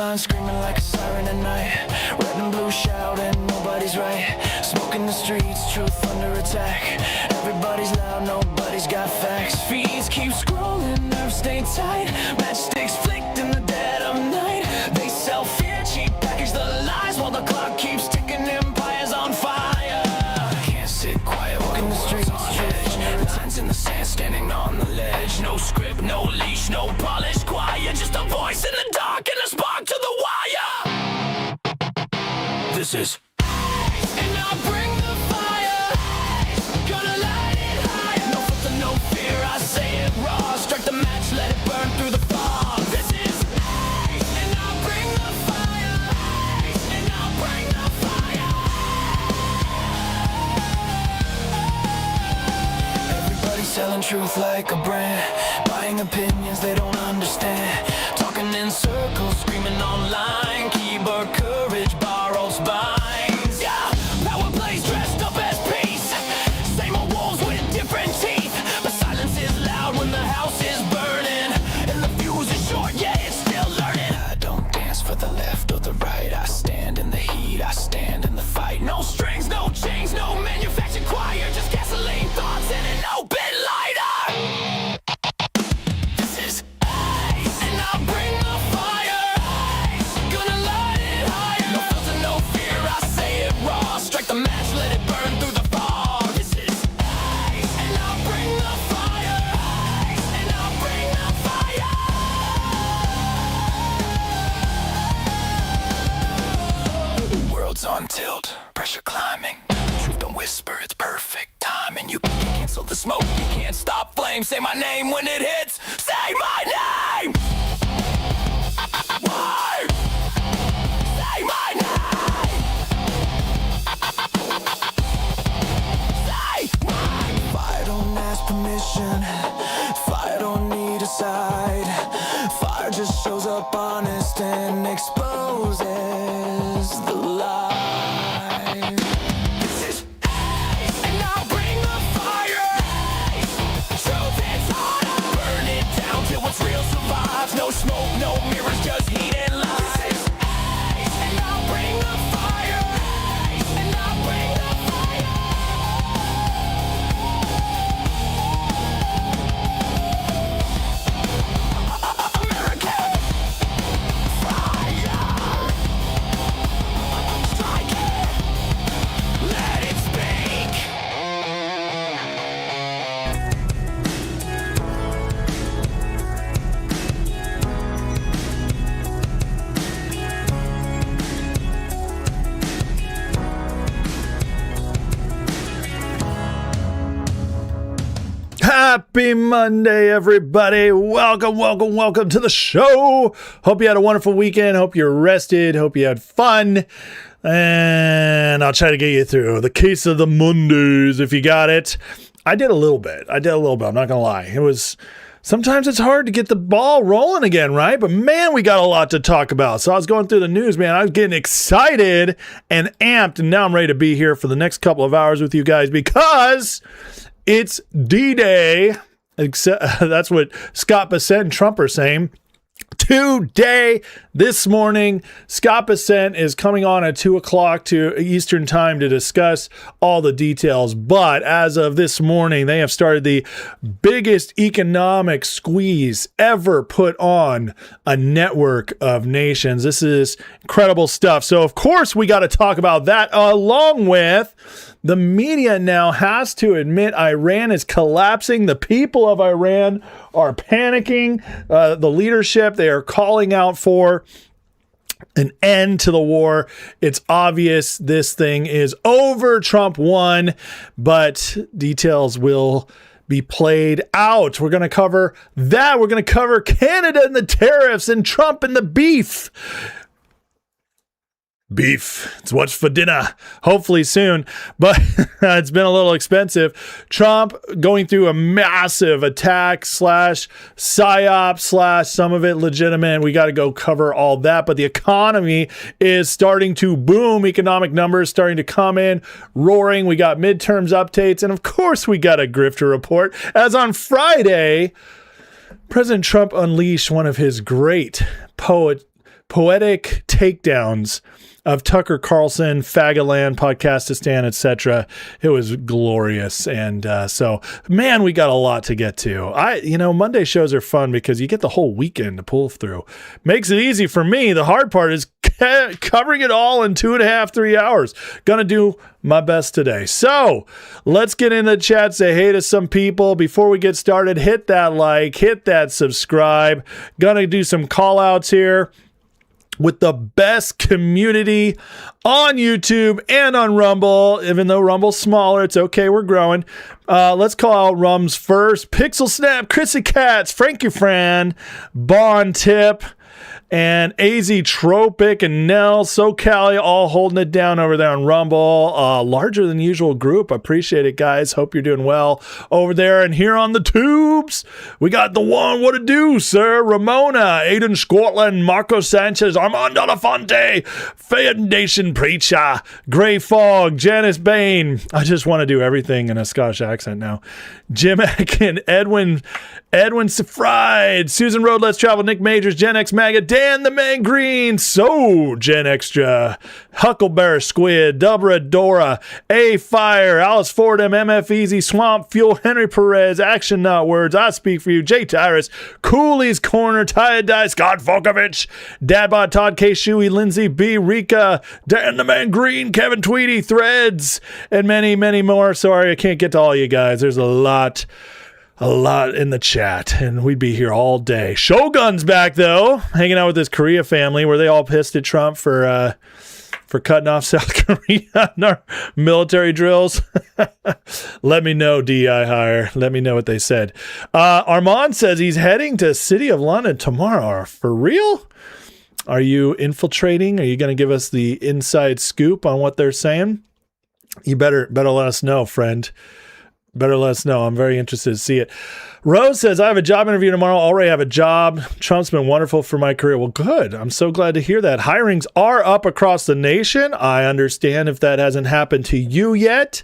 line, screaming like a siren at night. Red and blue shouting, nobody's right. Smoke in the streets, truth under attack. Everybody's loud, nobody's got facts. Feeds keep scrolling, nerves stay tight. Matchsticks flicked in the dead of night. They sell fear, cheap package the lies, while the clock keeps ticking, empires on fire. Can't sit quiet, walking the streets on edge. Lines in the sand, standing on the ledge. No script, no leash, no polish, quiet. Just a voice in the dark and a spark to the wire. This is and I'll bring the fire. Gonna light it higher. No filter, no fear, I say it raw. Strike the match, let it burn through the fog. This is and I'll bring the fire. And I'll bring the fire. Everybody's selling truth like a brand, buying opinions they don't understand. Talking in circles, screaming online. Keyboard courage, borrowed spines. Yeah, power plays dressed up as peace. Same old wolves with different teeth. But silence is loud when the house is burning. And the fuse is short, yeah, it's still learning. I don't dance for the left or the right. I stand in the heat, I stand in the fight. No strings, no chains, no manufactured choir. Just gasoline thoughts and an open lighter. This is and I'll bring the fire. Gonna light it higher. No filter, no fear, I say it raw. Strike the match, let it burn through the fog. This is and I'll bring the fire. And I'll bring the fire. The world's on tilt, pressure climbing. Truth don't whisper, it's perfect timing. You can't cancel the smoke, you can't stop flame. Say my name when it hits, say my name. Why? Say my name. Say my fire don't ask permission. Fire don't need a side. Fire just shows up honest and exposes the lie. This is and I'll bring the fire. Truth is harder. Burn it down till what's real survives. No smoke, no mirrors, just heat and lies. And I'll bring the fire. And I'll bring the fire. American fire. Strike it. Let it speak. Happy Monday, everybody. Welcome to the show. Hope you had a wonderful weekend. Hope you're rested. Hope you had fun. And I'll try to get you through the case of the Mondays if you got it. I did a little bit. I'm not going to lie. Sometimes it's hard to get the ball rolling again, right? But man, we got a lot to talk about. So I was going through the news, man. I was getting excited and amped. And now I'm ready to be here for the next couple of hours with you guys because it's D-Day. That's what Scott Bessent and Trump are saying. Today, this morning, Scott Bessent is coming on at 2 o'clock to Eastern time to discuss all the details. But as of this morning, they have started the biggest economic squeeze ever put on a network of nations. This is incredible stuff. So, of course, we got to talk about that along with the media now has to admit Iran is collapsing. The people of Iran are panicking. The leadership, they are calling out for an end to the war. It's obvious this thing is over. Trump won, but details will be played out. We're going to cover that. We're going to cover Canada and the tariffs and Trump and the beef. It's what's for dinner, hopefully soon, but it's been a little expensive. Trump going through a massive attack / psyop / some of it legitimate. We got to go cover all that, but the economy is starting to boom. Economic numbers starting to come in roaring. We got midterms updates, and of course we got a grifter report, as on Friday, President Trump unleashed one of his great poetic takedowns of Tucker Carlson, Fagaland, Podcastistan, etc. It was glorious. And so, man, we got a lot to get to. Monday shows are fun because you get the whole weekend to pull through. Makes it easy for me. The hard part is covering it all in 2.5, 3 hours. Gonna do my best today. So let's get into the chat. Say hey to some people. Before we get started, hit that like, hit that subscribe. Gonna do some call outs here with the best community on YouTube and on Rumble. Even though Rumble's smaller, it's okay. We're growing. Let's call out Rums first. Pixel Snap, Chrissy Cats, Frankie Fran, Bond Tip, and AZ Tropic and Nell, SoCali, all holding it down over there on Rumble. Larger than usual group. Appreciate it, guys. Hope you're doing well over there. And here on the tubes, we got the one, what to do, sir? Ramona, Aiden Scotland, Marco Sanchez, Armando Lafonte, Fayette Nation Preacher, Gray Fog, Janice Bain. I just want to do everything in a Scottish accent now. Jim Atkin, Edwin Sefried, Susan Road, Let's Travel, Nick Majors, Gen X Maga, Dan the Man Green, So Gen Extra, Huckleberry Squid, Dubra Dora, A Fire, Alice Fordham, MF Easy, Swamp Fuel, Henry Perez, Action Not Words, I Speak For You, Jay Tyrus, Cooley's Corner, Ty Dye, Scott Volkovich, Dadbot, Todd K. Shuey, Lindsay B. Rika, Dan the Man Green, Kevin Tweedy, Threads, and many, many more. Sorry, I can't get to all you guys. There's a lot in the chat, and we'd be here all day. Shogun's back, though, hanging out with his Korea family. Were they all pissed at Trump for cutting off South Korea in our military drills? Let me know, DI Hire. Let me know what they said. Armand says he's heading to City of London tomorrow. For real? Are you infiltrating? Are you going to give us the inside scoop on what they're saying? You better let us know, friend. Better let us know. I'm very interested to see it. Rose says, I have a job interview tomorrow. Already have a job. Trump's been wonderful for my career. Well, good. I'm so glad to hear that. Hirings are up across the nation. I understand if that hasn't happened to you yet,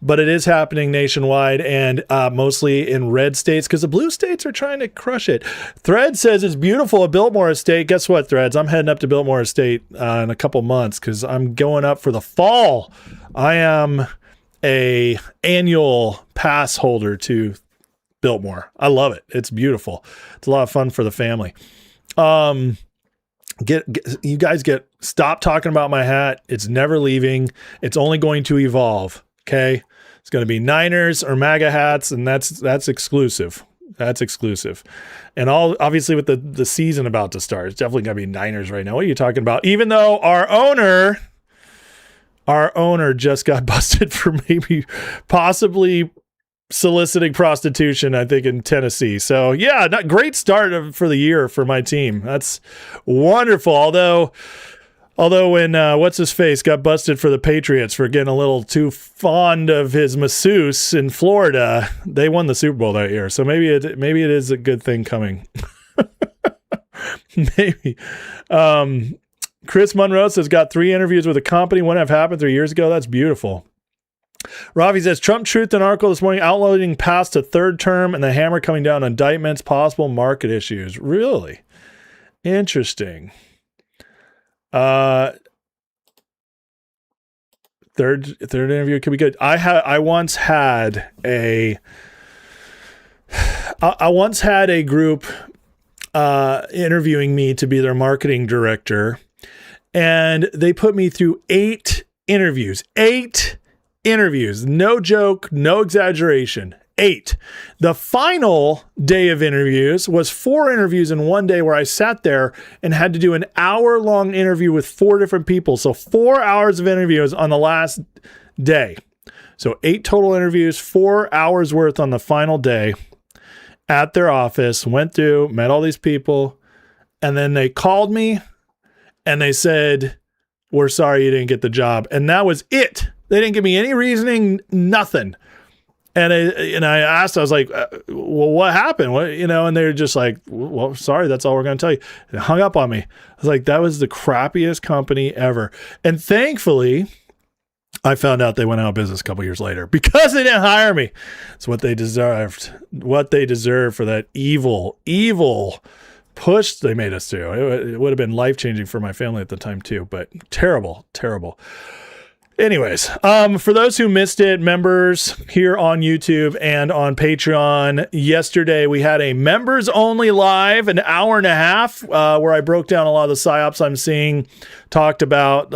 but it is happening nationwide and mostly in red states because the blue states are trying to crush it. Thread says it's beautiful at Biltmore Estate. Guess what, Threads? I'm heading up to Biltmore Estate in a couple months because I'm going up for the fall. I am a annual pass holder to Biltmore. I love it. It's beautiful. It's a lot of fun for the family. You guys stop talking about my hat. It's never leaving. It's only going to evolve. Okay. It's going to be Niners or MAGA hats. And that's exclusive. That's exclusive. And obviously with the season about to start, it's definitely going to be Niners right now. What are you talking about? Even though our owner just got busted for possibly soliciting prostitution, I think, in Tennessee. So yeah, not great start for the year for my team. That's wonderful. Although when what's his face got busted for the Patriots for getting a little too fond of his masseuse in Florida, they won the Super Bowl that year. So maybe it is a good thing coming. Maybe. Chris Monroe says, got 3 interviews with a company. One have happened 3 years ago. That's beautiful. Ravi says, Trump truthed an article this morning outloading past to third term and the hammer coming down on indictments, possible market issues. Really? Interesting. Third interview could be good. I once had a group interviewing me to be their marketing director. And they put me through 8 interviews. 8 interviews. No joke, no exaggeration. 8. The final day of interviews was 4 interviews in one day where I sat there and had to do an hour-long interview with 4 different people. So 4 hours of interviews on the last day. So 8 total interviews, 4 hours worth on the final day at their office. Went through, met all these people, and then they called me. And they said, we're sorry you didn't get the job. And that was it. They didn't give me any reasoning, nothing. And I asked, I was like, well, what happened? And they were just like, well, sorry, that's all we're going to tell you. And hung up on me. I was like, that was the crappiest company ever. And thankfully, I found out they went out of business a couple years later because they didn't hire me. It's what they deserved. What they deserve for that evil push they made us do. It would have been life-changing for my family at the time too, but terrible. Anyways, for those who missed it, members here on YouTube and on Patreon, yesterday we had a members only live, an hour and a half, where I broke down a lot of the psyops I'm seeing, talked about,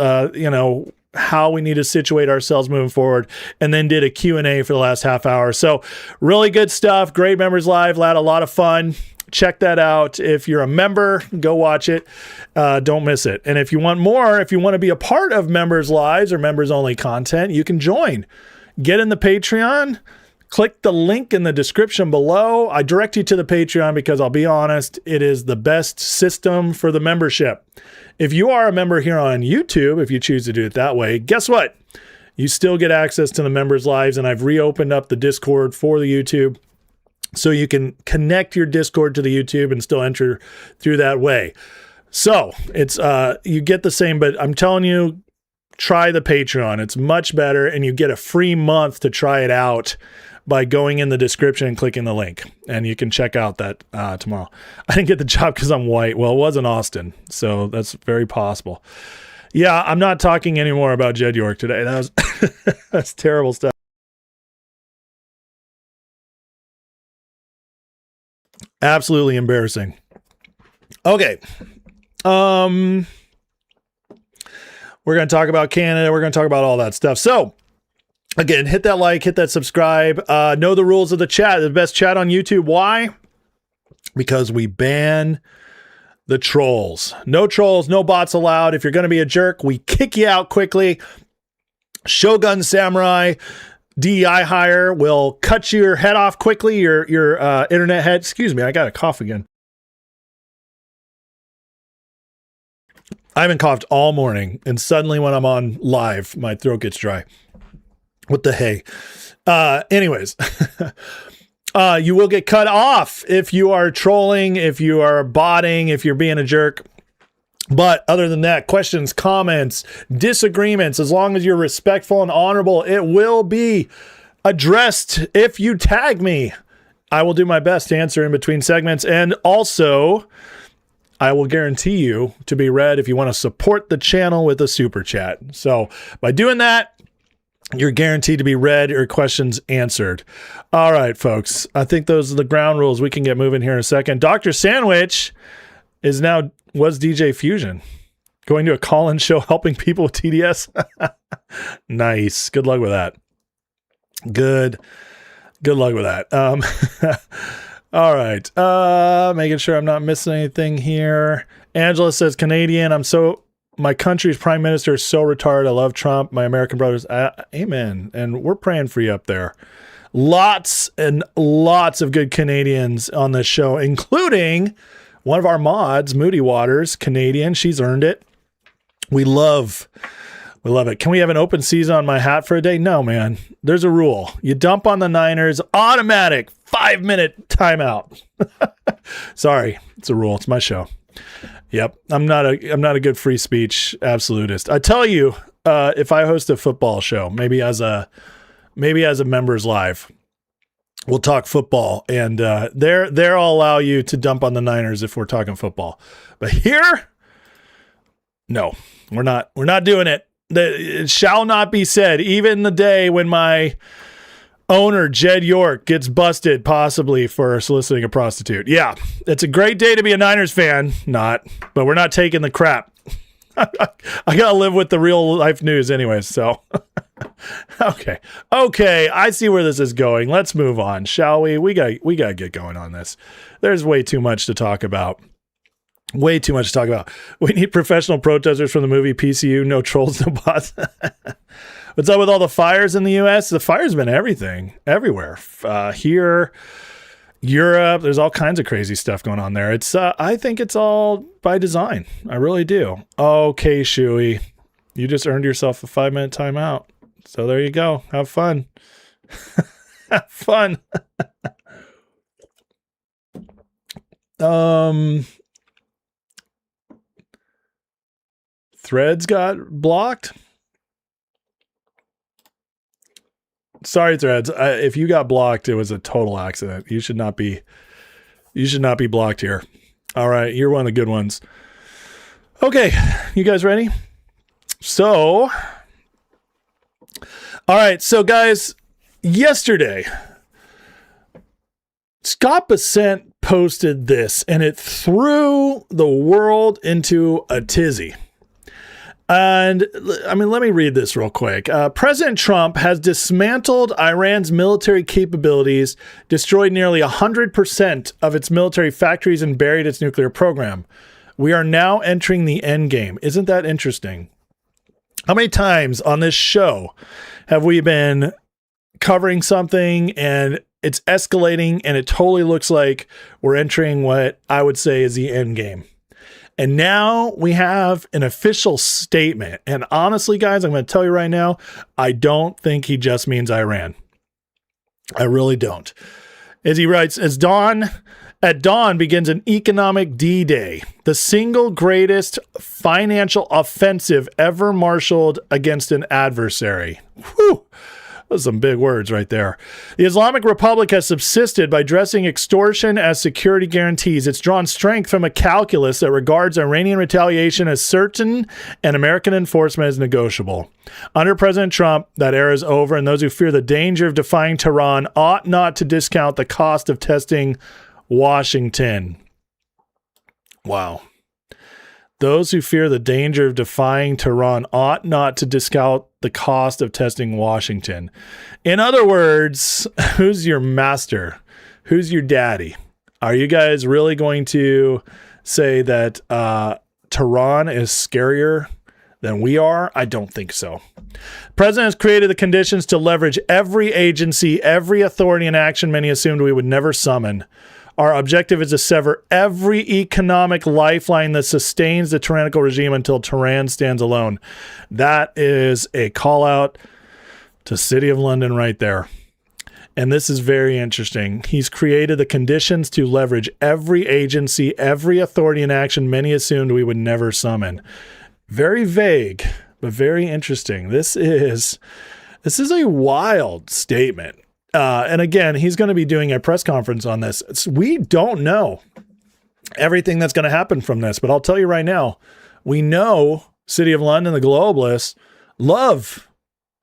how we need to situate ourselves moving forward, and then did a Q&A for the last half hour. So really good stuff. Great members live. Had a lot of fun. Check that out. If you're a member, go watch it. Don't miss it. And if you want more, if you want to be a part of members lives or members only content, you can join. Get in the Patreon. Click the link in the description below. I direct you to the Patreon because I'll be honest, it is the best system for the membership. If you are a member here on YouTube, if you choose to do it that way, guess what? You still get access to the members lives, and I've reopened up the Discord for the YouTube so you can connect your Discord to the YouTube and still enter through that way. So it's you get the same, but I'm telling you, try the Patreon. It's much better, and you get a free month to try it out by going in the description and clicking the link. And you can check out that tomorrow. I didn't get the job because I'm white. Well, it was in Austin, so that's very possible. Yeah, I'm not talking anymore about Jed York today. That was that's terrible stuff. Absolutely embarrassing. Okay. We're going to talk about Canada. We're going to talk about all that stuff. So, again, hit that like, hit that subscribe. Know the rules of the chat. The best chat on YouTube. Why? Because we ban the trolls. No trolls, no bots allowed. If you're going to be a jerk, we kick you out quickly. Shogun Samurai DEI hire will cut your head off quickly, your internet head. Excuse me, I got a cough again. I haven't coughed all morning, and suddenly when I'm on live, my throat gets dry. What the hey? Anyways, you will get cut off if you are trolling, if you are botting, if you're being a jerk. But other than that, questions, comments, disagreements, as long as you're respectful and honorable, it will be addressed. If you tag me, I will do my best to answer in between segments. And also, I will guarantee you to be read if you want to support the channel with a super chat. So by doing that, you're guaranteed to be read or questions answered. All right, folks. I think those are the ground rules. We can get moving here in a second. Dr. Sandwich was DJ Fusion. Going to a call-in show helping people with TDS. Nice. Good luck with that. Good luck with that. All right. Making sure I'm not missing anything here. Angela says, Canadian, my country's prime minister is so retarded. I love Trump. My American brothers. Amen. And we're praying for you up there. Lots and lots of good Canadians on this show, including one of our mods, Moody Waters, Canadian. She's earned it. We love it. Can we have an open season on my hat for a day? No, man. There's a rule. You dump on the Niners, automatic 5-minute timeout. Sorry, it's a rule. It's my show. Yep. I'm not a good free speech absolutist. I tell you, if I host a football show, maybe as a members live, we'll talk football, and there I'll allow you to dump on the Niners if we're talking football. But here, no, we're not doing it. It shall not be said. Even the day when my owner, Jed York, gets busted possibly for soliciting a prostitute. Yeah, it's a great day to be a Niners fan. But we're not taking the crap. I gotta live with the real life news anyways, so. Okay. I see where this is going. Let's move on, shall we? We gotta get going on this. There's way too much to talk about. We need professional protesters from the movie PCU. No trolls, no bots. What's up with all the fires in the U.S.? The fire's been everywhere. Here, Europe, there's all kinds of crazy stuff going on there. It's I think it's all by design. I really do. Okay, Shuey, you just earned yourself a 5-minute timeout. So there you go. Have fun. Have fun. Threads got blocked. Sorry, Threads. If you got blocked, it was a total accident. You should not be blocked here. All right, you're one of the good ones. Okay, you guys ready? So, all right, so guys, yesterday, Scott Bessent posted this, and it threw the world into a tizzy. And I mean, let me read this real quick. President Trump has dismantled Iran's military capabilities, destroyed nearly 100% of its military factories, and buried its nuclear program. We are now entering the end game. Isn't that interesting? How many times on this show have we been covering something and it's escalating and it totally looks like we're entering what I would say is the end game? And now we have an official statement. And honestly, guys, I'm going to tell you right now, I don't think he just means Iran. I really don't. As he writes, at dawn begins an economic D-Day, the single greatest financial offensive ever marshaled against an adversary. Whew. Those are some big words right there. The Islamic Republic has subsisted by dressing extortion as security guarantees. It's drawn strength from a calculus that regards Iranian retaliation as certain and American enforcement as negotiable. Under President Trump, that era is over, and those who fear the danger of defying Tehran ought not to discount the cost of testing Washington. Wow. Those who fear the danger of defying Tehran ought not to discount the cost of testing Washington. In other words, who's your master? Who's your daddy? Are you guys really going to say that Tehran is scarier than we are? I don't think so. The president has created the conditions to leverage every agency, every authority and action many assumed we would never summon. Our objective is to sever every economic lifeline that sustains the tyrannical regime until Tehran stands alone. That is a call out to City of London right there. And this is very interesting. He's created the conditions to leverage every agency, every authority and action many assumed we would never summon. Very vague, but very interesting. This is a wild statement. And again, he's going to be doing a press conference on this. We don't know everything that's going to happen from this, but I'll tell you right now, we know City of London, the globalists, love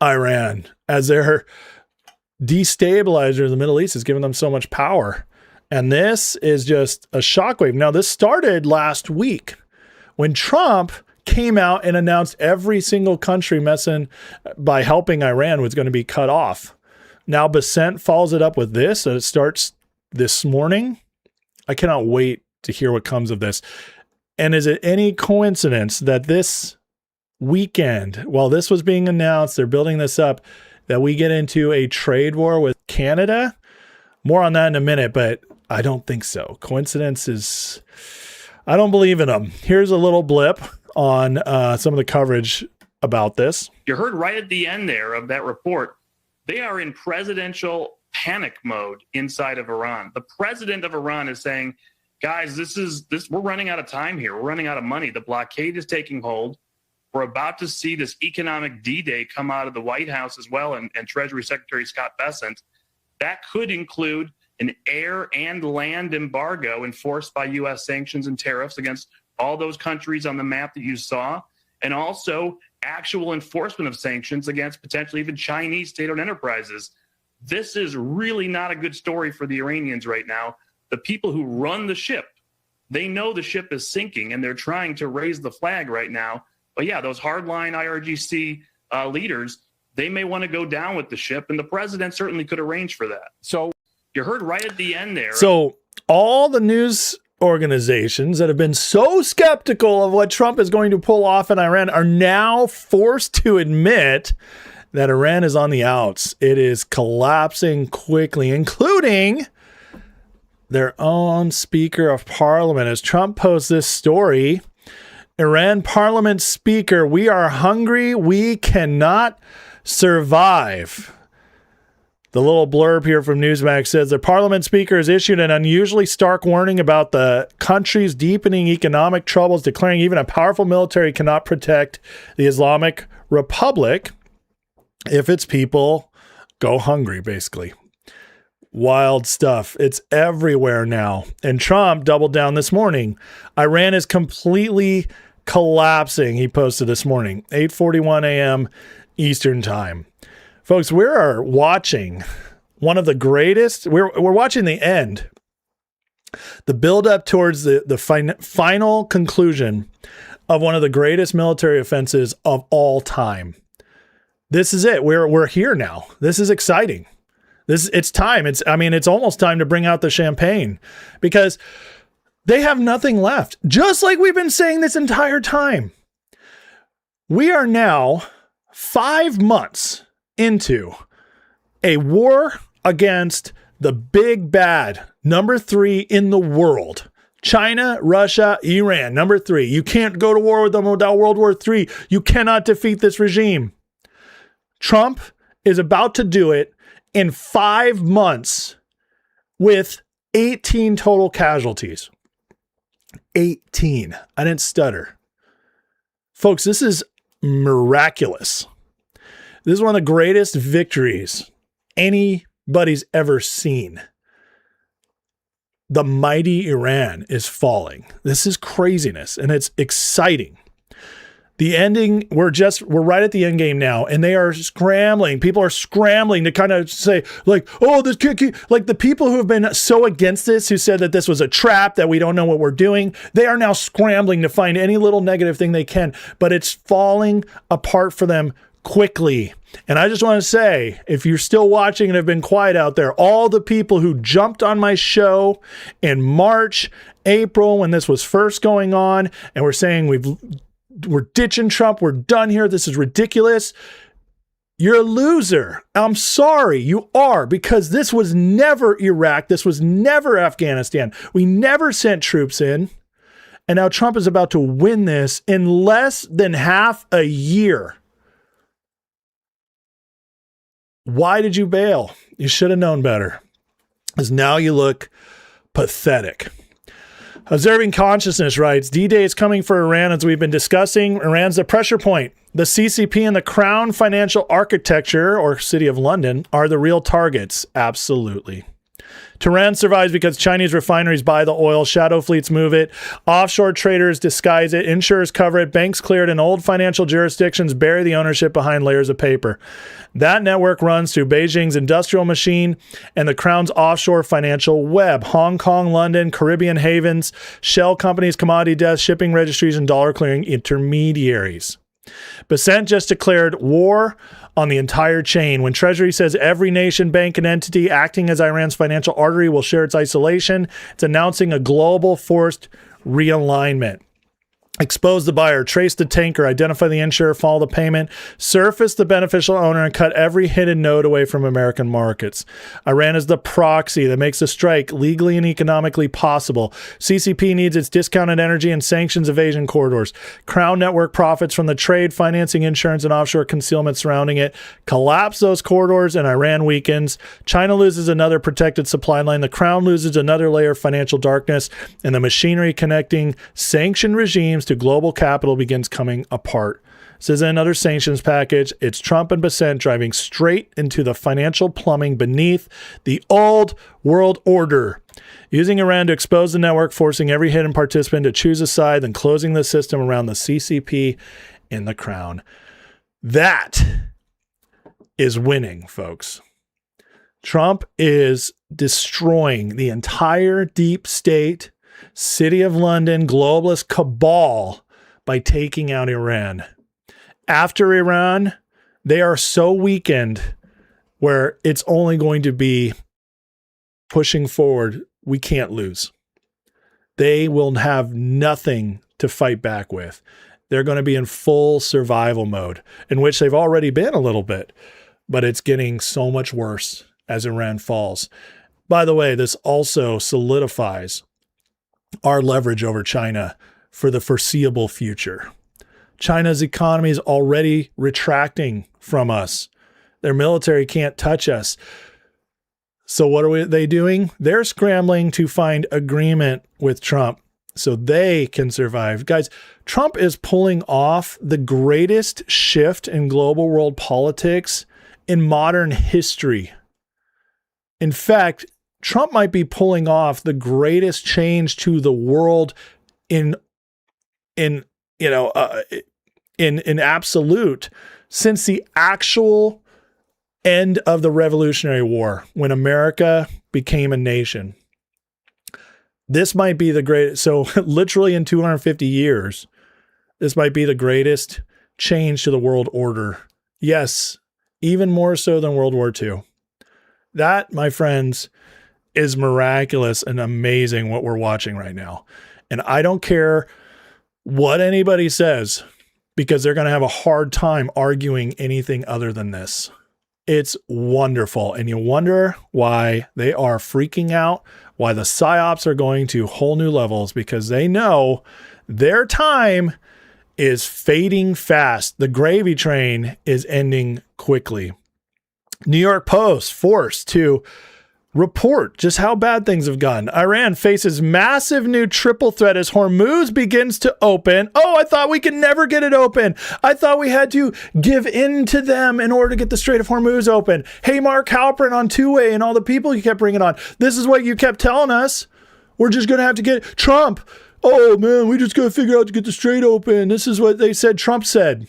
Iran as their destabilizer in the Middle East, has given them so much power. And this is just a shockwave. Now, this started last week when Trump came out and announced every single country messing by helping Iran was going to be cut off. Now Bessent follows it up with this, and it starts this morning. I cannot wait to hear what comes of this. And is it any coincidence that this weekend, while this was being announced, they're building this up, that we get into a trade war with Canada? More on that in a minute, but I don't think so. Coincidences, I don't believe in them. Here's a little blip on some of the coverage about this. You heard right at the end there of that report, they are in presidential panic mode inside of Iran. The president of Iran is saying, guys, we're running out of time here. We're running out of money. The blockade is taking hold. We're about to see this economic D-Day come out of the White House as well, and Treasury Secretary Scott Bessent. That could include an air and land embargo enforced by U.S. sanctions and tariffs against all those countries on the map that you saw, and also actual enforcement of sanctions against potentially even Chinese state-owned enterprises. This is really not a good story for the Iranians right now. The people who run the ship, they know the ship is sinking, and they're trying to raise the flag right now. But yeah, those hardline IRGC leaders, they may want to go down with the ship, and the president certainly could arrange for that. So you heard right at the end there. So all the news organizations that have been so skeptical of what Trump is going to pull off in Iran are now forced to admit that Iran is on the outs. It is collapsing quickly, including their own Speaker of Parliament. As Trump posts this story, Iran Parliament Speaker, we are hungry. We cannot survive. The little blurb here from Newsmax says the Parliament Speaker has issued an unusually stark warning about the country's deepening economic troubles, declaring even a powerful military cannot protect the Islamic Republic if its people go hungry, basically. Wild stuff. It's everywhere now. And Trump doubled down this morning. Iran is completely collapsing. He posted this morning, 8:41 a.m. Eastern time. Folks, we are watching one of the greatest. We're watching the end, the build up towards the final conclusion of one of the greatest military offenses of all time. This is it. We're here now. This is exciting. It's time. It's almost time to bring out the champagne, because they have nothing left. Just like we've been saying this entire time. We are now 5 months into a war against the big bad, number 3 in the world. China, Russia, Iran, number 3. You can't go to war with them without World War III. You cannot defeat this regime. Trump is about to do it in 5 months with 18 total casualties. 18. I didn't stutter. Folks, this is miraculous. This is one of the greatest victories anybody's ever seen. The mighty Iran is falling. This is craziness, and it's exciting. The ending, we're right at the end game now, and they are scrambling. People are scrambling to kind of say, like, oh, this kid, like the people who have been so against this, who said that this was a trap, that we don't know what we're doing, they are now scrambling to find any little negative thing they can, but it's falling apart for them quickly. And I just want to say, if you're still watching and have been quiet out there, all the people who jumped on my show in March, April, when this was first going on, and we're saying we're ditching Trump, we're done here, this is ridiculous, you're a loser. I'm sorry, you are, because this was never Iraq, this was never Afghanistan. We never sent troops in, and now Trump is about to win this in less than half a year. Why did you bail? You should have known better, because now you look pathetic. Observing Consciousness writes, D-Day is coming for Iran, as we've been discussing. Iran's the pressure point. The CCP and the Crown Financial Architecture, or City of London, are the real targets. Absolutely. Tehran survives because Chinese refineries buy the oil, shadow fleets move it, offshore traders disguise it, insurers cover it, banks clear it, and old financial jurisdictions bury the ownership behind layers of paper. That network runs through Beijing's industrial machine and the Crown's offshore financial web. Hong Kong, London, Caribbean havens, shell companies, commodity desks, shipping registries, and dollar clearing intermediaries. Bessent just declared war on the entire chain. When Treasury says every nation, bank, and entity acting as Iran's financial artery will share its isolation, it's announcing a global forced realignment. Expose the buyer, trace the tanker, identify the insurer, follow the payment, surface the beneficial owner, and cut every hidden node away from American markets. Iran is the proxy that makes the strike legally and economically possible. CCP needs its discounted energy and sanctions evasion corridors. Crown Network profits from the trade, financing, insurance, and offshore concealment surrounding it. Collapse those corridors and Iran weakens. China loses another protected supply line. The Crown loses another layer of financial darkness, and the machinery connecting sanctioned regimes to global capital begins coming apart. This is another sanctions package. It's Trump and Bessent driving straight into the financial plumbing beneath the old world order, using Iran to expose the network, forcing every hidden participant to choose a side, then closing the system around the CCP and the Crown. That is winning, folks. Trump is destroying the entire deep state, City of London, globalist cabal by taking out Iran. After Iran, they are so weakened where it's only going to be pushing forward. We can't lose. They will have nothing to fight back with. They're going to be in full survival mode, in which they've already been a little bit, but it's getting so much worse as Iran falls. By the way, this also solidifies our leverage over China for the foreseeable future. China's economy is already retracting from us. Their military can't touch us. So what are they doing? They're scrambling to find agreement with Trump so they can survive. Guys, Trump is pulling off the greatest shift in global world politics in modern history. In fact, Trump might be pulling off the greatest change to the world in absolute since the actual end of the Revolutionary War, when America became a nation. This might be the greatest. So literally in 250 years, this might be the greatest change to the world order. Yes, even more so than World War II. That, my friends, is miraculous and amazing what we're watching right now. And I don't care what anybody says, because they're going to have a hard time arguing anything other than this. It's wonderful. And you wonder why they are freaking out, why the psyops are going to whole new levels, because they know their time is fading fast. The gravy train is ending quickly. New York Post forced to report just how bad things have gotten. Iran faces massive new triple threat as Hormuz begins to open. Oh, I thought we could never get it open. I thought we had to give in to them in order to get the Strait of Hormuz open. Hey, Mark Halperin on Two-Way and all the people you kept bringing on. This is what you kept telling us. We're just going to have to get Trump. Oh, man, we just got to figure out to get the Strait open. This is what they said Trump said.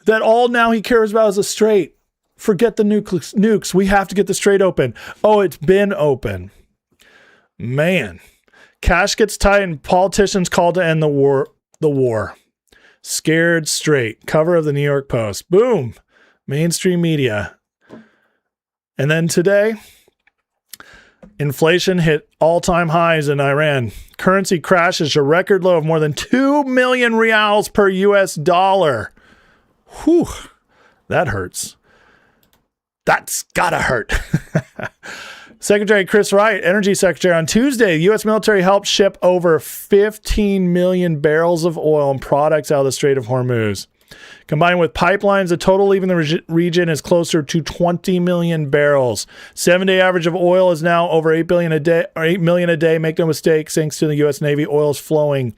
That all now he cares about is a Strait. Forget the nukes. We have to get the Strait open. Oh, it's been open. Man. Cash gets tight and politicians call to end the war. Scared straight. Cover of the New York Post. Boom. Mainstream media. And then today, inflation hit all-time highs in Iran. Currency crashes to a record low of more than 2 million rials per US dollar. Whew. That hurts. That's gotta hurt. Secretary Chris Wright, Energy Secretary, on Tuesday, the U.S. military helped ship over 15 million barrels of oil and products out of the Strait of Hormuz. Combined with pipelines, the total leaving the region is closer to 20 million barrels. 7-day average of oil is now over 8 million a day. Make no mistake, thanks to the U.S. Navy, oil is flowing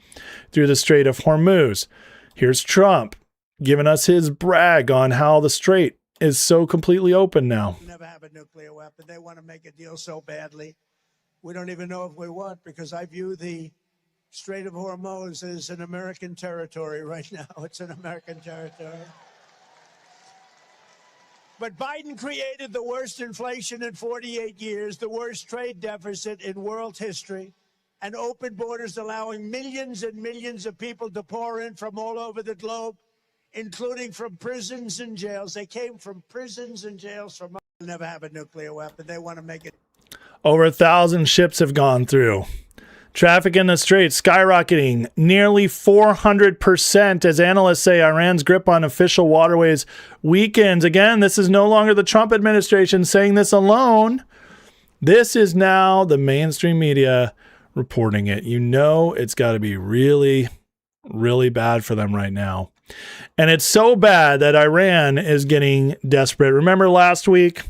through the Strait of Hormuz. Here's Trump giving us his brag on how the Strait is so completely open now. Never have a nuclear weapon. They want to make a deal so badly. We don't even know if we want, because I view the Strait of Hormuz as an American territory right now. It's an American territory. But Biden created the worst inflation in 48 years, the worst trade deficit in world history, and open borders allowing millions and millions of people to pour in from all over the globe, including from prisons and jails. They came from prisons and jails from never have a nuclear weapon. They want to make it. Over 1,000 ships have gone through. Traffic in the Strait skyrocketing nearly 400% as analysts say Iran's grip on official waterways weakens. Again, this is no longer the Trump administration saying this alone. This is now the mainstream media reporting it. You know it's got to be really, really bad for them right now. And it's so bad that Iran is getting desperate. Remember last week,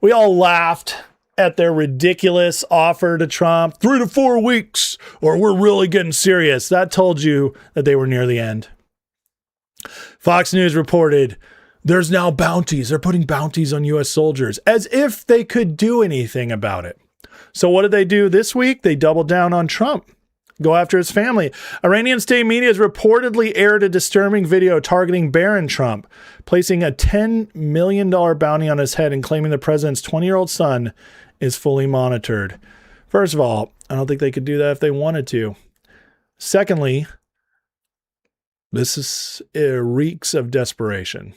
we all laughed at their ridiculous offer to Trump, 3 to 4 weeks, or we're really getting serious. That told you that they were near the end. Fox News reported there's now bounties. They're putting bounties on U.S. soldiers as if they could do anything about it. So what did they do this week? They doubled down on Trump. Go after his family. Iranian state media has reportedly aired a disturbing video targeting Barron Trump, placing a $10 million bounty on his head and claiming the president's 20-year-old son is fully monitored. First of all, I don't think they could do that if they wanted to. Secondly, this reeks of desperation.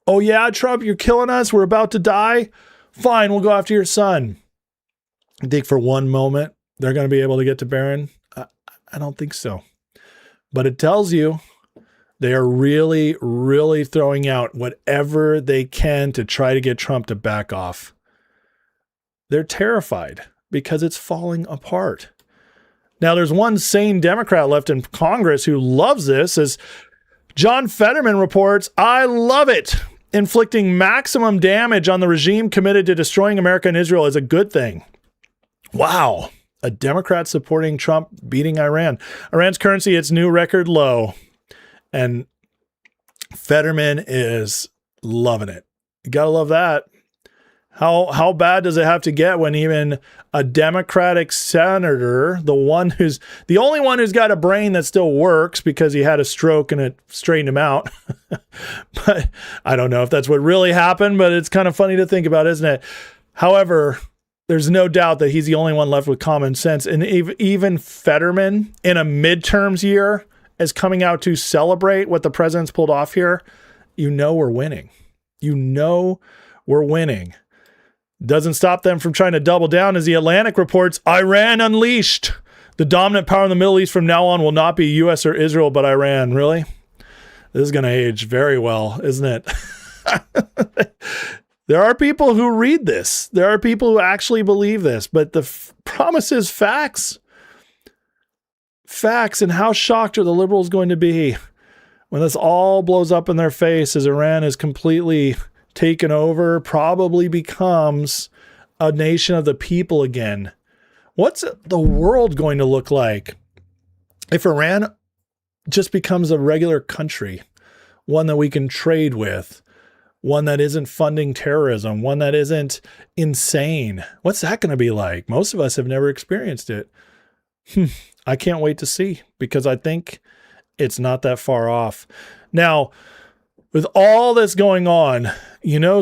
Oh yeah, Trump, you're killing us. We're about to die. Fine, we'll go after your son. I think for one moment they're going to be able to get to Barron. I don't think so. But it tells you they are really, really throwing out whatever they can to try to get Trump to back off. They're terrified because it's falling apart. Now, there's one sane Democrat left in Congress who loves this, as John Fetterman reports, I love it. Inflicting maximum damage on the regime committed to destroying America and Israel is a good thing. Wow. A Democrat supporting Trump beating Iran. Iran's currency hits new record low. And Fetterman is loving it. You got to love that. How bad does it have to get when even a Democratic senator, the only one who's got a brain that still works because he had a stroke and it straightened him out. But I don't know if that's what really happened, but it's kind of funny to think about, isn't it? However, there's no doubt that he's the only one left with common sense. And even Fetterman in a midterms year is coming out to celebrate what the president's pulled off here. We're winning. We're winning. Doesn't stop them from trying to double down. As the Atlantic reports, Iran unleashed. The dominant power in the Middle East from now on will not be U.S. or Israel, but Iran. Really? This is going to age very well, isn't it? There are people who read this. There are people who actually believe this, but the promise is facts. Facts. And how shocked are the liberals going to be when this all blows up in their face as Iran is completely taken over, probably becomes a nation of the people again? What's the world going to look like if Iran just becomes a regular country, one that we can trade with, one that isn't funding terrorism, one that isn't insane? What's that going to be like? Most of us have never experienced it. I can't wait to see, because I think it's not that far off. Now, with all this going on,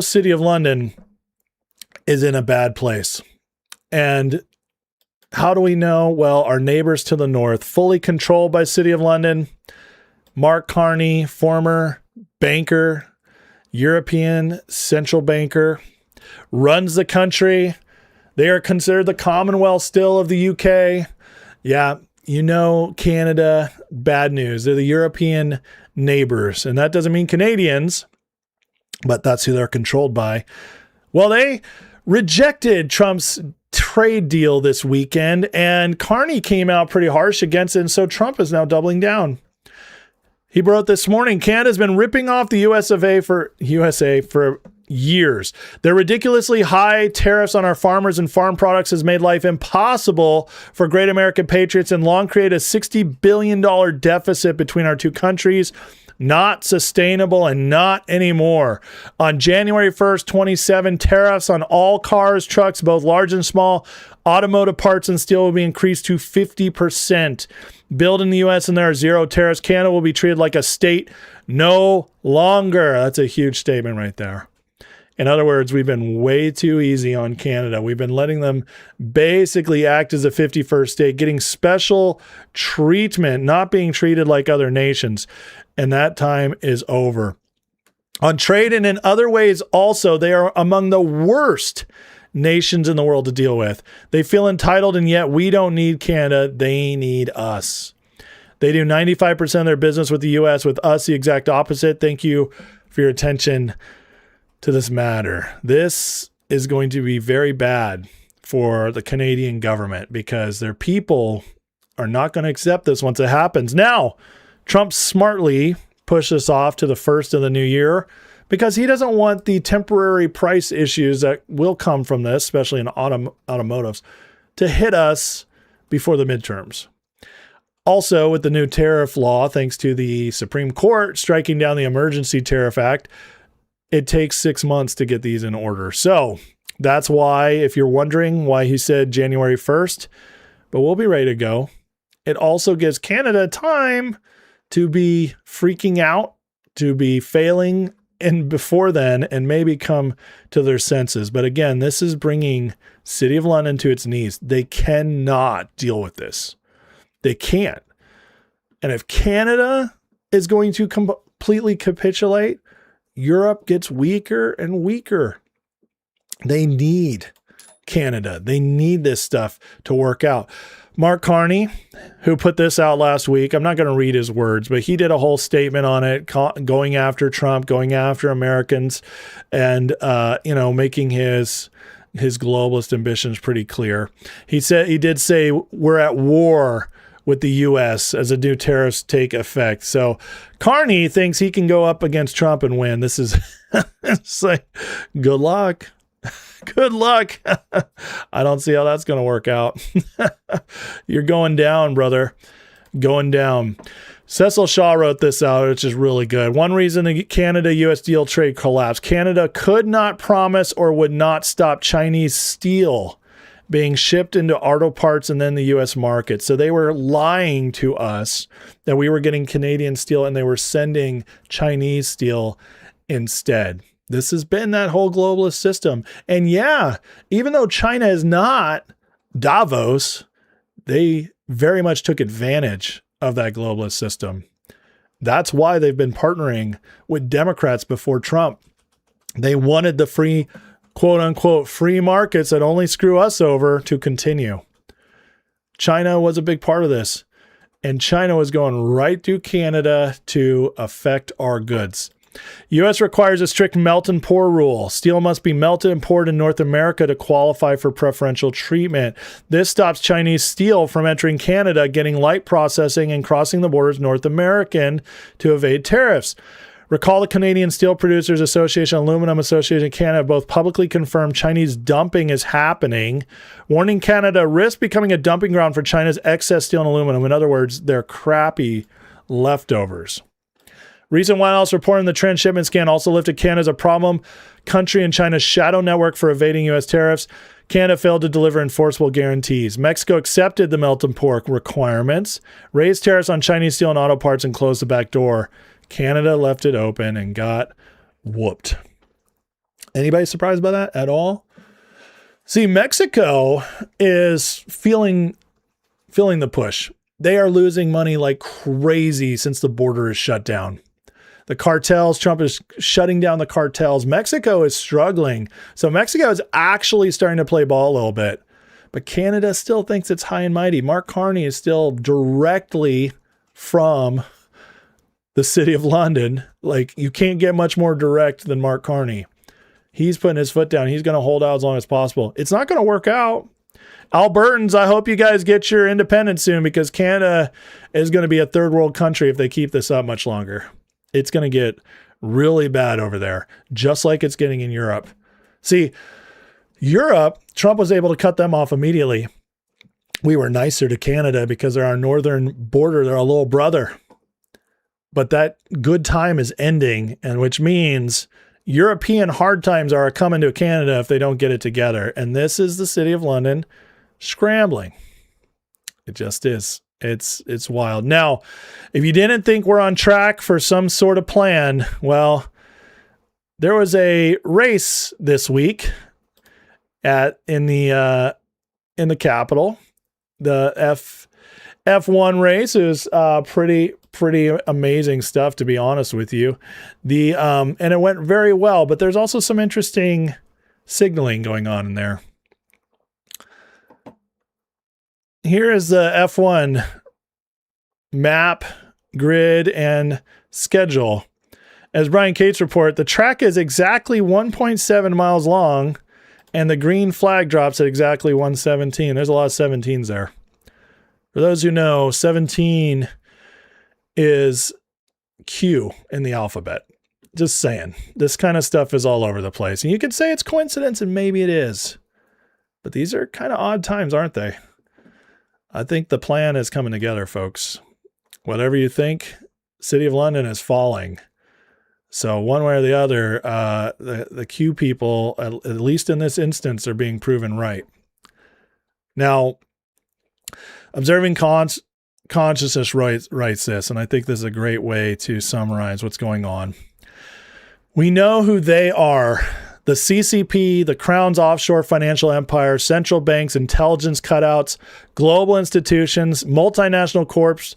City of London is in a bad place. And how do we know? Well, our neighbors to the north, fully controlled by City of London. Mark Carney, former banker, European central banker, runs the country. They are considered the Commonwealth still of the UK. Yeah, Canada, bad news. They're the European neighbors. And that doesn't mean Canadians, but that's who they're controlled by. Well, they rejected Trump's trade deal this weekend, and Carney came out pretty harsh against it, and so Trump is now doubling down. He wrote this morning, Canada's been ripping off the USA for years. Their ridiculously high tariffs on our farmers and farm products has made life impossible for great American patriots and long created a $60 billion deficit between our two countries. Not sustainable and not anymore. On January 1st, 2027, tariffs on all cars, trucks, both large and small, automotive parts and steel will be increased to 50%. Built in the U.S. and there are zero tariffs. Canada will be treated like a state no longer. That's a huge statement right there. In other words, we've been way too easy on Canada. We've been letting them basically act as a 51st state, getting special treatment, not being treated like other nations. And that time is over. On trade and in other ways also, they are among the worst nations in the world to deal with. They feel entitled, and yet we don't need Canada. They need us. They do 95% of their business with the U.S., with us the exact opposite. Thank you for your attention to this matter. This is going to be very bad for the Canadian government because their people are not going to accept this once it happens. Now, Trump smartly pushed this off to the first of the new year because he doesn't want the temporary price issues that will come from this, especially in automotives, to hit us before the midterms. Also, with the new tariff law, thanks to the Supreme Court striking down the Emergency Tariff Act, it takes 6 months to get these in order. So that's why, if you're wondering why he said January 1st, but we'll be ready to go. It also gives Canada time to be freaking out, to be failing, and before then, and maybe come to their senses. But again, this is bringing City of London to its knees. They cannot deal with this. They can't. And if Canada is going to completely capitulate, Europe gets weaker and weaker. They need Canada. They need this stuff to work out. Mark Carney, who put this out last week, I'm not going to read his words, but he did a whole statement on it, going after Trump, going after Americans, and making his globalist ambitions pretty clear. He did say we're at war with the U.S. as the new tariffs take effect. So Carney thinks he can go up against Trump and win. This is it's like, good luck. Good luck. I don't see how that's going to work out. You're going down, brother. Going down. Cecil Shaw wrote this out, which is really good. One reason the Canada-U.S. deal trade collapsed. Canada could not promise or would not stop Chinese steel being shipped into auto parts and then the U.S. market. So they were lying to us that we were getting Canadian steel and they were sending Chinese steel instead. This has been that whole globalist system. And yeah, even though China is not Davos, they very much took advantage of that globalist system. That's why they've been partnering with Democrats before Trump. They wanted the free, quote unquote, free markets that only screw us over to continue. China was a big part of this. And China was going right through Canada to affect our goods. U.S. requires a strict melt and pour rule. Steel must be melted and poured in North America to qualify for preferential treatment. This stops Chinese steel from entering Canada, getting light processing, and crossing the borders North American to evade tariffs. Recall the Canadian Steel Producers Association, Aluminum Association of Canada both publicly confirmed Chinese dumping is happening, warning Canada risks becoming a dumping ground for China's excess steel and aluminum. In other words, their crappy leftovers. Recent White House report on the transshipment scan also lifted Canada as a problem country in China's shadow network for evading U.S. tariffs. Canada failed to deliver enforceable guarantees. Mexico accepted the melt and pour requirements, raised tariffs on Chinese steel and auto parts, and closed the back door. Canada left it open and got whooped. Anybody surprised by that at all? See, Mexico is feeling the push. They are losing money like crazy since the border is shut down. The cartels, Trump is shutting down the cartels. Mexico is struggling. So Mexico is actually starting to play ball a little bit. But Canada still thinks it's high and mighty. Mark Carney is still directly from the city of London. Like, you can't get much more direct than Mark Carney. He's putting his foot down. He's going to hold out as long as possible. It's not going to work out. Albertans, I hope you guys get your independence soon, because Canada is going to be a third world country if they keep this up much longer. It's going to get really bad over there, just like it's getting in Europe. See, Europe, Trump was able to cut them off immediately. We were nicer to Canada because they're our northern border. They're a little brother. But that good time is ending, and which means European hard times are coming to Canada if they don't get it together. And this is the city of London scrambling. It just is. It's wild. Now, if you didn't think we're on track for some sort of plan, well, there was a race this week in the Capitol. The F1 race is pretty amazing stuff, to be honest with you. And it went very well, but there's also some interesting signaling going on in there. Here is the F1 map, grid, and schedule. As Brian Cates report, the track is exactly 1.7 miles long, and the green flag drops at exactly 117. There's a lot of 17s there. For those who know, 17 is Q in the alphabet. Just saying. This kind of stuff is all over the place. And you could say it's coincidence, and maybe it is. But these are kind of odd times, aren't they? I think the plan is coming together, folks. Whatever you think, City of London is falling. So one way or the other, the Q people, at least in this instance, are being proven right. Now, Observing Consciousness writes this, and I think this is a great way to summarize what's going on. We know who they are. The CCP, the Crown's offshore financial empire, central banks, intelligence cutouts, global institutions, multinational corps,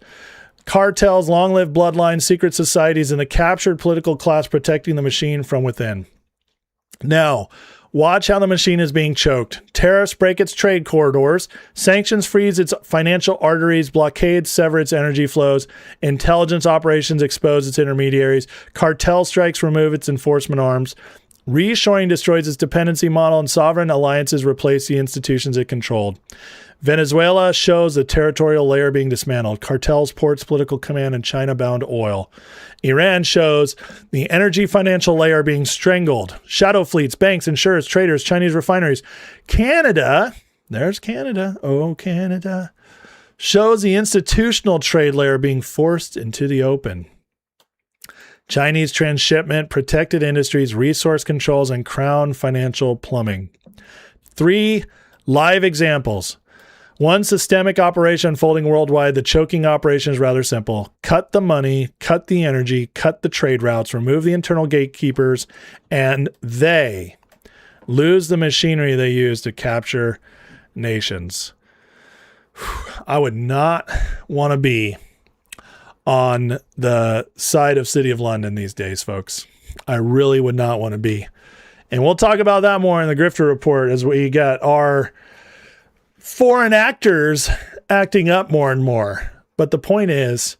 cartels, long-lived bloodlines, secret societies, and the captured political class protecting the machine from within. Now, watch how the machine is being choked. Tariffs break its trade corridors. Sanctions freeze its financial arteries. Blockades sever its energy flows. Intelligence operations expose its intermediaries. Cartel strikes remove its enforcement arms. Reshoring destroys its dependency model, and sovereign alliances replace the institutions it controlled. Venezuela shows the territorial layer being dismantled. Cartels, ports, political command, and China-bound oil. Iran shows the energy financial layer being strangled. Shadow fleets, banks, insurers, traders, Chinese refineries. Canada, there's Canada. Oh, Canada. shows the institutional trade layer being forced into the open. Chinese transshipment, protected industries, resource controls, and crown financial plumbing. 3 live examples. One systemic operation unfolding worldwide. The choking operation is rather simple. Cut the money, cut the energy, cut the trade routes, remove the internal gatekeepers, and they lose the machinery they use to capture nations. I would not want to be on the side of City of London these days, folks. I really would not want to be. And we'll talk about that more in the Grifter Report as we get our foreign actors acting up more and more. But the point is,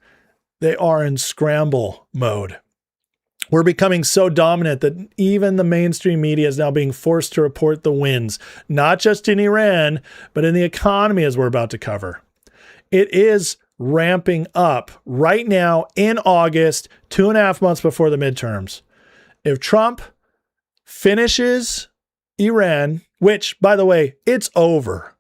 they are in scramble mode. We're becoming so dominant that even the mainstream media is now being forced to report the wins, not just in Iran, but in the economy, as we're about to cover. It is ramping up right now in August, 2.5 months before the midterms. If Trump finishes Iran, which, by the way, it's over.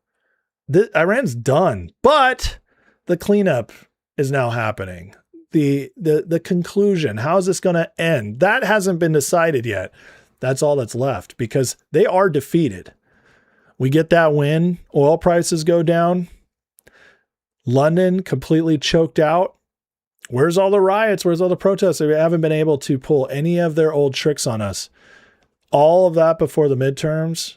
Iran's done, but the cleanup is now happening. The conclusion, how is this going to end? That hasn't been decided yet. That's all that's left because they are defeated. We get that win, oil prices go down, London completely choked out. Where's all the riots? Where's all the protests? They haven't been able to pull any of their old tricks on us. All of that before the midterms.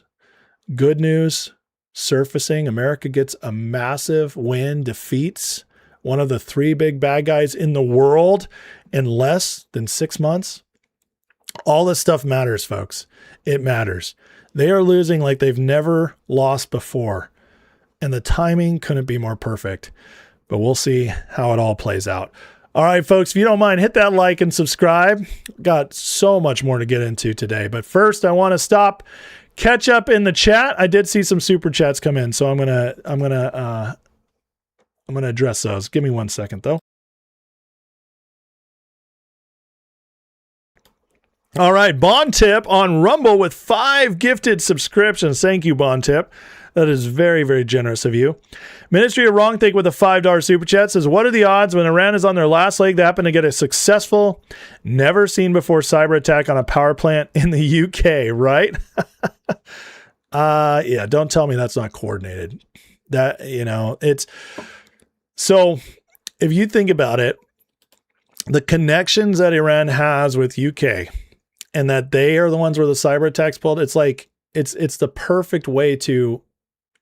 Good news surfacing. America gets a massive win, defeats one of the 3 big bad guys in the world in less than 6 months. All this stuff matters, folks. It matters. They are losing like they've never lost before. And the timing couldn't be more perfect. But we'll see how it all plays out. All right, folks, if you don't mind, hit that like and subscribe. Got so much more to get into today. But first, I want to stop, catch up in the chat. I did see some super chats come in, so I'm gonna address those. Give me 1 second, though. All right, Bond Tip on Rumble with 5 gifted subscriptions. Thank you, Bond Tip. That is very, very generous of you. Ministry of Wrong Think with a $5 super chat says, what are the odds when Iran is on their last leg they happen to get a successful, never seen before cyber attack on a power plant in the UK, right? Yeah, don't tell me that's not coordinated. That, it's so if you think about it, the connections that Iran has with UK and that they are the ones where the cyber attacks pulled, it's like, it's the perfect way to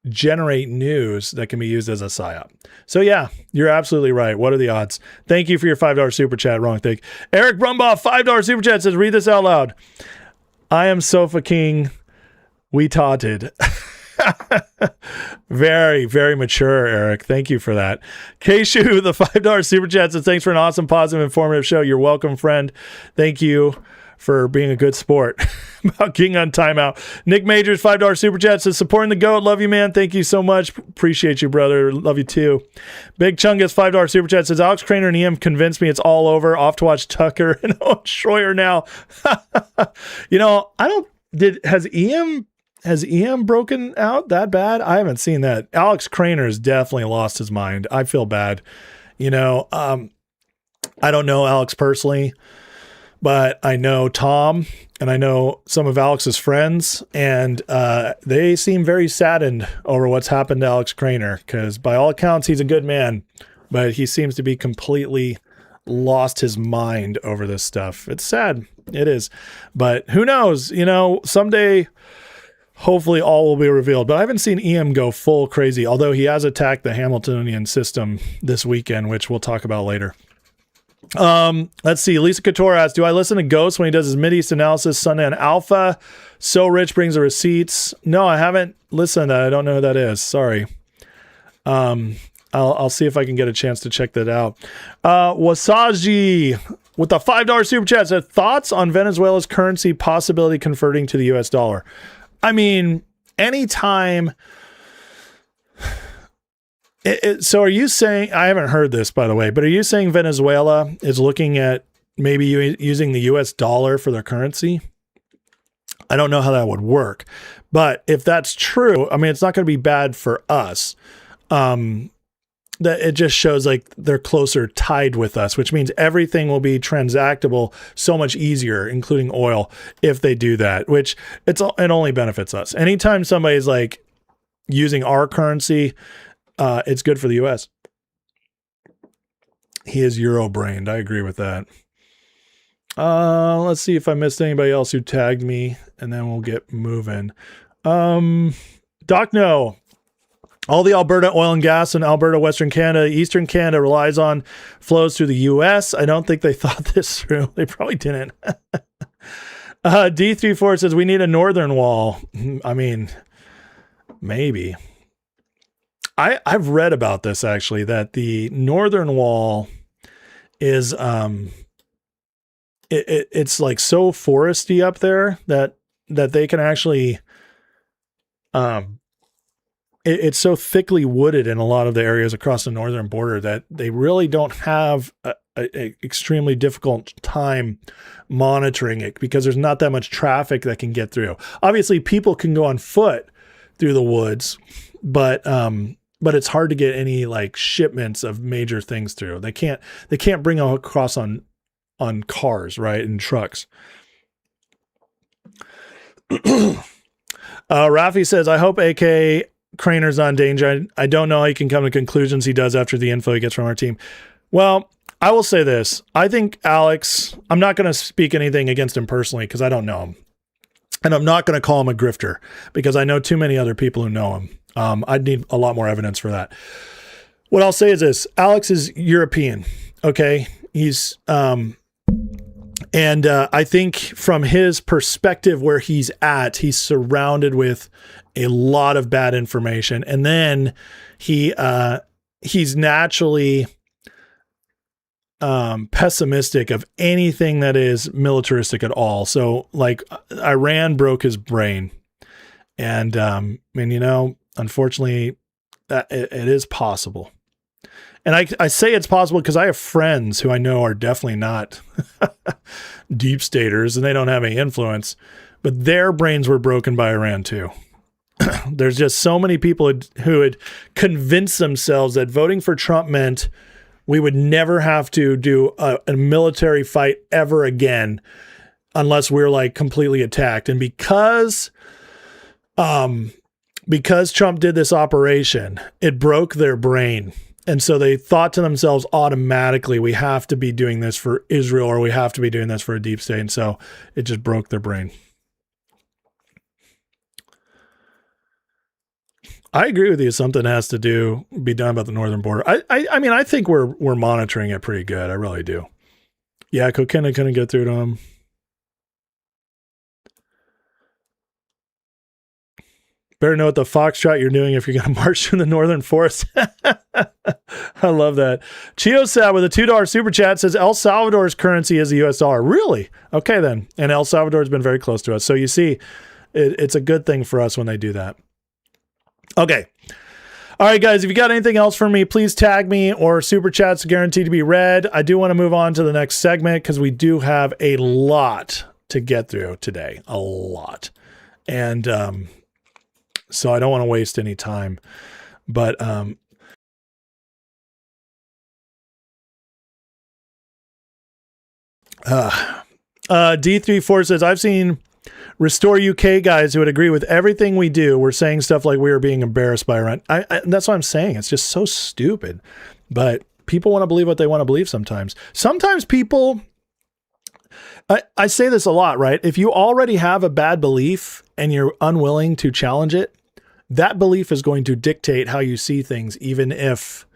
generate news that can be used as a psyop. So yeah, you're absolutely right. What are the odds? Thank you for your $5 super chat. Wrong thing. Eric Brumbaugh, $5 super chat says, read this out loud. I am Sofa King. We tauted. Very, very mature, Eric. Thank you for that. Keishu, the $5 super chat says, thanks for an awesome, positive, informative show. You're welcome, friend. Thank you for being a good sport. About King on timeout. Nick Majors, $5 super chat says, supporting the GOAT. Love you, man. Thank you so much. Appreciate you, brother. Love you too. Big Chungus, $5 super chat says, Alex Craner and EM convinced me it's all over. Off to watch Tucker and Owen Schroyer now. Has EM broken out that bad? I haven't seen that. Alex Craner has definitely lost his mind. I feel bad. I don't know Alex personally, but I know Tom and I know some of Alex's friends, and they seem very saddened over what's happened to Alex Craner because by all accounts, he's a good man, but he seems to be completely lost his mind over this stuff. It's sad. It is. But who knows? Someday, hopefully all will be revealed. But I haven't seen EM go full crazy, although he has attacked the Hamiltonian system this weekend, which we'll talk about later. Let's see. Lisa Couture asks, do I listen to Ghost when he does his Mideast analysis Sunday on Alpha? So Rich brings the receipts. No, I haven't listened to that. I don't know who that is. Sorry. I'll see if I can get a chance to check that out. Wasaji with the $5 super chat said, thoughts on Venezuela's currency possibility converting to the US dollar? I mean, anytime. So are you saying, I haven't heard this, by the way, but are you saying Venezuela is looking at maybe using the US dollar for their currency? I don't know how that would work, but if that's true, I mean, it's not going to be bad for us. that it just shows like they're closer tied with us, which means everything will be transactable so much easier, including oil, if they do that, which it only benefits us. Anytime somebody's like using our currency, it's good for the US. He is Euro-brained. I agree with that. Let's see if I missed anybody else who tagged me, and then we'll get moving. Doc, no. All the Alberta oil and gas in Alberta, Western Canada, Eastern Canada relies on flows through the U.S. I don't think they thought this through. They probably didn't. D34 says we need a northern wall. I mean, maybe. I've read about this actually, that the northern wall is it's like so foresty up there that they can actually it's so thickly wooded in a lot of the areas across the northern border that they really don't have a extremely difficult time monitoring it, because there's not that much traffic that can get through. Obviously, people can go on foot through the woods, but it's hard to get any like shipments of major things through. They can't bring them across on cars, right, and trucks. Rafi says, I hope AK Craner's on danger. I don't know how he can come to conclusions he does after the info he gets from our team. Well, I will say this. I think Alex, I'm not going to speak anything against him personally because I don't know him. And I'm not going to call him a grifter because I know too many other people who know him. I'd need a lot more evidence for that. What I'll say is this. Alex is European. Okay. He's, and I think from his perspective where he's at, he's surrounded with a lot of bad information. And then he's naturally pessimistic of anything that is militaristic at all. So like Iran broke his brain. And you know, unfortunately, it is possible. And I say it's possible because I have friends who I know are definitely not deep staters and they don't have any influence, but their brains were broken by Iran too. There's just so many people who had convinced themselves that voting for Trump meant we would never have to do a military fight ever again unless we're like completely attacked. And because Trump did this operation, it broke their brain. And so they thought to themselves automatically, we have to be doing this for Israel or we have to be doing this for a deep state. And so it just broke their brain. I agree with you. Something has to be done about the northern border. I mean, I think we're monitoring it pretty good. I really do. Yeah, Kokena couldn't get through to him. Better know what the foxtrot you're doing if you're going to march through the northern forest. I love that. Chiosat with a $2 super chat says El Salvador's currency is the US dollar. Really? Okay, then. And El Salvador has been very close to us. So you see, it's a good thing for us when they do that. Okay. All right, guys, if you got anything else for me, please tag me or super chats guaranteed to be read. I do want to move on to the next segment because we do have a lot to get through today. A lot. And so I don't want to waste any time. But D34 says, I've seen Restore UK guys who would agree with everything we do. We're saying stuff like we are being embarrassed by Iran. That's what I'm saying. It's just so stupid. But people want to believe what they want to believe sometimes. Sometimes people, I say this a lot, right? If you already have a bad belief and you're unwilling to challenge it, that belief is going to dictate how you see things, even if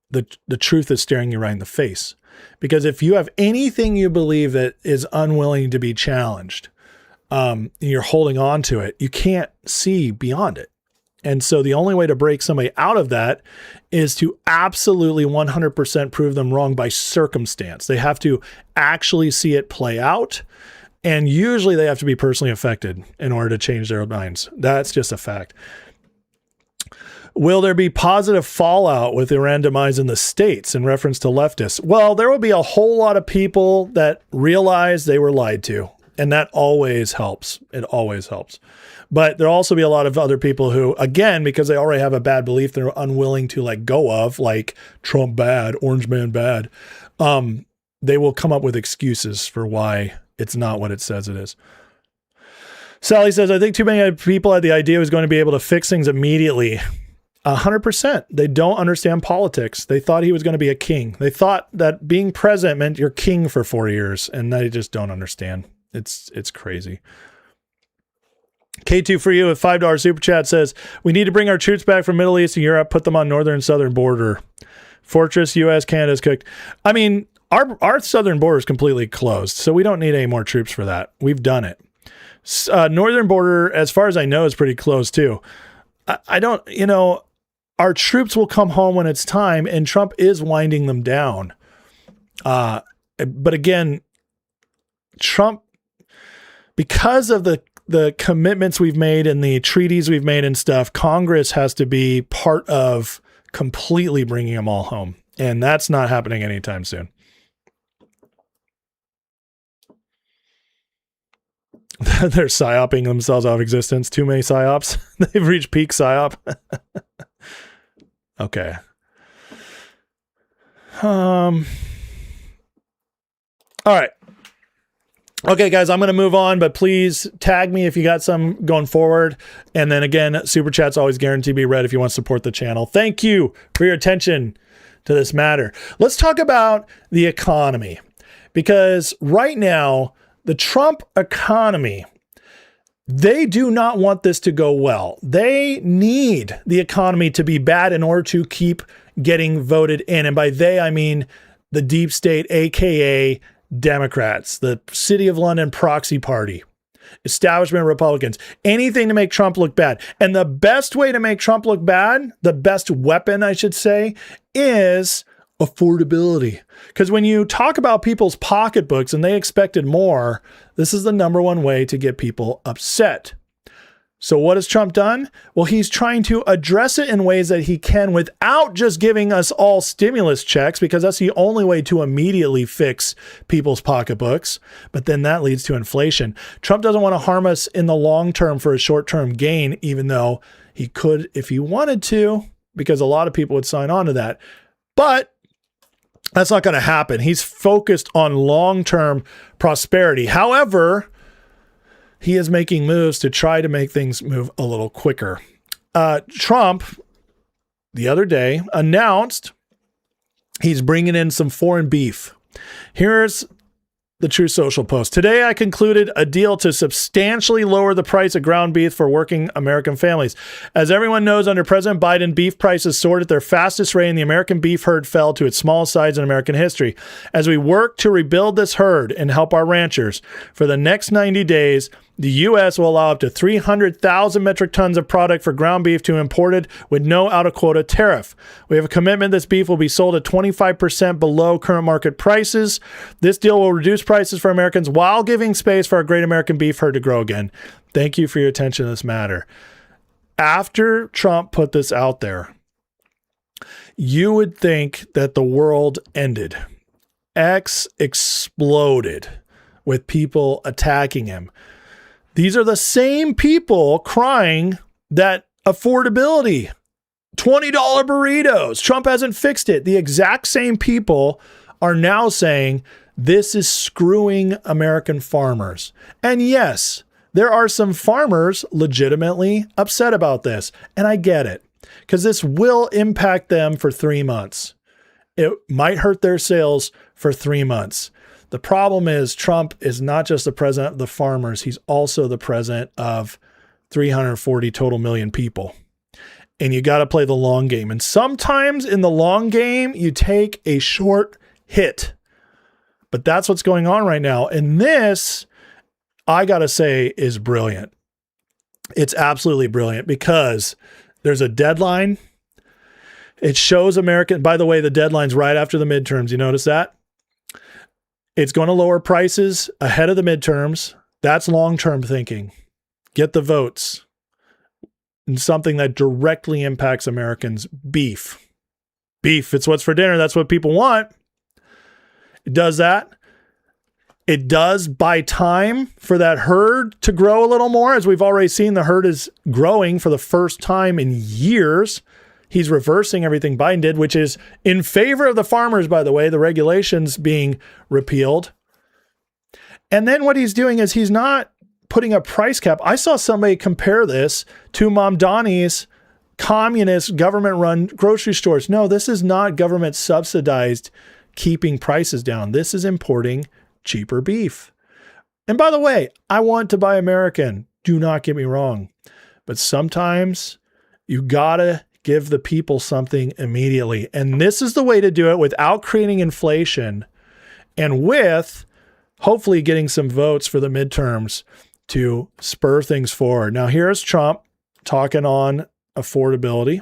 the truth is staring you right in the face. Because if you have anything you believe that is unwilling to be challenged, you're holding on to it, you can't see beyond it. And so the only way to break somebody out of that is to absolutely 100% prove them wrong by circumstance. They have to actually see it play out. And usually they have to be personally affected in order to change their minds. That's just a fact. Will there be positive fallout with Iran demise in the States in reference to leftists? Well, there will be a whole lot of people that realize they were lied to. And that always helps. It always helps. But there'll also be a lot of other people who, again, because they already have a bad belief they're unwilling to let go of, like Trump bad, Orange Man bad, they will come up with excuses for why it's not what it says it is. Sally says, I think too many people had the idea it was going to be able to fix things immediately. 100%. They don't understand politics. They thought he was going to be a king. They thought that being president meant you're king for 4 years, and they just don't understand. It's crazy. K2 for you with $5 super chat says, we need to bring our troops back from Middle East and Europe, put them on northern and southern border. Fortress, U.S., Canada's cooked. I mean, our southern border is completely closed, so we don't need any more troops for that. We've done it. Northern border, as far as I know, is pretty close too. I don't, our troops will come home when it's time, and Trump is winding them down. But again, Trump, because of the commitments we've made and the treaties we've made and stuff, Congress has to be part of completely bringing them all home. And that's not happening anytime soon. They're psyoping themselves out of existence. Too many psyops. They've reached peak psyop. Okay. All right. Okay, guys, I'm going to move on, but please tag me if you got some going forward. And then again, super chat's always guaranteed to be read if you want to support the channel. Thank you for your attention to this matter. Let's talk about the economy, because right now, the Trump economy, they do not want this to go well. They need the economy to be bad in order to keep getting voted in. And by they, I mean the deep state, aka Democrats, the City of London proxy party, establishment Republicans, anything to make Trump look bad. And the best way to make Trump look bad, the best weapon, I should say, is affordability. Because when you talk about people's pocketbooks and they expected more, this is the number one way to get people upset. So what has Trump done? Well, he's trying to address it in ways that he can without just giving us all stimulus checks, because that's the only way to immediately fix people's pocketbooks. But then that leads to inflation. Trump doesn't want to harm us in the long term for a short-term gain, even though he could if he wanted to, because a lot of people would sign on to that. But that's not going to happen. He's focused on long-term prosperity. However, he is making moves to try to make things move a little quicker. Trump, the other day, announced he's bringing in some foreign beef. Here's the Truth Social post. Today, I concluded a deal to substantially lower the price of ground beef for working American families. As everyone knows, under President Biden, beef prices soared at their fastest rate and the American beef herd fell to its smallest size in American history. As we work to rebuild this herd and help our ranchers, for the next 90 days, the U.S. will allow up to 300,000 metric tons of product for ground beef to be imported with no out-of-quota tariff. We have a commitment this beef will be sold at 25% below current market prices. This deal will reduce prices for Americans while giving space for our great American beef herd to grow again. Thank you for your attention to this matter. After Trump put this out there, you would think that the world ended. X exploded with people attacking him. These are the same people crying that affordability, $20 burritos, Trump hasn't fixed it. The exact same people are now saying this is screwing American farmers. And yes, there are some farmers legitimately upset about this. And I get it, because this will impact them for 3 months. It might hurt their sales for 3 months. The problem is Trump is not just the president of the farmers. He's also the president of 340 total million people. And you got to play the long game. And sometimes in the long game, you take a short hit. But that's what's going on right now. And this, I got to say, is brilliant. It's absolutely brilliant, because there's a deadline. It shows American, by the way, the deadline's right after the midterms. You notice that? It's going to lower prices ahead of the midterms. That's long-term thinking. Get the votes. And something that directly impacts Americans. Beef. Beef, it's what's for dinner. That's what people want. It does that. It does buy time for that herd to grow a little more. As we've already seen, the herd is growing for the first time in years. He's reversing everything Biden did, which is in favor of the farmers, by the way, the regulations being repealed. And then what he's doing is he's not putting a price cap. I saw somebody compare this to Mamdani's communist government-run grocery stores. No, this is not government subsidized keeping prices down. This is importing cheaper beef. And by the way, I want to buy American. Do not get me wrong. But sometimes you gotta give the people something immediately. And this is the way to do it without creating inflation and with hopefully getting some votes for the midterms to spur things forward. Now, here's Trump talking on affordability.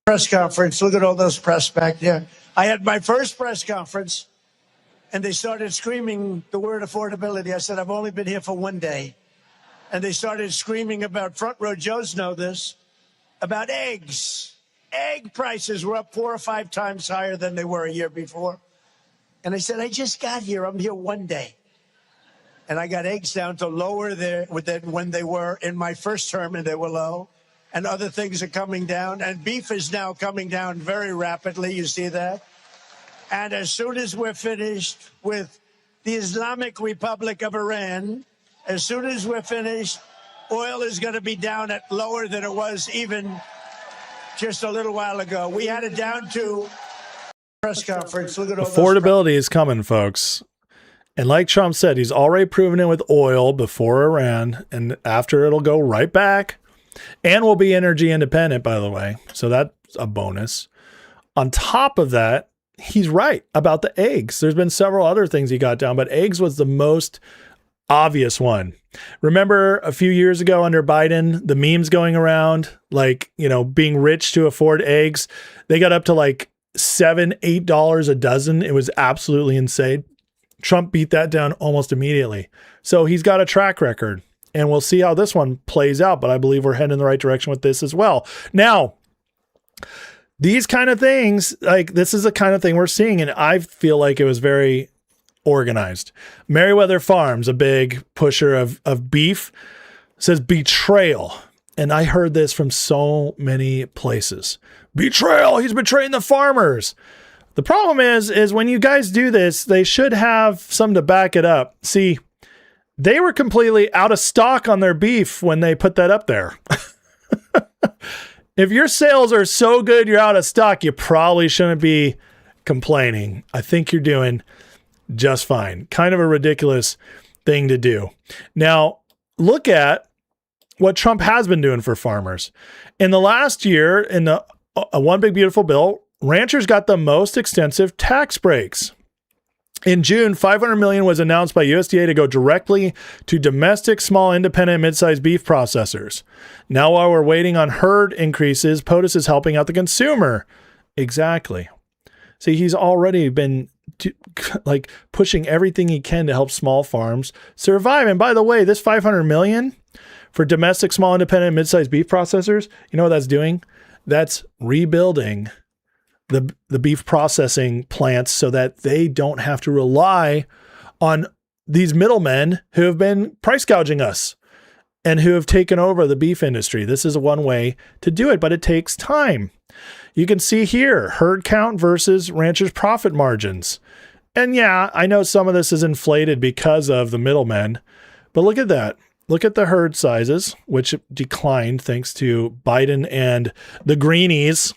Press conference. Look at all those press back there. I had my first press conference and they started screaming the word affordability. I said, I've only been here for one day. And they started screaming about front row Joes know this, about eggs. Egg prices were up 4 or 5 times higher than they were a year before. And I said, I just got here. I'm here one day. And I got eggs down to lower there than when they were in my first term, and they were low. And other things are coming down. And beef is now coming down very rapidly. You see that? And as soon as we're finished with the Islamic Republic of Iran, as soon as we're finished, oil is going to be down at lower than it was even just a little while ago. We had it down to press conference. Look at all affordability is coming, folks. And like Trump said, he's already proven it with oil before Iran, and after it'll go right back. And we'll be energy independent, by the way. So that's a bonus. On top of that, he's right about the eggs. There's been several other things he got down, but eggs was the most obvious one. Remember a few years ago under Biden, the memes going around, like, you know, being rich to afford eggs. They got up to like $7, $8 a dozen. It was absolutely insane. Trump beat that down almost immediately. So he's got a track record, and we'll see how this one plays out. But I believe we're heading in the right direction with this as well. Now, these kind of things, like this is the kind of thing we're seeing, and I feel like it was very organized. Merriweather Farms, a big pusher of beef, says betrayal. And I heard this from so many places. Betrayal. He's betraying the farmers. The problem is when you guys do this, they should have something to back it up. See, they were completely out of stock on their beef when they put that up there. If your sales are so good you're out of stock, you probably shouldn't be complaining. I think you're doing just fine. Kind of a ridiculous thing to do. Now, look at what Trump has been doing for farmers. In the last year, in the One Big Beautiful Bill, ranchers got the most extensive tax breaks. In June, $500 million was announced by USDA to go directly to domestic, small, independent, mid-sized beef processors. Now, while we're waiting on herd increases, POTUS is helping out the consumer. Exactly. See, he's already been pushing everything he can to help small farms survive. And by the way, this $500 million for domestic, small, independent, mid-sized beef processors, you know what that's doing? That's rebuilding the beef processing plants so that they don't have to rely on these middlemen who have been price gouging us and who have taken over the beef industry. This is one way to do it, but it takes time. You can see here, herd count versus ranchers' profit margins. And yeah, I know some of this is inflated because of the middlemen, but look at that. Look at the herd sizes, which declined thanks to Biden and the Greenies,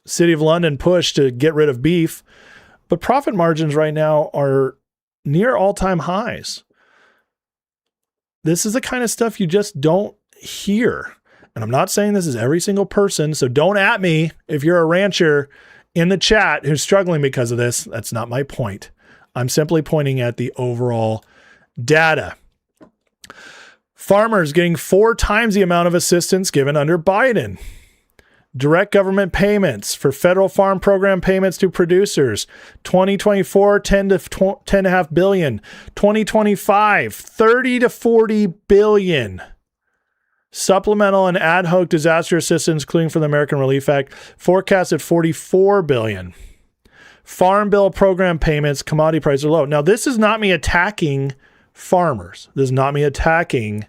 City of London push to get rid of beef. But profit margins right now are near all-time highs. This is the kind of stuff you just don't hear. And I'm not saying this is every single person, so don't at me if you're a rancher in the chat who's struggling because of this. That's not my point. I'm simply pointing at the overall data. Farmers getting 4 times the amount of assistance given under Biden. Direct government payments for federal farm program payments to producers. 2024, 10 to 10.5 billion. 2025, 30 to 40 billion. Supplemental and ad hoc disaster assistance, including from the American Relief Act, forecast at 44 billion. Farm Bill program payments, commodity prices are low. Now, this is not me attacking farmers. This is not me attacking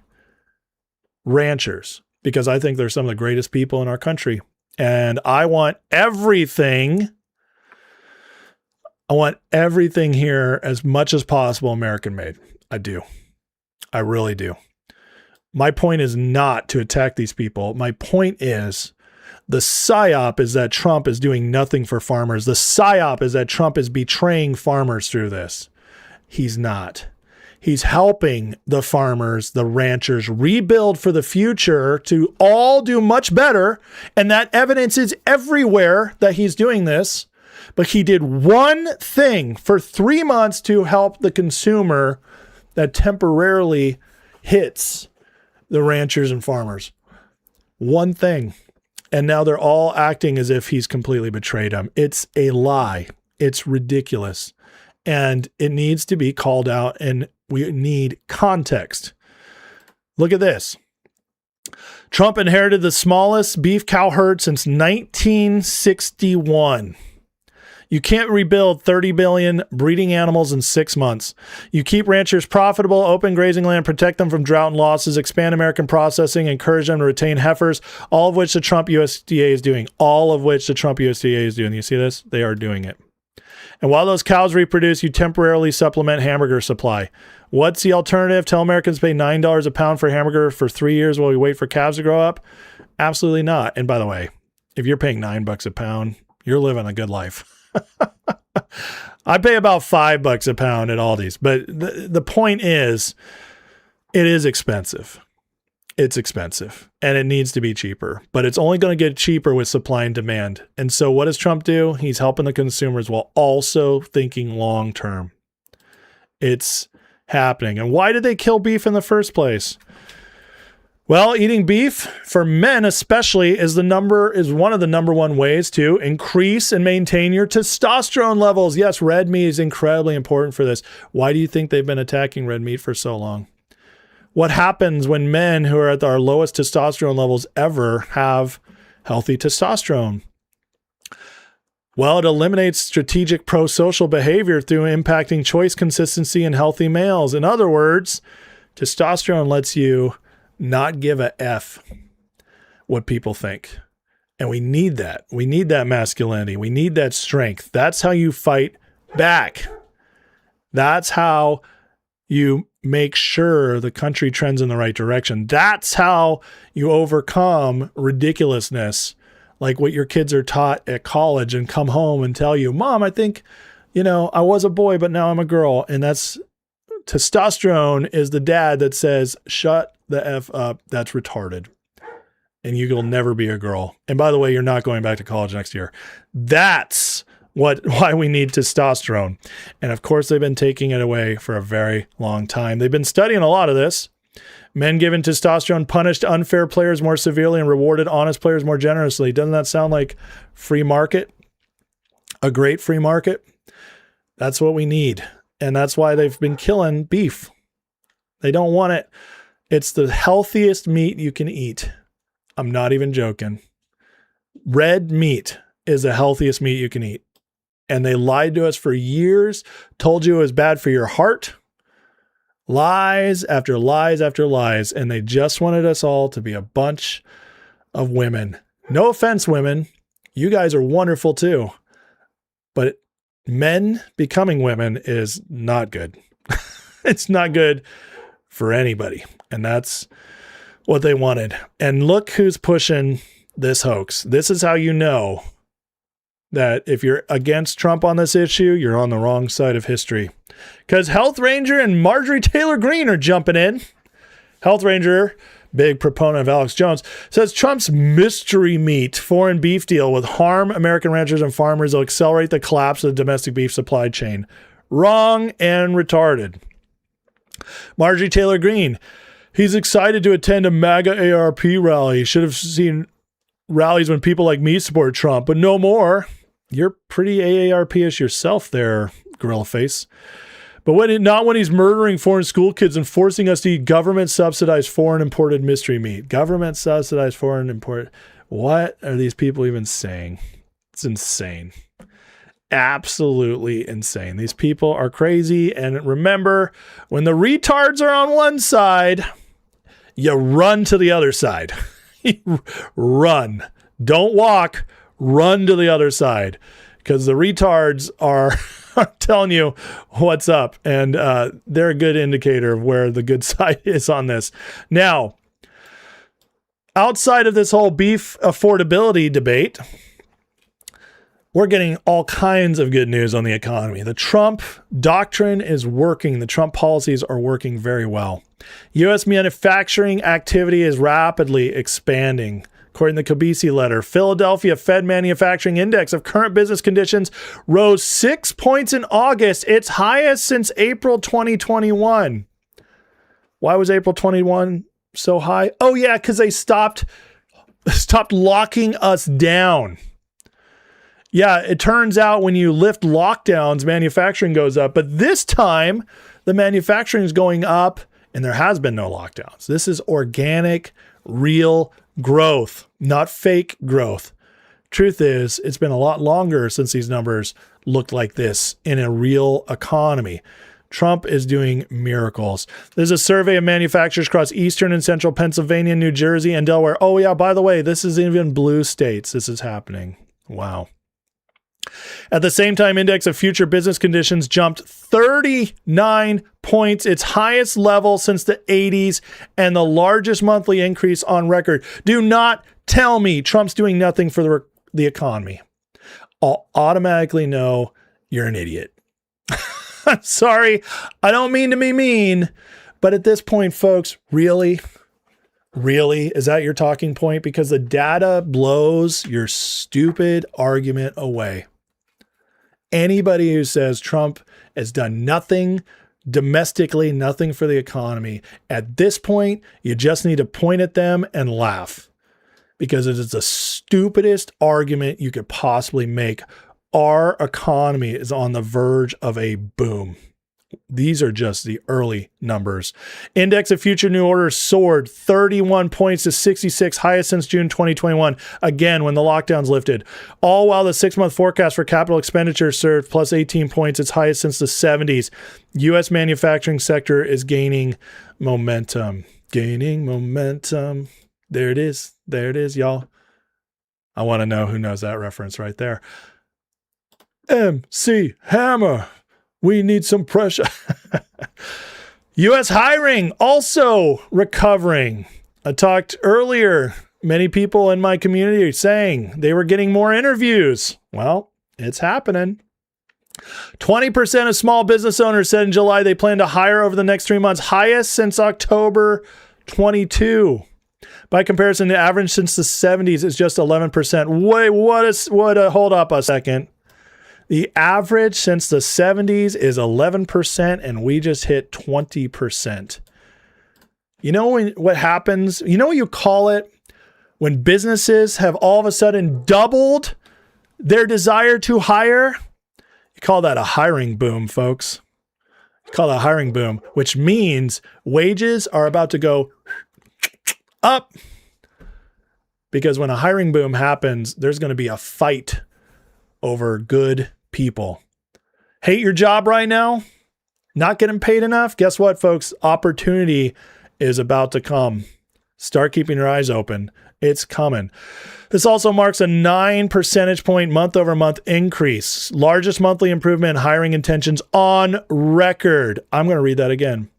ranchers, because I think they're some of the greatest people in our country. And I want everything here as much as possible American made. I do. I really do. My point is not to attack these people. My point is the psyop is that Trump is doing nothing for farmers. The psyop is that Trump is betraying farmers through this. He's not. He's helping the farmers, the ranchers rebuild for the future to all do much better. And that evidence is everywhere that he's doing this. But he did one thing for 3 months to help the consumer that temporarily hits the ranchers and farmers. One thing. And now they're all acting as if he's completely betrayed them. It's a lie. It's ridiculous. And it needs to be called out, and we need context. Look at this. Trump inherited the smallest beef cow herd since 1961. You can't rebuild 30 billion breeding animals in 6 months. You keep ranchers profitable, open grazing land, protect them from drought and losses, expand American processing, encourage them to retain heifers, all of which the Trump USDA is doing. All of which the Trump USDA is doing. You see this? They are doing it. And while those cows reproduce, you temporarily supplement hamburger supply. What's the alternative? Tell Americans pay $9 a pound for hamburger for 3 years while we wait for calves to grow up? Absolutely not. And by the way, if you're paying $9 a pound, you're living a good life. I pay about $5 a pound at Aldi's, but the point is, it is expensive. It's expensive and it needs to be cheaper, but it's only going to get cheaper with supply and demand. And so what does Trump do? He's helping the consumers while also thinking long term. It's happening. And why did they kill beef in the first place? Well, eating beef for men especially is one of the number one ways to increase and maintain your testosterone levels. Yes, red meat is incredibly important for this. Why do you think they've been attacking red meat for so long? What happens when men who are at our lowest testosterone levels ever have healthy testosterone? Well, it eliminates strategic pro-social behavior through impacting choice consistency in healthy males. In other words, testosterone lets you not give a F what people think. And we need that. We need that masculinity. We need that strength. That's how you fight back. That's how you make sure the country trends in the right direction. That's how you overcome ridiculousness, like what your kids are taught at college and come home and tell you, Mom, I think, I was a boy, but now I'm a girl. And that's testosterone is the dad that says, shut the F up. That's retarded. And you'll never be a girl. And by the way, you're not going back to college next year. That's why we need testosterone. And of course, they've been taking it away for a very long time. They've been studying a lot of this. Men given testosterone punished unfair players more severely and rewarded honest players more generously. Doesn't that sound like free market? A great free market? That's what we need. And that's why they've been killing beef. They don't want it. It's the healthiest meat you can eat. I'm not even joking. Red meat is the healthiest meat you can eat. And they lied to us for years, told you it was bad for your heart. Lies after lies after lies. And they just wanted us all to be a bunch of women. No offense, women. You guys are wonderful too. But men becoming women is not good. It's not good for anybody. And that's what they wanted. And look who's pushing this hoax. This is how you know that if you're against Trump on this issue, you're on the wrong side of history. Because Health Ranger and Marjorie Taylor Greene are jumping in. Health Ranger, big proponent of Alex Jones, says Trump's mystery meat foreign beef deal will harm American ranchers and farmers. Will accelerate the collapse of the domestic beef supply chain. Wrong and retarded. Marjorie Taylor Greene, he's excited to attend a MAGA AARP rally. Should have seen rallies when people like me support Trump, but no more. You're pretty AARP-ish yourself there, gorilla face. But not when he's murdering foreign school kids and forcing us to eat government-subsidized foreign imported mystery meat. Government-subsidized foreign imported. What are these people even saying? It's insane. absolutely insane. These people are crazy. And remember, when the retards are on one side, you run to the other side. Run. Don't walk. Run to the other side. Because the retards are telling you what's up. And they're a good indicator of where the good side is on this. Now, outside of this whole beef affordability debate, we're getting all kinds of good news on the economy. The Trump doctrine is working. The Trump policies are working very well. U.S. manufacturing activity is rapidly expanding. According to the Kobesi letter, Philadelphia Fed Manufacturing Index of current business conditions rose 6 points in August, its highest since April 2021. Why was April 21 so high? Oh yeah, because they stopped locking us down. Yeah, it turns out when you lift lockdowns, manufacturing goes up. But this time, the manufacturing is going up, and there has been no lockdowns. This is organic, real growth, not fake growth. Truth is, it's been a lot longer since these numbers looked like this in a real economy. Trump is doing miracles. There's a survey of manufacturers across eastern and central Pennsylvania, New Jersey, and Delaware. Oh yeah, by the way, this is even blue states. This is happening. Wow. At the same time, index of future business conditions jumped 39 points, its highest level since the 80s, and the largest monthly increase on record. Do not tell me Trump's doing nothing for the economy. I'll automatically know you're an idiot. I'm sorry. I don't mean to be mean, but at this point, folks, really? Really? Is that your talking point? Because the data blows your stupid argument away. Anybody who says Trump has done nothing domestically, nothing for the economy, at this point, you just need to point at them and laugh, because it is the stupidest argument you could possibly make. Our economy is on the verge of a boom. These are just the early numbers. Index of future new orders soared 31 points to 66, highest since June 2021. Again, when the lockdowns lifted. All while the 6-month forecast for capital expenditures surged plus 18 points, its highest since the 70s. U.S. manufacturing sector is gaining momentum. Gaining momentum. There it is. There it is, y'all. I want to know who knows that reference right there. MC Hammer. We need some pressure. U.S. hiring also recovering. I talked earlier, many people in my community saying they were getting more interviews. Well, it's happening. 20% of small business owners said in July they plan to hire over the next 3 months, highest since October 22. By comparison, the average since the 70s is just 11%. Wait, hold up a second. The average since the 70s is 11%, and we just hit 20%. You know what happens? You know what you call it? When businesses have all of a sudden doubled their desire to hire? You call that a hiring boom, folks. You call that a hiring boom, which means wages are about to go up. Because when a hiring boom happens, there's going to be a fight over good people. Hate your job right now? Not getting paid enough? Guess what, folks? Opportunity is about to come. Start keeping your eyes open. It's coming. This also marks a 9 percentage point month-over-month increase. Largest monthly improvement in hiring intentions on record. I'm going to read that again.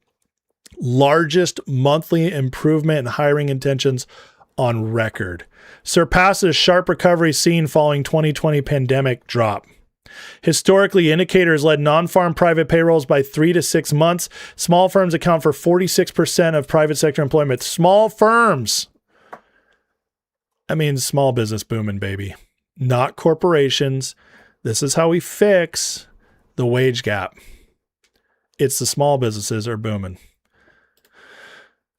Largest monthly improvement in hiring intentions on record. Surpasses sharp recovery seen following 2020 pandemic drop. Historically, indicators led non-farm private payrolls by 3 to 6 months. Small firms account for 46% of private sector employment. Small firms. That means small business booming, baby. Not corporations. This is how we fix the wage gap. It's the small businesses are booming.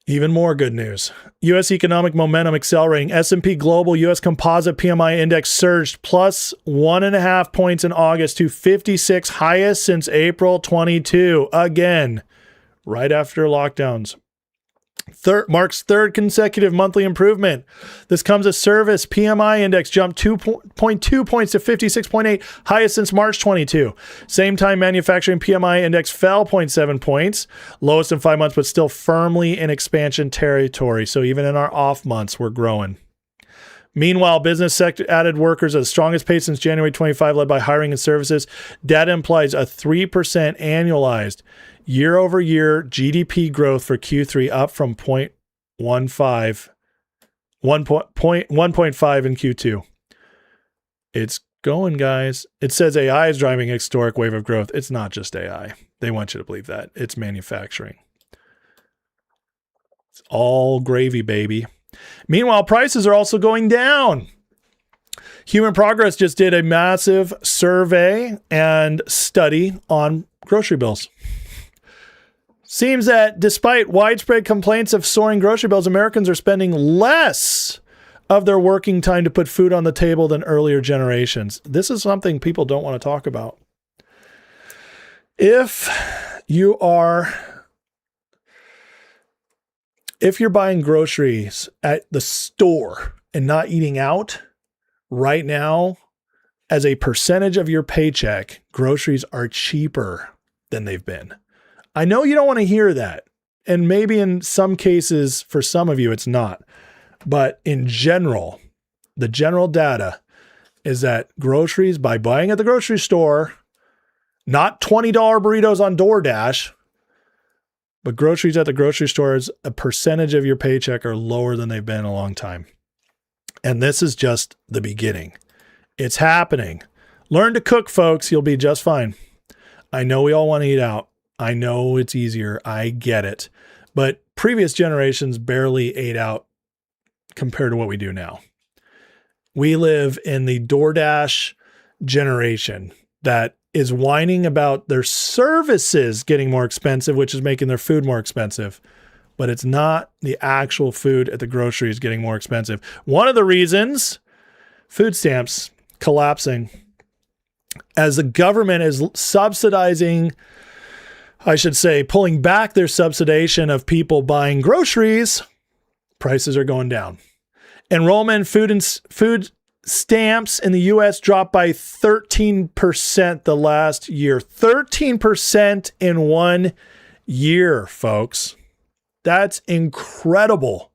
Even more good news. U.S. economic momentum accelerating. S&P Global U.S. Composite PMI Index surged plus 1.5 points in August to 56, highest since April 22. Again, right after lockdowns. Mark's third consecutive monthly improvement. This comes as service PMI index jumped 2.2 points to 56.8, highest since March 22. Same time, manufacturing PMI index fell 0.7 points, lowest in 5 months, but still firmly in expansion territory. So even in our off months, we're growing. Meanwhile, business sector added workers at the strongest pace since January 25, led by hiring and services. Data implies a 3% annualized year-over-year GDP growth for Q3, up from 1.5 in Q2. It's going, guys. It says AI is driving a historic wave of growth. It's not just AI. They want you to believe that. It's manufacturing. It's all gravy, baby. Meanwhile, prices are also going down. Human Progress just did a massive survey and study on grocery bills. Seems that despite widespread complaints of soaring grocery bills, Americans are spending less of their working time to put food on the table than earlier generations. This is something people don't want to talk about. If you're buying groceries at the store and not eating out right now, as a percentage of your paycheck, groceries are cheaper than they've been. I know you don't want to hear that. And maybe in some cases, for some of you, it's not. But in general, the general data is that groceries, by buying at the grocery store, not $20 burritos on DoorDash, but groceries at the grocery store, is a percentage of your paycheck are lower than they've been in a long time. And this is just the beginning. It's happening. Learn to cook, folks. You'll be just fine. I know we all want to eat out. I know it's easier. I get it. But previous generations barely ate out compared to what we do now. We live in the DoorDash generation that is whining about their services getting more expensive, which is making their food more expensive. But it's not the actual food at the groceries getting more expensive. One of the reasons, food stamps collapsing as the government is subsidizing, I should say, pulling back their subsidization of people buying groceries, prices are going down. Enrollment in food stamps in the U.S. dropped by 13% the last year. 13% in 1 year, folks. That's incredible.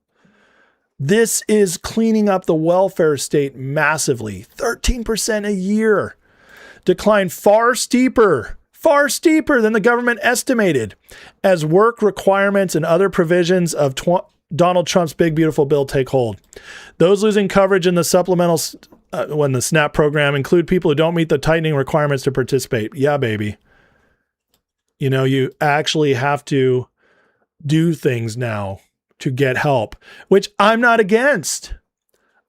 This is cleaning up the welfare state massively. 13% a year. Decline far steeper than the government estimated as work requirements and other provisions of Donald Trump's big, beautiful bill take hold. Those losing coverage in the supplemental when the SNAP program include people who don't meet the tightening requirements to participate. Yeah, baby. You know, you actually have to do things now to get help, which I'm not against.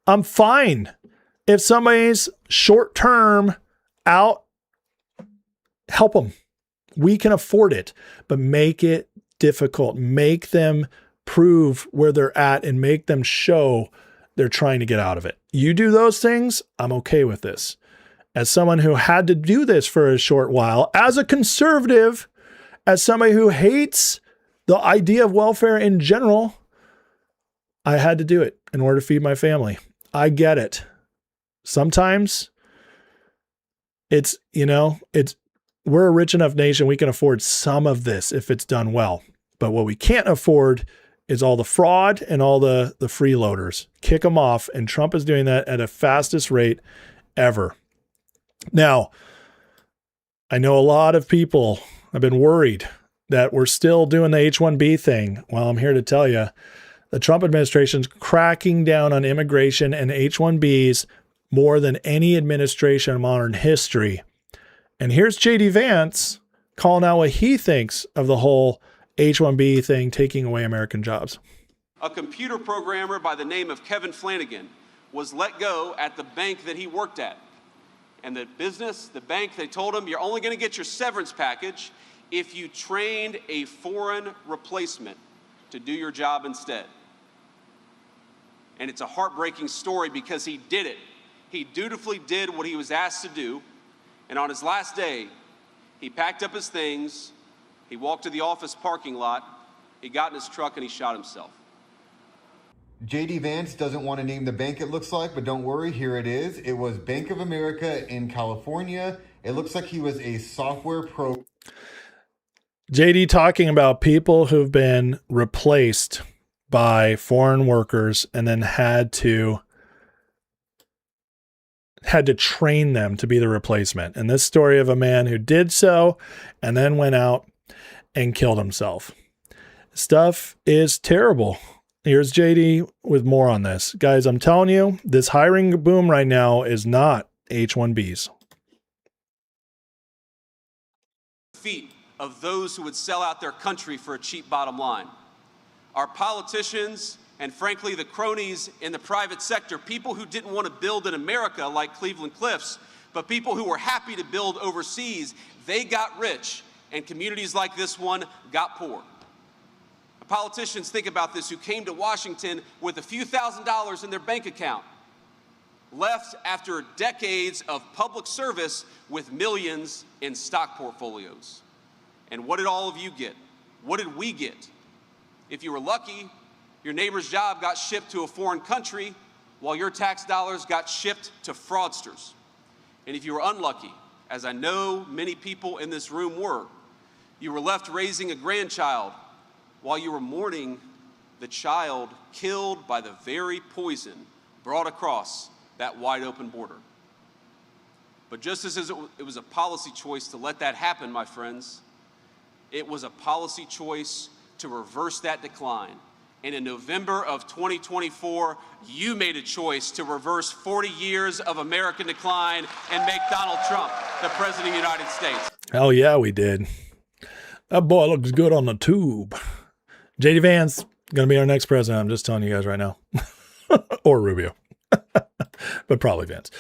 I'm fine. If somebody's short-term out, help them. We can afford it, but make it difficult. Make them prove where they're at and make them show they're trying to get out of it. You do those things, I'm okay with this. As someone who had to do this for a short while, as a conservative, as somebody who hates the idea of welfare in general, I had to do it in order to feed my family. I get it. Sometimes we're a rich enough nation, we can afford some of this if it's done well. But what we can't afford is all the fraud and all the freeloaders. Kick them off, and Trump is doing that at a fastest rate ever. Now, I know a lot of people have been worried that we're still doing the H-1B thing. Well, I'm here to tell you, the Trump administration's cracking down on immigration and H-1Bs more than any administration in modern history. And here's J.D. Vance calling out what he thinks of the whole H-1B thing taking away American jobs. A computer programmer by the name of Kevin Flanagan was let go at the bank that he worked at. And the bank, they told him, you're only going to get your severance package if you trained a foreign replacement to do your job instead. And it's a heartbreaking story because he did it. He dutifully did what he was asked to do. And on his last day, he packed up his things, he walked to the office parking lot, He got in his truck and he shot himself. JD Vance doesn't want to name the bank, it looks like, but don't worry, here it is. It was Bank of America in California. It looks like he was a software pro. JD talking about people who've been replaced by foreign workers and then had to train them to be the replacement. And this story of a man who did so and then went out and killed himself. Stuff is terrible. Here's JD with more on this. Guys, I'm telling you, this hiring boom right now is not H-1Bs. Feet of those who would sell out their country for a cheap bottom line. Our politicians and frankly the cronies in the private sector, people who didn't want to build in America like Cleveland Cliffs, but people who were happy to build overseas, they got rich and communities like this one got poor. Politicians, think about this, who came to Washington with a few $1,000s in their bank account, left after decades of public service with millions in stock portfolios. And what did all of you get? What did we get? If you were lucky, your neighbor's job got shipped to a foreign country while your tax dollars got shipped to fraudsters. And if you were unlucky, as I know many people in this room were, you were left raising a grandchild while you were mourning the child killed by the very poison brought across that wide open border. But just as it was a policy choice to let that happen, my friends, it was a policy choice to reverse that decline. And in November of 2024, you made a choice to reverse 40 years of American decline and make Donald Trump the President of the United States. Hell yeah, we did. That boy looks good on the tube. JD Vance going to be our next president. I'm just telling you guys right now. Or Rubio. But probably Vance.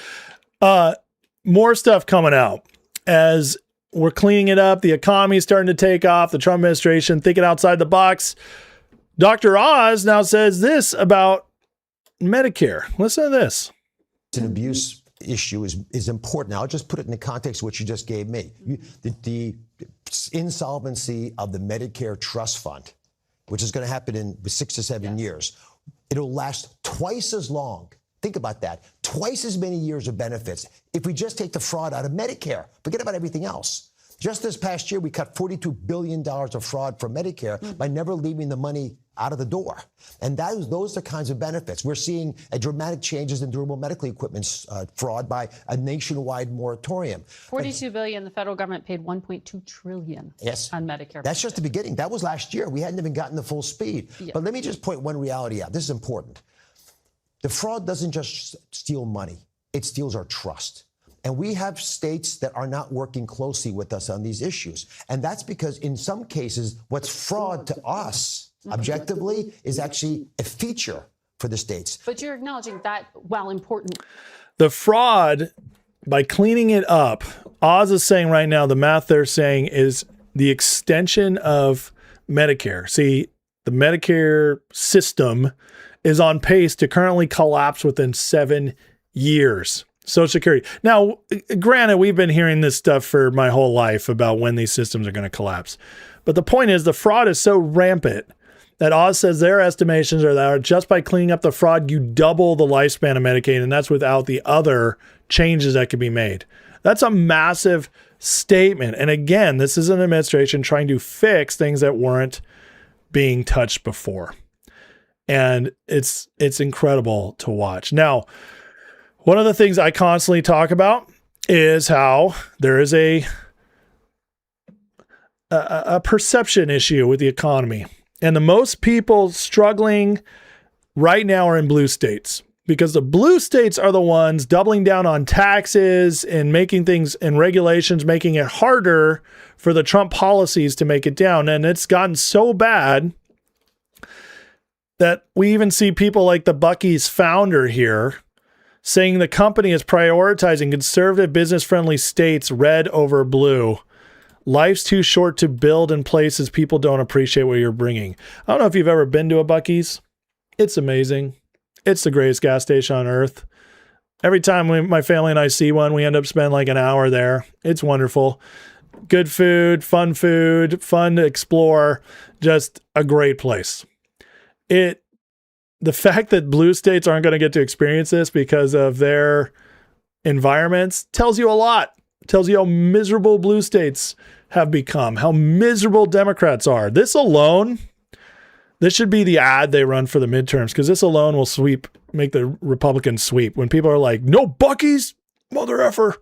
More stuff coming out. As we're cleaning it up, the economy is starting to take off, the Trump administration thinking outside the box. Dr. Oz now says this about Medicare. Listen to this. An abuse issue is important. Now, I'll just put it in the context of what you just gave me. The insolvency of the Medicare Trust Fund, which is going to happen in 6 to 7 years. It'll last twice as long. Think about that. Twice as many years of benefits if we just take the fraud out of Medicare. Forget about everything else. Just this past year, we cut $42 billion of fraud from Medicare by never leaving the money out of the door. And those are the kinds of benefits. We're seeing a dramatic changes in durable medical equipment fraud by a nationwide moratorium. $42 billion. The federal government paid $1.2 trillion on Medicare. That's just the beginning. That was last year. We hadn't even gotten the full speed. Yeah. But let me just point one reality out. This is important. The fraud doesn't just steal money. It steals our trust. And we have states that are not working closely with us on these issues. And that's because in some cases, what's fraud to us, objectively, is actually a feature for the states. But you're acknowledging that, while important. The fraud, by cleaning it up, Oz is saying right now, the math they're saying is the extension of Medicare. See, the Medicare system is on pace to currently collapse within 7 years. Social Security. Now, granted, we've been hearing this stuff for my whole life about when these systems are going to collapse. But the point is, the fraud is so rampant that Oz says their estimations are that just by cleaning up the fraud, you double the lifespan of Medicaid, and that's without the other changes that could be made. That's a massive statement. And again, this is an administration trying to fix things that weren't being touched before. And it's incredible to watch. Now, one of the things I constantly talk about is how there is a perception issue with the economy. And the most people struggling right now are in blue states, because the blue states are the ones doubling down on taxes and making things and regulations, making it harder for the Trump policies to make it down. And it's gotten so bad that we even see people like the Buc-ee's founder here saying the company is prioritizing conservative, business-friendly states, red over blue. Life's too short to build in places people don't appreciate what you're bringing. I don't know if you've ever been to a Buc-ee's. It's amazing. It's the greatest gas station on earth. Every time my family and I see one, we end up spending like an hour there. It's wonderful. good food, fun to explore, just a great place. The fact that blue states aren't going to get to experience this because of their environments tells you a lot. Tells you how miserable blue states have become, how miserable Democrats are. This should be the ad they run for the midterms, because this alone will make the Republicans sweep. When people are like, no Buc-ee's, mother effer.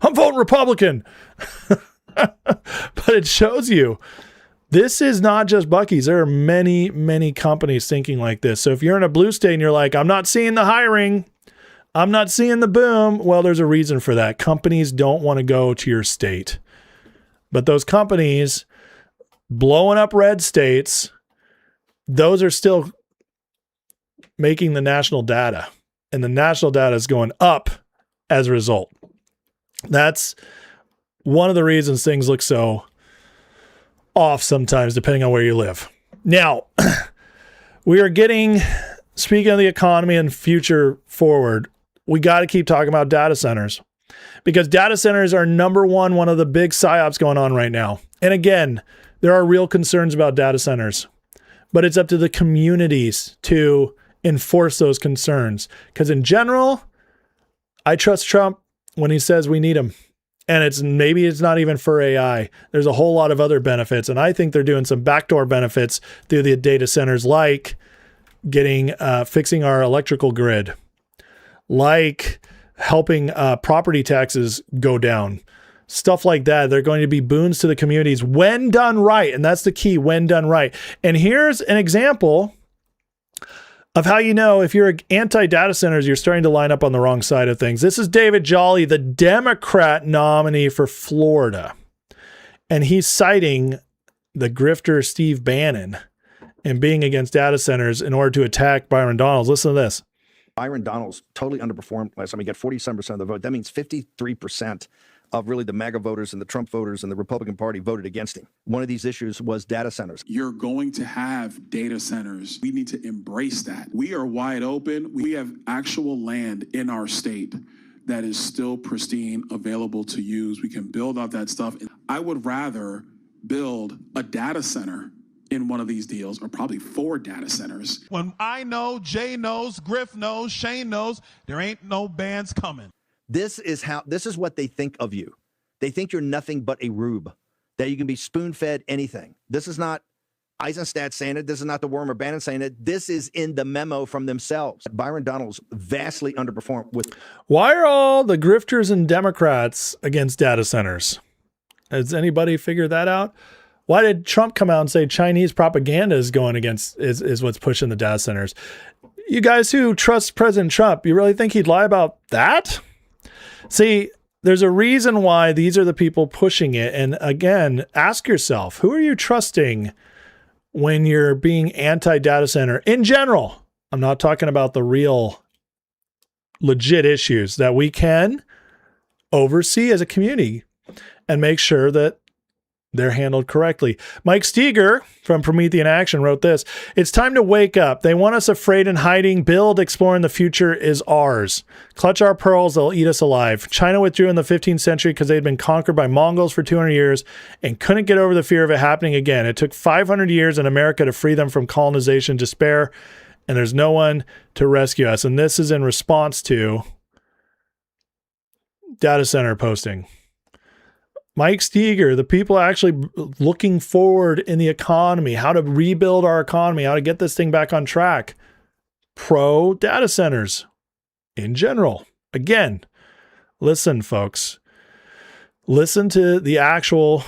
I'm voting Republican. But it shows you this is not just Buc-ee's. There are many, many companies thinking like this. So if you're in a blue state and you're like, I'm not seeing the hiring, I'm not seeing the boom, well, there's a reason for that. Companies don't want to go to your state. But those companies blowing up red states, those are still making the national data. And the national data is going up as a result. That's one of the reasons things look so off sometimes, depending on where you live. Now, we are speaking of the economy and future forward, we got to keep talking about data centers, because data centers are one of the big psyops going on right now. And again, there are real concerns about data centers, but it's up to the communities to enforce those concerns. Because in general, I trust Trump when he says we need him. And maybe it's not even for AI. There's a whole lot of other benefits. And I think they're doing some backdoor benefits through the data centers, like fixing our electrical grid, like helping property taxes go down, stuff like that. They're going to be boons to the communities when done right. And that's the key, when done right. And here's an example of how you know if you're anti-data centers, you're starting to line up on the wrong side of things. This is David Jolly, the Democrat nominee for Florida. And he's citing the grifter Steve Bannon and being against data centers in order to attack Byron Donalds. Listen to this. Byron Donalds totally underperformed last time. He got 47% of the vote. That means 53% of really the MAGA voters and the Trump voters and the Republican Party voted against him. One of these issues was data centers. You're going to have data centers. We need to embrace that. We are wide open. We have actual land in our state that is still pristine, available to use. We can build out that stuff. I would rather build a data center in one of these deals, or probably 4 data centers. When I know, Jay knows, Griff knows, Shane knows, there ain't no bans coming. This is what they think of you. They think you're nothing but a rube, that you can be spoon-fed anything. This is not Eisenstadt saying it. This is not the Worm or Bannon saying it. This is in the memo from themselves. Byron Donalds vastly underperformed. Why are all the grifters and Democrats against data centers? Has anybody figured that out? Why did Trump come out and say Chinese propaganda is going against, is what's pushing the data centers? You guys who trust President Trump, you really think he'd lie about that? See, there's a reason why these are the people pushing it. And again, ask yourself, who are you trusting when you're being anti-data center in general? I'm not talking about the real legit issues that we can oversee as a community and make sure that they're handled correctly. Mike Steger from Promethean Action wrote this: "It's time to wake up. They want us afraid and hiding. Build, exploring the future is ours. Clutch our pearls, they'll eat us alive." China withdrew in the 15th century because they'd been conquered by Mongols for 200 years and couldn't get over the fear of it happening again. It took 500 years in America to free them from colonization despair, and there's no one to rescue us. And this is in response to data center posting. Mike Steger, the people actually looking forward in the economy, how to rebuild our economy, how to get this thing back on track. Pro data centers in general. Again, listen, folks. Listen to the actual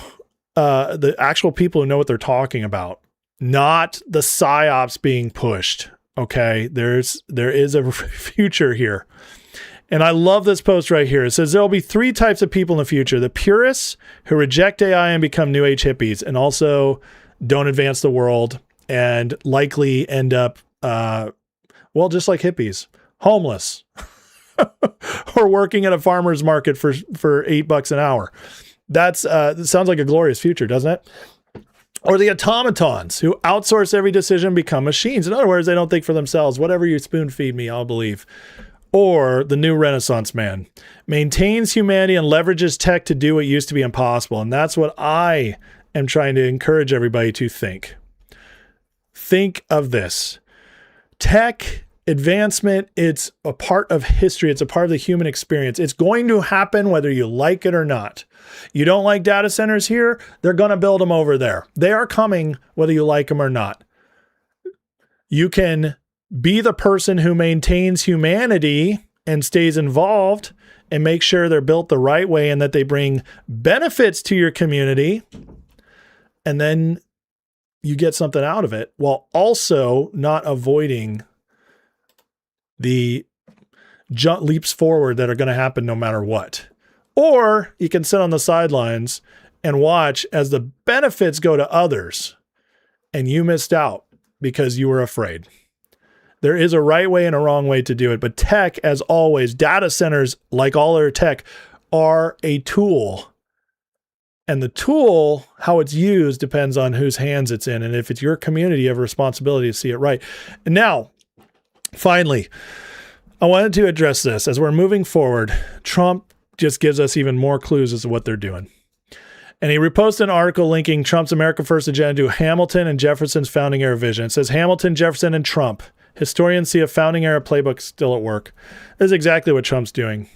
people who know what they're talking about, not the psyops being pushed. Okay, there is a future here. And I love this post right here. It says there will be 3 types of people in the future: the purists who reject AI and become new age hippies and also don't advance the world and likely end up, just like hippies, homeless or working at a farmer's market for $8 an hour. That sounds like a glorious future, doesn't it? Or the automatons who outsource every decision, become machines. In other words, they don't think for themselves. Whatever you spoon feed me, I'll believe. or the new Renaissance man. Maintains humanity and leverages tech to do what used to be impossible. And that's what I am trying to encourage everybody to think. Think of this. Tech advancement, it's a part of history. It's a part of the human experience. It's going to happen whether you like it or not. You don't like data centers here, they're going to build them over there. They are coming whether you like them or not. You can be the person who maintains humanity and stays involved and make sure they're built the right way and that they bring benefits to your community. And then you get something out of it while also not avoiding the leaps forward that are going to happen no matter what. Or you can sit on the sidelines and watch as the benefits go to others and you missed out because you were afraid. There is a right way and a wrong way to do it. But tech, as always, data centers, like all other tech, are a tool. And the tool, how it's used, depends on whose hands it's in. And if it's your community, you have a responsibility to see it right. And now, finally, I wanted to address this. As we're moving forward, Trump just gives us even more clues as to what they're doing. And he reposted an article linking Trump's America First agenda to Hamilton and Jefferson's founding era vision. It says Hamilton, Jefferson, and Trump. Historians see a founding era playbook still at work. This is exactly what Trump's doing.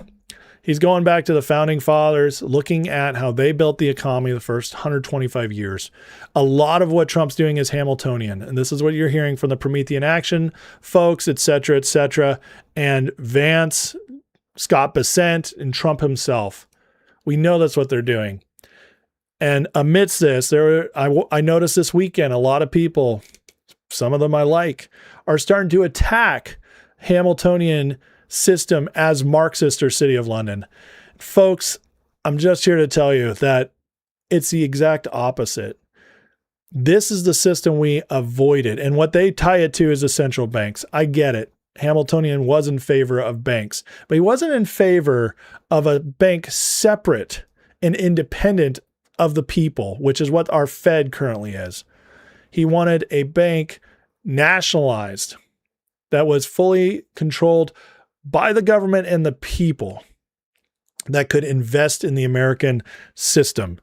He's going back to the founding fathers, looking at how they built the economy the first 125 years. A lot of what Trump's doing is Hamiltonian. And this is what you're hearing from the Promethean Action folks, et cetera, and Vance, Scott Bessent, and Trump himself. We know that's what they're doing. And amidst this, I noticed this weekend, a lot of people, some of them I like, are starting to attack Hamiltonian system as Marxist or City of London. Folks, I'm just here to tell you that it's the exact opposite. This is the system we avoided. And what they tie it to is the central banks. I get it. Hamiltonian was in favor of banks, but he wasn't in favor of a bank separate and independent of the people, which is what our Fed currently is. He wanted a bank nationalized that was fully controlled by the government and the people that could invest in the American system.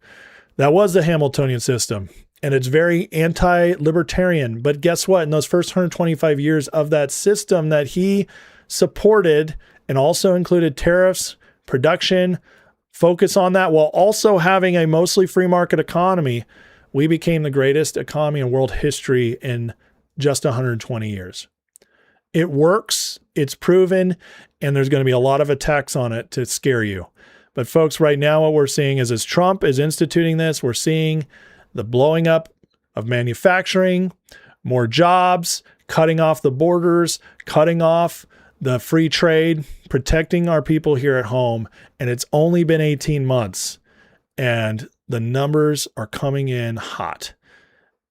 That was the Hamiltonian system. And it's very anti-libertarian. But guess what? In those first 125 years of that system that he supported and also included tariffs, production, focus on that while also having a mostly free market economy, we became the greatest economy in world history in just 120 years. It works, it's proven, and there's going to be a lot of attacks on it to scare you. But folks, right now what we're seeing is as Trump is instituting this, we're seeing the blowing up of manufacturing, more jobs, cutting off the borders, cutting off the free trade, protecting our people here at home. And it's only been 18 months and the numbers are coming in hot.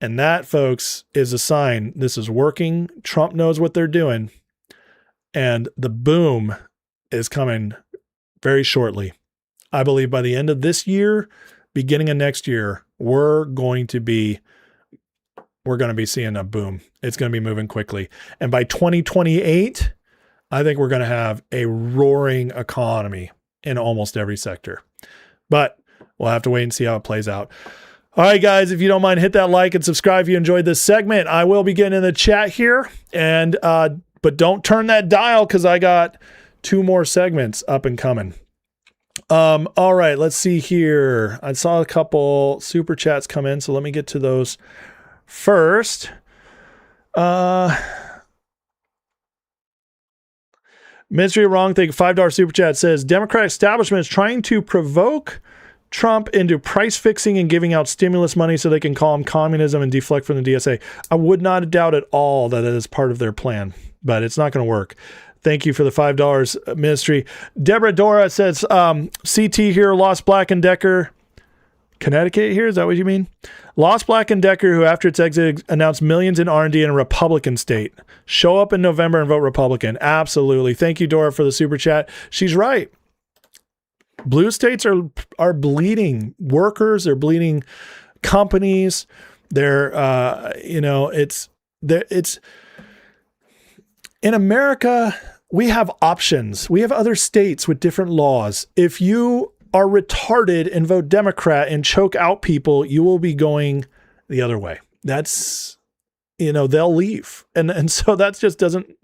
And that, folks, is a sign this is working. Trump knows what they're doing. And the boom is coming very shortly. I believe by the end of this year, beginning of next year, we're going to be seeing a boom. It's going to be moving quickly. And by 2028, I think we're going to have a roaring economy in almost every sector. But we'll have to wait and see how it plays out. All right, guys, if you don't mind, hit that like and subscribe if you enjoyed this segment. I will be getting in the chat here, and but don't turn that dial because I got 2 more segments up and coming. All right, let's see here. I saw a couple super chats come in, so let me get to those first. Ministry of Wrong Thing, $5 super chat says, Democratic establishment is trying to provoke Trump into price fixing and giving out stimulus money so they can call him communism and deflect from the DSA. I would not doubt at all that it is part of their plan, but it's not going to work. Thank you for the $5, Ministry. Deborah Dora says, CT here, lost Black & Decker. Connecticut here, is that what you mean? Lost Black & Decker, who after its exit announced millions in R&D in a Republican state. Show up in November and vote Republican. Absolutely. Thank you, Dora, for the super chat. She's right. Blue states are bleeding workers. They're bleeding companies. They're, it's in America. we have options. We have other states with different laws. If you are retarded and vote Democrat and choke out people, you will be going the other way. That's, they'll leave. And so that just doesn't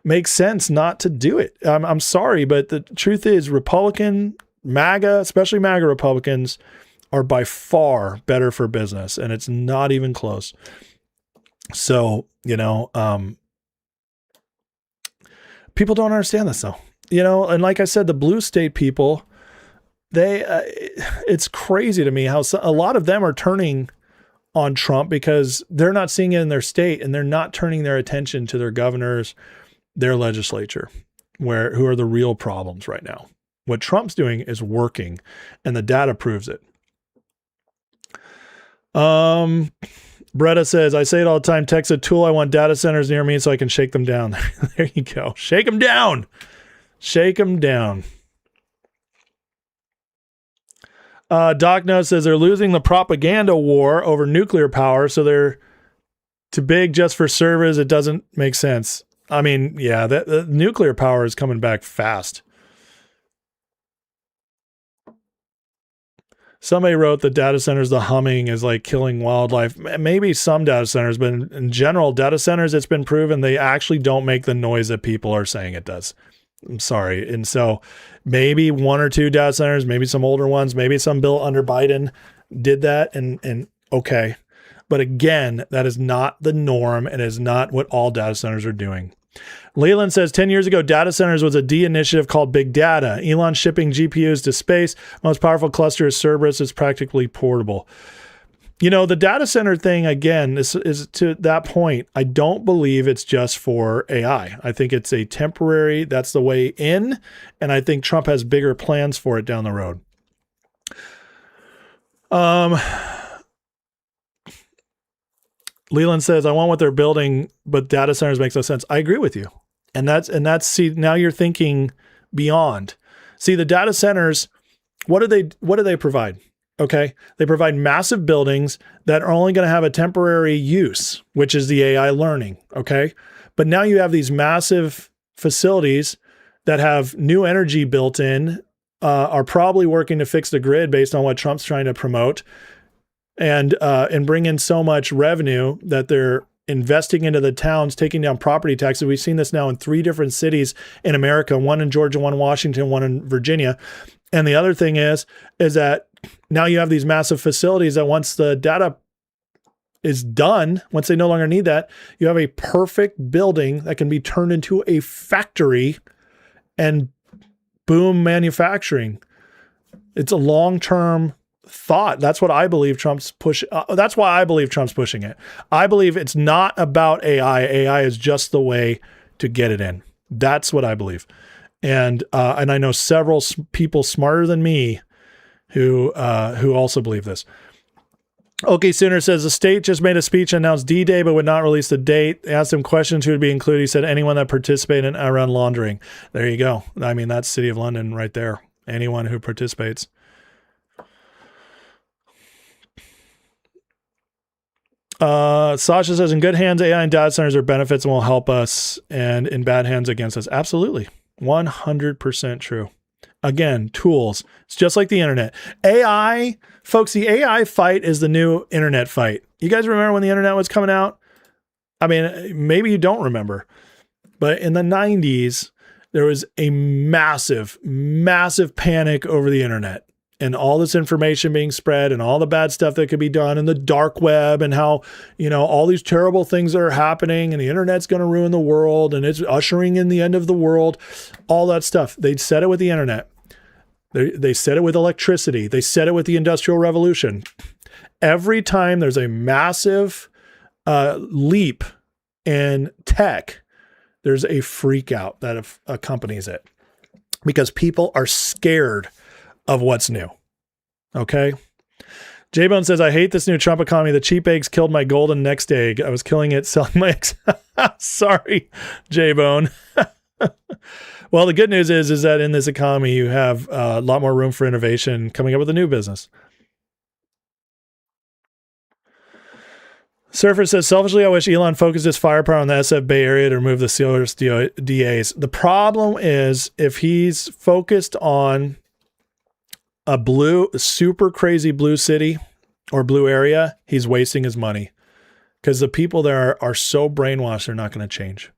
make sense not to do it. I'm sorry, but the truth is Republican, MAGA, especially MAGA Republicans, are by far better for business, and it's not even close. So, people don't understand this though, and like I said, the blue state people, it's crazy to me how a lot of them are turning on Trump because they're not seeing it in their state, and they're not turning their attention to their governors, their legislature, who are the real problems right now. What Trump's doing is working, and the data proves it. Bretta says, I say it all the time, text a tool. I want data centers near me so I can shake them down. There you go. Shake them down. Shake them down. Doc Note says they're losing the propaganda war over nuclear power, so they're too big just for servers. It doesn't make sense. I mean, yeah, the nuclear power is coming back fast. Somebody wrote that data centers, the humming is like killing wildlife. Maybe some data centers, but in general, data centers, it's been proven they actually don't make the noise that people are saying it does. I'm sorry. And so maybe one or two data centers, maybe some older ones, maybe some built under Biden did that. And okay. But again, that is not the norm and is not what all data centers are doing. Leland says 10 years ago, data centers was a D initiative called Big Data. Elon shipping GPUs to space. Most powerful cluster is Cerberus. It's practically portable. The data center thing, again, is to that point. I don't believe it's just for AI. I think it's a temporary, that's the way in. And I think Trump has bigger plans for it down the road. Leland says, I want what they're building, but data centers makes no sense. I agree with you. And that's see, now you're thinking beyond. See, the data centers, what do they provide? Okay. They provide massive buildings that are only going to have a temporary use, which is the AI learning. Okay. But now you have these massive facilities that have new energy built in, are probably working to fix the grid based on what Trump's trying to promote, and bring in so much revenue that they're investing into the towns, taking down property taxes. We've seen this now in 3 different cities in America, one in Georgia, one in Washington, one in Virginia. And the other thing is that now you have these massive facilities that once the data is done, once they no longer need that, you have a perfect building that can be turned into a factory and boom, manufacturing. It's a long-term thought. That's what I believe Trump's push. That's why I believe Trump's pushing it. I believe it's not about AI. AI is just the way to get it in. That's what I believe. And I know several people smarter than me who also believe this. Okay, Sooner says the state just made a speech and announced D-Day, but would not release the date. They asked him questions who would be included. He said anyone that participated in Iran laundering. There you go. I mean, that's City of London right there. Anyone who participates. Sasha says, in good hands, AI and data centers are benefits and will help us, and in bad hands against us. Absolutely. 100% true. Again, tools. It's just like the internet. AI, folks, the AI fight is the new internet fight. You guys remember when the internet was coming out? I mean, maybe you don't remember, but in the 90s, there was a massive, massive panic over the internet. And all this information being spread and all the bad stuff that could be done in the dark web and how, all these terrible things that are happening and the internet's going to ruin the world and it's ushering in the end of the world, all that stuff. They said it with the internet. They said it with electricity. They said it with the Industrial Revolution. Every time there's a massive leap in tech, there's a freak out that accompanies it because people are scared of what's new. Okay. J-Bone says, I hate this new Trump economy. The cheap eggs killed my golden next egg. I was killing it selling my eggs. Sorry, J-Bone. Well, the good news is that in this economy, you have a lot more room for innovation coming up with a new business. Surfer says, selfishly, I wish Elon focused his firepower on the SF Bay Area to remove the Steelers DAs. The problem is if he's focused on a super crazy blue city or blue area, he's wasting his money because the people there are so brainwashed, they're not going to change.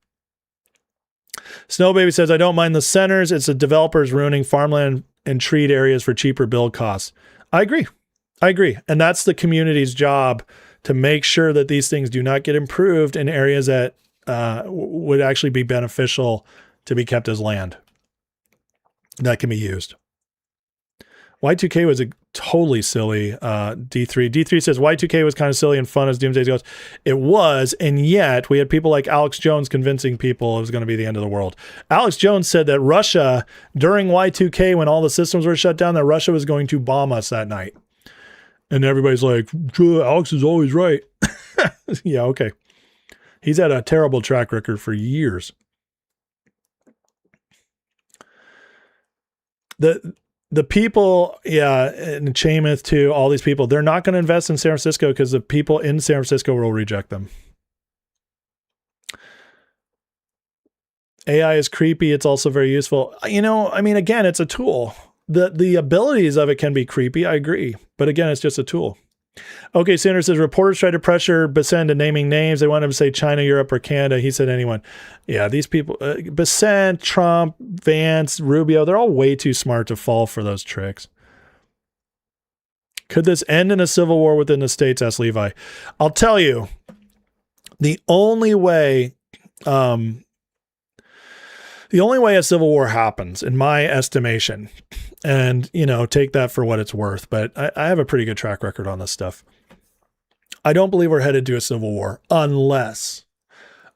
Snow Baby says, I don't mind the centers. It's the developers ruining farmland and treat areas for cheaper build costs. I agree. And that's the community's job to make sure that these things do not get improved in areas that would actually be beneficial to be kept as land that can be used. Y2K was a totally silly D3. D3 says Y2K was kind of silly and fun as Doomsday goes. It was, and yet we had people like Alex Jones convincing people it was going to be the end of the world. Alex Jones said that Russia, during Y2K, when all the systems were shut down, that Russia was going to bomb us that night. And everybody's like, Alex is always right. Yeah, okay. He's had a terrible track record for years. The people, and Chamath too, all these people, they're not going to invest in San Francisco because the people in San Francisco will reject them. AI is creepy. It's also very useful. Again, it's a tool. The abilities of it can be creepy. I agree. But again, it's just a tool. Okay, Sanders says, reporters tried to pressure Bessent to naming names. They wanted him to say China, Europe, or Canada. He said anyone. Yeah, these people, Bessent, Trump, Vance, Rubio, they're all way too smart to fall for those tricks. Could this end in a civil war within the states? Asked Levi. I'll tell you, the only way a civil war happens, in my estimation, and, take that for what it's worth, but I have a pretty good track record on this stuff. I don't believe we're headed to a civil war unless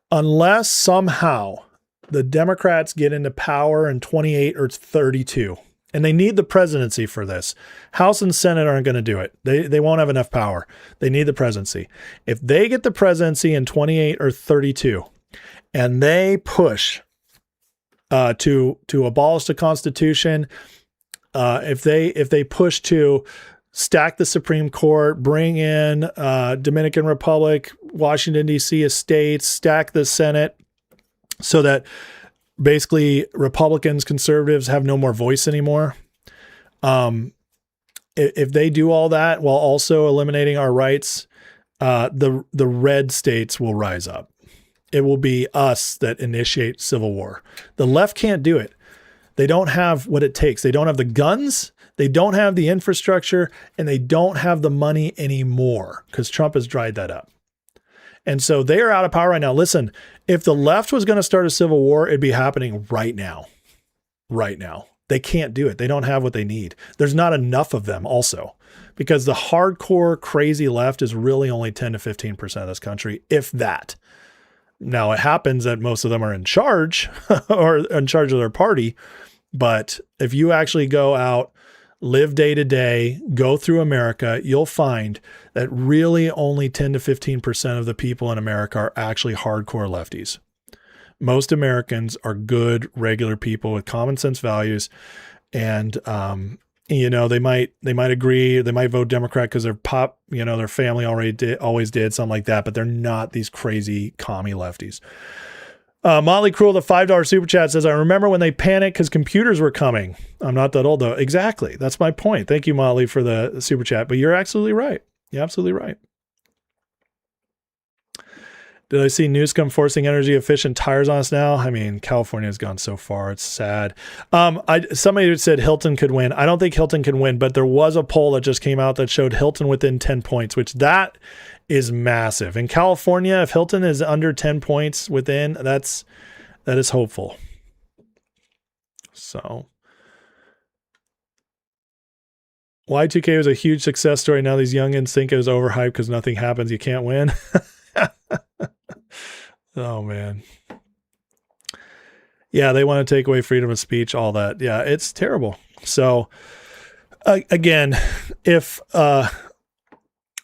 somehow the Democrats get into power in 28 or 32, and they need the presidency for this. House and Senate aren't going to do it. They won't have enough power. They need the presidency. If they get the presidency in 28 or 32 and they push to abolish the Constitution, if they push to stack the Supreme Court, bring in Dominican Republic, Washington, D.C. estates, stack the Senate so that basically Republicans, conservatives have no more voice anymore. If they do all that while also eliminating our rights, the red states will rise up. It will be us that initiate civil war. The left can't do it. They don't have what it takes. They don't have the guns. They don't have the infrastructure, and they don't have the money anymore because Trump has dried that up. And so they are out of power right now. Listen, if the left was going to start a civil war, it'd be happening right now. Right now. They can't do it. They don't have what they need. There's not enough of them also, because the hardcore crazy left is really only 10 to 15% of this country, if that. Now, it happens that most of them are in charge or in charge of their party. But if you actually go out, live day to day, go through America, you'll find that really only 10 to 15% of the people in America are actually hardcore lefties. Most Americans are good, regular people with common sense values. And, they might agree, they might vote Democrat because their family always did something like that, but they're not these crazy commie lefties. Motley Cruel, the $5 super chat says, I remember when they panicked because computers were coming. I'm not that old though. Exactly. That's my point. Thank you, Motley, for the super chat, but you're absolutely right. You're absolutely right. Did I see Newsom forcing energy efficient tires on us now? I mean, California has gone so far. It's sad. Somebody said Hilton could win. I don't think Hilton can win, but there was a poll that just came out that showed Hilton within 10 points, which that is massive. In California, if Hilton is under 10 points within, that is hopeful. So Y2K was a huge success story. Now these youngins think it was overhyped because nothing happens. You can't win. Oh man. Yeah, they want to take away freedom of speech, all that. Yeah, it's terrible. So again, if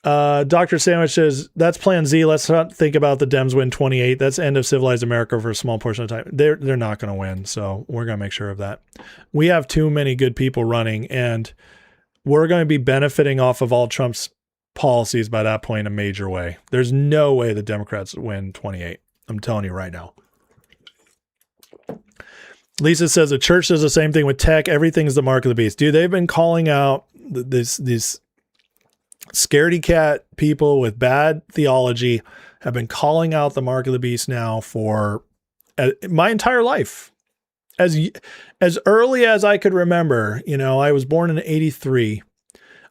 Dr. Sandwich says that's plan Z, let's not think about the Dems win 28. That's end of civilized America for a small portion of time. They're not going to win. So we're going to make sure of that. We have too many good people running, and we're going to be benefiting off of all Trump's policies by that point in a major way. There's no way the Democrats win 28. I'm telling you right now. Lisa says the church does the same thing with tech. Everything's the mark of the beast. Dude, they've been calling out these scaredy cat people with bad theology have been calling out the mark of the beast now for my entire life. As early as I could remember, I was born in 83.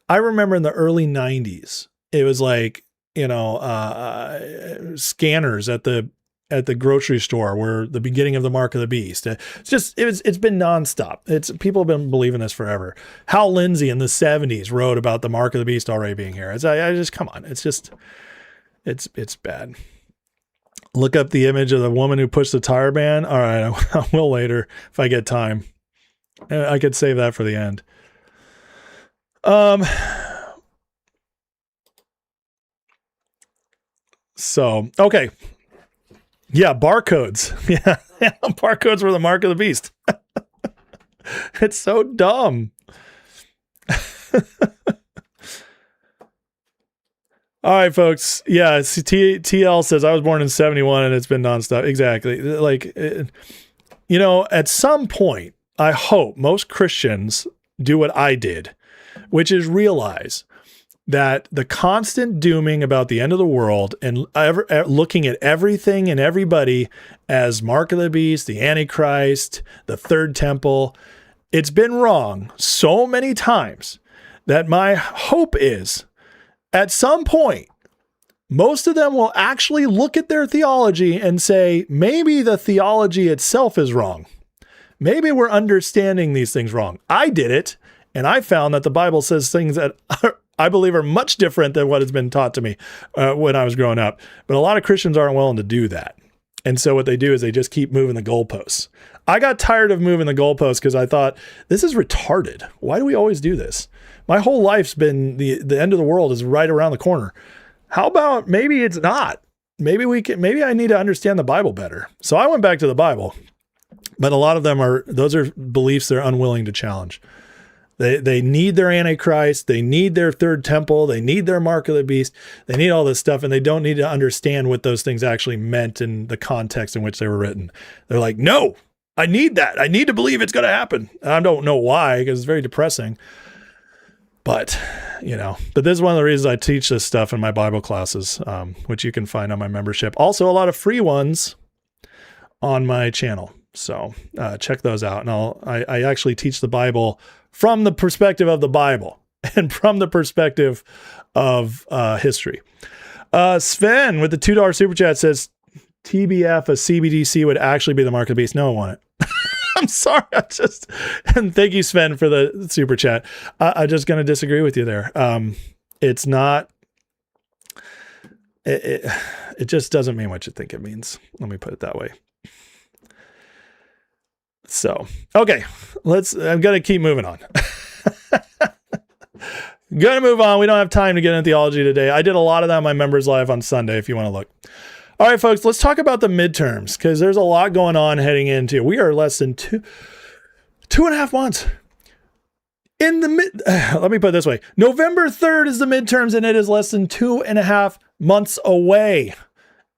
I remember in the early 90s, it was like, scanners at the grocery store were the beginning of the mark of the beast. It's been nonstop. People have been believing this forever. Hal Lindsey in the 70s wrote about the mark of the beast already being here. Come on. It's bad. Look up the image of the woman who pushed the tire ban. All right. I will later if I get time. I could save that for the end. So, okay. Yeah, barcodes. Yeah, barcodes were the mark of the beast. It's so dumb. All right, folks. Yeah, TL says, I was born in 71 and it's been nonstop. Exactly. At some point, I hope most Christians do what I did, which is realize that the constant dooming about the end of the world and looking at everything and everybody as mark of the beast, the Antichrist, the third temple, it's been wrong so many times that my hope is at some point, most of them will actually look at their theology and say, maybe the theology itself is wrong. Maybe we're understanding these things wrong. I did it, and I found that the Bible says things that I believe are much different than what has been taught to me when I was growing up. But a lot of Christians aren't willing to do that. And so what they do is they just keep moving the goalposts. I got tired of moving the goalposts because I thought, this is retarded. Why do we always do this? My whole life's been the end of the world is right around the corner. How about maybe it's not? Maybe I need to understand the Bible better. So I went back to the Bible. But a lot of them those are beliefs they're unwilling to challenge. They need their Antichrist. They need their third temple. They need their mark of the beast. They need all this stuff, and they don't need to understand what those things actually meant in the context in which they were written. They're like, no, I need that. I need to believe it's going to happen. And I don't know why, because it's very depressing. But this is one of the reasons I teach this stuff in my Bible classes, which you can find on my membership. Also, a lot of free ones on my channel. So check those out. And I actually teach the Bible from the perspective of the Bible and from the perspective of history. Sven with the $2 super chat says, TBF, a CBDC would actually be the mark of the beast. No, I want it. I'm sorry. And thank you, Sven, for the super chat. I'm just going to disagree with you there. It's not, it just doesn't mean what you think it means. Let me put it that way. So, okay, I'm going to keep moving on. Going to move on. We don't have time to get into theology today. I did a lot of that on my members live on Sunday, if you want to look. All right, folks, let's talk about the midterms because there's a lot going on heading into. We are less than two and a half months. Let me put it this way. November 3rd is the midterms, and it is less than 2.5 months away.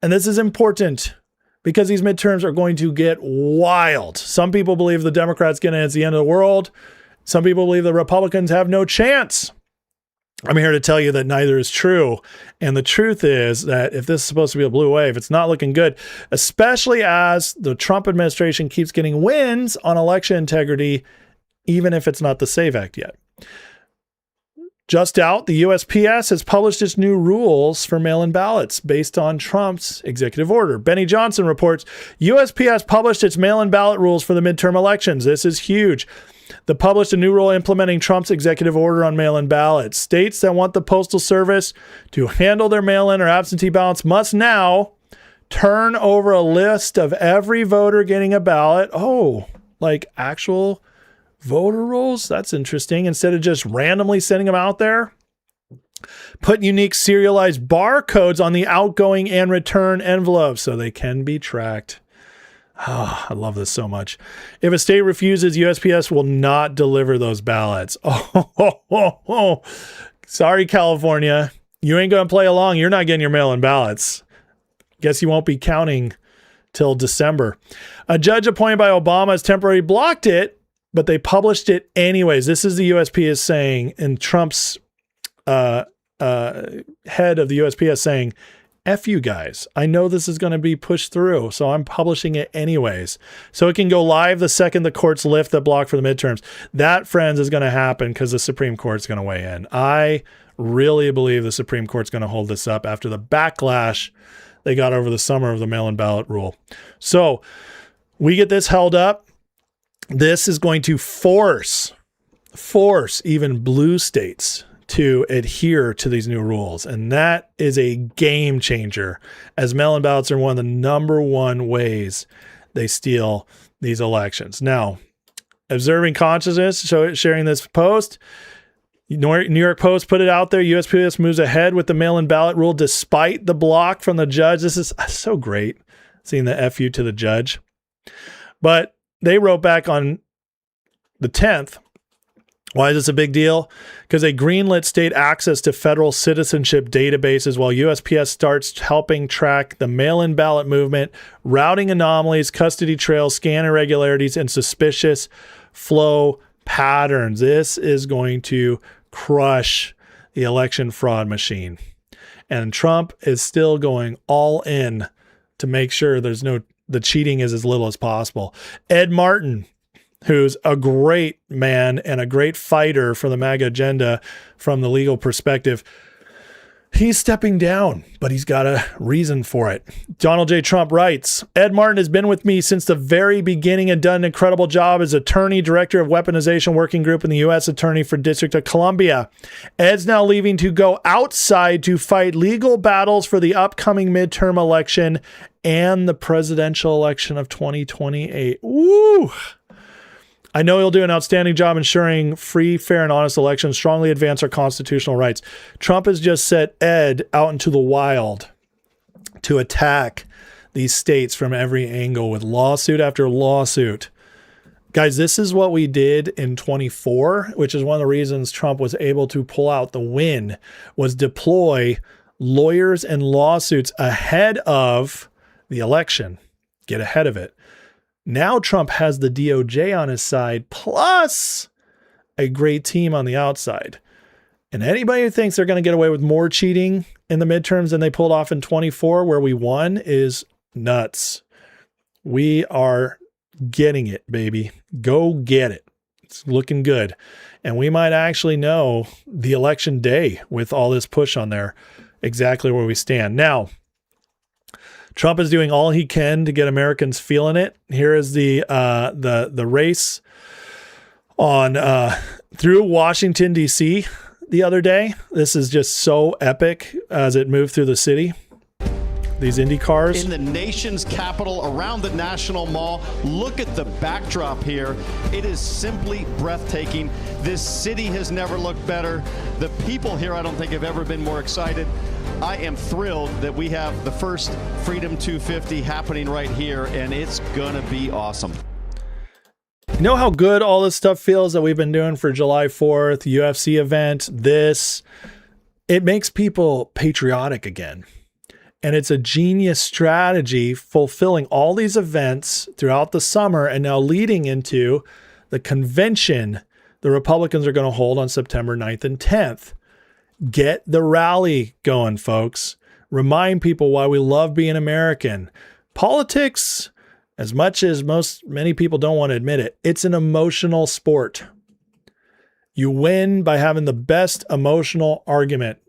And this is important because these midterms are going to get wild. Some people believe the Democrats get in, it's the end of the world. Some people believe the Republicans have no chance. I'm here to tell you that neither is true. And the truth is that if this is supposed to be a blue wave, it's not looking good, especially as the Trump administration keeps getting wins on election integrity, even if it's not the SAVE Act yet. Just out, the USPS has published its new rules for mail-in ballots based on Trump's executive order. Benny Johnson reports, USPS published its mail-in ballot rules for the midterm elections. This is huge. They published a new rule implementing Trump's executive order on mail-in ballots. States that want the Postal Service to handle their mail-in or absentee ballots must now turn over a list of every voter getting a ballot. Oh, like actual voter rolls? That's interesting. Instead of just randomly sending them out there. Put unique serialized barcodes on the outgoing and return envelopes so they can be tracked. Oh, I love this so much. If a state refuses, USPS will not deliver those ballots. Oh. Sorry, California. You ain't going to play along. You're not getting your mail-in ballots. Guess you won't be counting till December. A judge appointed by Obama has temporarily blocked it, but they published it anyways. This is the USPS saying, and Trump's head of the USPS saying, F you guys. I know this is going to be pushed through, so I'm publishing it anyways. So it can go live the second the courts lift the block for the midterms. That, friends, is going to happen because the Supreme Court's going to weigh in. I really believe the Supreme Court's going to hold this up after the backlash they got over the summer of the mail-in ballot rule. So we get this held up. This is going to force even blue states to adhere to these new rules. And that is a game changer, as mail-in ballots are one of the number one ways they steal these elections. Now, Observing Consciousness sharing this post. New York Post put it out there. USPS moves ahead with the mail-in ballot rule despite the block from the judge. This is so great, seeing the FU to the judge. But they wrote back on the 10th. Why is this a big deal? Because they greenlit state access to federal citizenship databases while USPS starts helping track the mail-in ballot movement, routing anomalies, custody trails, scan irregularities, and suspicious flow patterns. This is going to crush the election fraud machine. And Trump is still going all in to make sure the cheating is as little as possible. Ed Martin, who's a great man and a great fighter for the MAGA agenda from the legal perspective, he's stepping down, but he's got a reason for it. Donald J. Trump writes, Ed Martin has been with me since the very beginning and done an incredible job as attorney, director of weaponization working group, and the U.S. attorney for District of Columbia. Ed's now leaving to go outside to fight legal battles for the upcoming midterm election and the presidential election of 2028. Woo! I know he'll do an outstanding job ensuring free, fair, and honest elections, strongly advance our constitutional rights. Trump has just set Ed out into the wild to attack these states from every angle with lawsuit after lawsuit. Guys, this is what we did in 24, which is one of the reasons Trump was able to pull out the win, was deploy lawyers and lawsuits ahead of the election. Get ahead of it. Now Trump has the DOJ on his side, plus a great team on the outside. And anybody who thinks they're going to get away with more cheating in the midterms than they pulled off in 24, where we won, is nuts. We are getting it, baby. Go get it. It's looking good. And we might actually know the election day with all this push on there exactly where we stand. Now, Trump is doing all he can to get Americans feeling it. Here is the race on through Washington, D.C. the other day. This is just so epic as it moved through the city. These Indy cars. In the nation's capital, around the National Mall. Look at the backdrop here. It is simply breathtaking. This city has never looked better. The people here, I don't think, have ever been more excited. I am thrilled that we have the first Freedom 250 happening right here, and it's gonna be awesome. You know how good all this stuff feels that we've been doing for July 4th, UFC event, this? It makes people patriotic again. And it's a genius strategy fulfilling all these events throughout the summer and now leading into the convention the Republicans are going to hold on September 9th and 10th. Get the rally going, folks. Remind people why we love being American. Politics, as much as many people don't want to admit it, it's an emotional sport. You win by having the best emotional argument.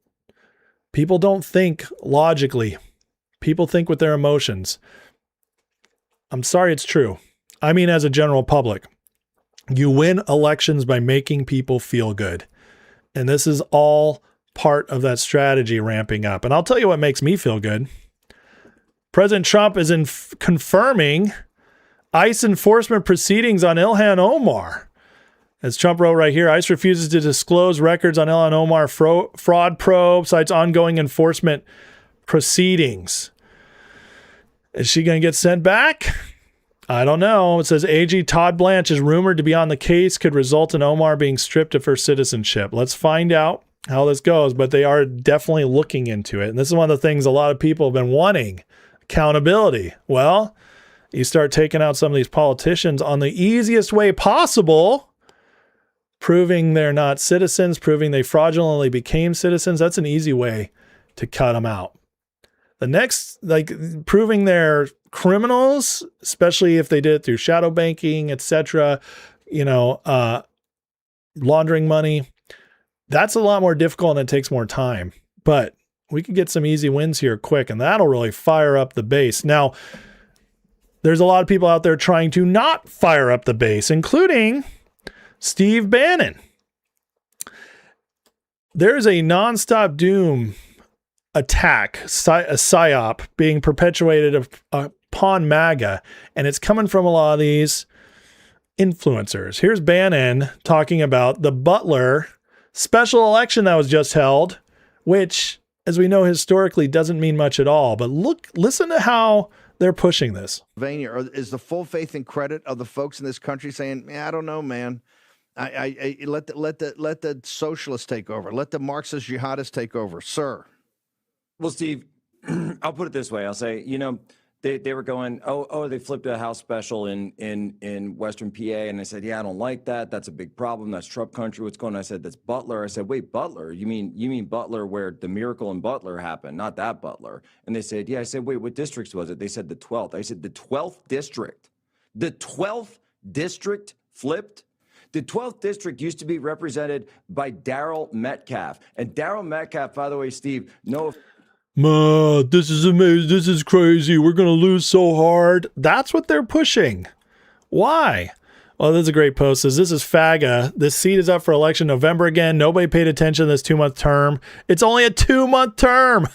People don't think logically. People think with their emotions. I'm sorry, it's true. I mean, as a general public, you win elections by making people feel good. And this is all part of that strategy ramping up. And I'll tell you what makes me feel good. President Trump is confirming ICE enforcement proceedings on Ilhan Omar. As Trump wrote right here, ICE refuses to disclose records on Ilhan Omar fraud probe, cites ongoing enforcement proceedings. Is she going to get sent back? I don't know. It says AG Todd Blanche is rumored to be on the case, could result in Omar being stripped of her citizenship. Let's find out how this goes, but they are definitely looking into it. And this is one of the things a lot of people have been wanting, accountability. Well, you start taking out some of these politicians on the easiest way possible, proving they're not citizens, proving they fraudulently became citizens. That's an easy way to cut them out. The next, like proving they're criminals, especially if they did it through shadow banking, etc., laundering money, that's a lot more difficult and it takes more time. But we could get some easy wins here quick, and that'll really fire up the base. Now, there's a lot of people out there trying to not fire up the base, including Steve Bannon. There's a nonstop doom attack, a psyop being perpetuated upon MAGA, and it's coming from a lot of these influencers. Here's Bannon talking about the Butler special election that was just held, which, as we know historically, doesn't mean much at all. But listen to how they're pushing this. Is the full faith and credit of the folks in this country saying, I don't know, man. I let the socialists take over. Let the Marxist jihadists take over, sir. Well, Steve, I'll put it this way. I'll say, they were going, they flipped a House special in Western PA. And I said, yeah, I don't like that. That's a big problem. That's Trump country. What's going on? I said, that's Butler. I said, wait, Butler? You mean Butler where the miracle in Butler happened, not that Butler? And they said, yeah. I said, wait, what districts was it? They said the 12th. I said, the 12th district. The 12th district flipped? The 12th district used to be represented by Daryl Metcalf. And Daryl Metcalf, by the way, Steve, this is amazing. This is crazy. We're going to lose so hard. That's what they're pushing. Why? Well, this is a great post. This is FAGA. This seat is up for election November again. Nobody paid attention to this 2-month term. It's only a 2-month term.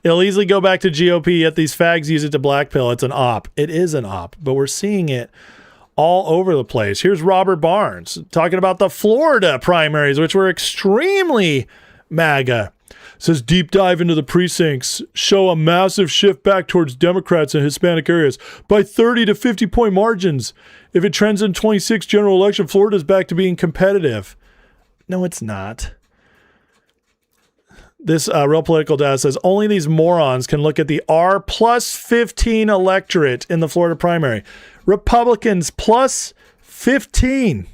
It'll easily go back to GOP, yet these fags use it to blackpill. It's an op. It is an op, but we're seeing it all over the place. Here's Robert Barnes talking about the Florida primaries, which were extremely MAGA. Says deep dive into the precincts show a massive shift back towards Democrats in Hispanic areas by 30 to 50 point margins. If it trends in 26 general election, Florida's back to being competitive. No, it's not. This Real Political Data says only these morons can look at the R plus 15 electorate in the Florida primary. Republicans plus 15.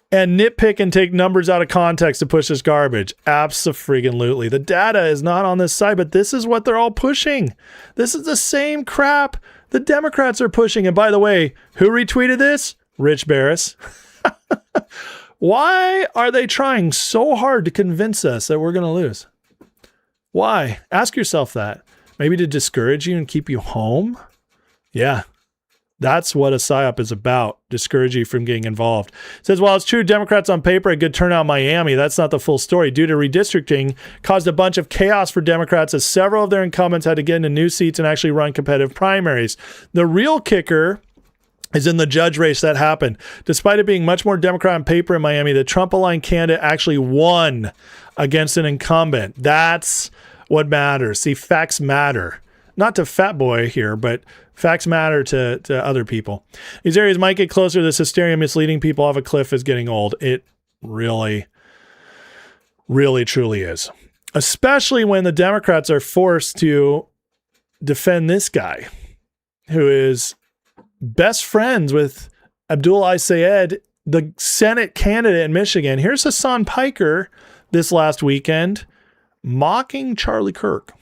And nitpick and take numbers out of context to push this garbage. Abso-freaking-lutely. The data is not on this side, but this is what they're all pushing. This is the same crap the Democrats are pushing. And by the way, who retweeted this? Rich Barris. Why are they trying so hard to convince us that we're going to lose? Why? Ask yourself that. Maybe to discourage you and keep you home? Yeah. That's what a PSYOP is about, discourage you from getting involved. It says, while it's true Democrats on paper had good turnout in Miami, that's not the full story. Due to redistricting, caused a bunch of chaos for Democrats as several of their incumbents had to get into new seats and actually run competitive primaries. The real kicker is in the judge race that happened. Despite it being much more Democrat on paper in Miami, the Trump-aligned candidate actually won against an incumbent. That's what matters. See, facts matter. Not to Fat Boy here, but facts matter to other people. These areas might get closer. This hysteria misleading people off a cliff is getting old. It really, really, truly is. Especially when the Democrats are forced to defend this guy who is best friends with Abdul Sayed, the Senate candidate in Michigan. Here's Hassan Piker this last weekend mocking Charlie Kirk.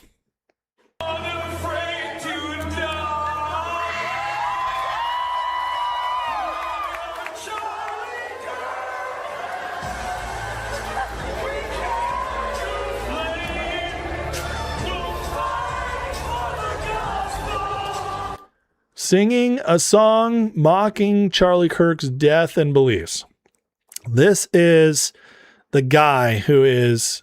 Singing a song mocking Charlie Kirk's death and beliefs. This is the guy who is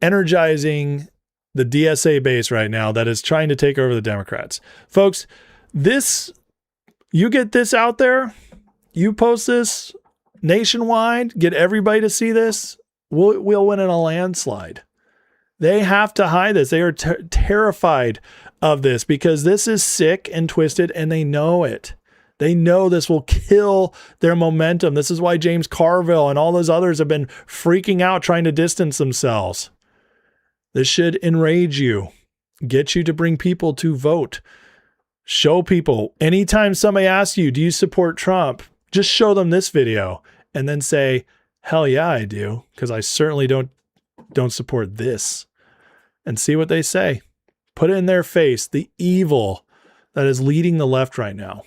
energizing the DSA base right now that is trying to take over the Democrats. Folks, you get this out there, you post this nationwide, get everybody to see this, we'll win in a landslide. They have to hide this. They are terrified of this because this is sick and twisted and they know it. They know this will kill their momentum. This is why James Carville and all those others have been freaking out trying to distance themselves. This should enrage you, get you to bring people to vote. Show people. Anytime somebody asks you, do you support Trump? Just show them this video and then say, hell yeah, I do, because I certainly don't support this. And see what they say. Put it in their face, the evil that is leading the left right now.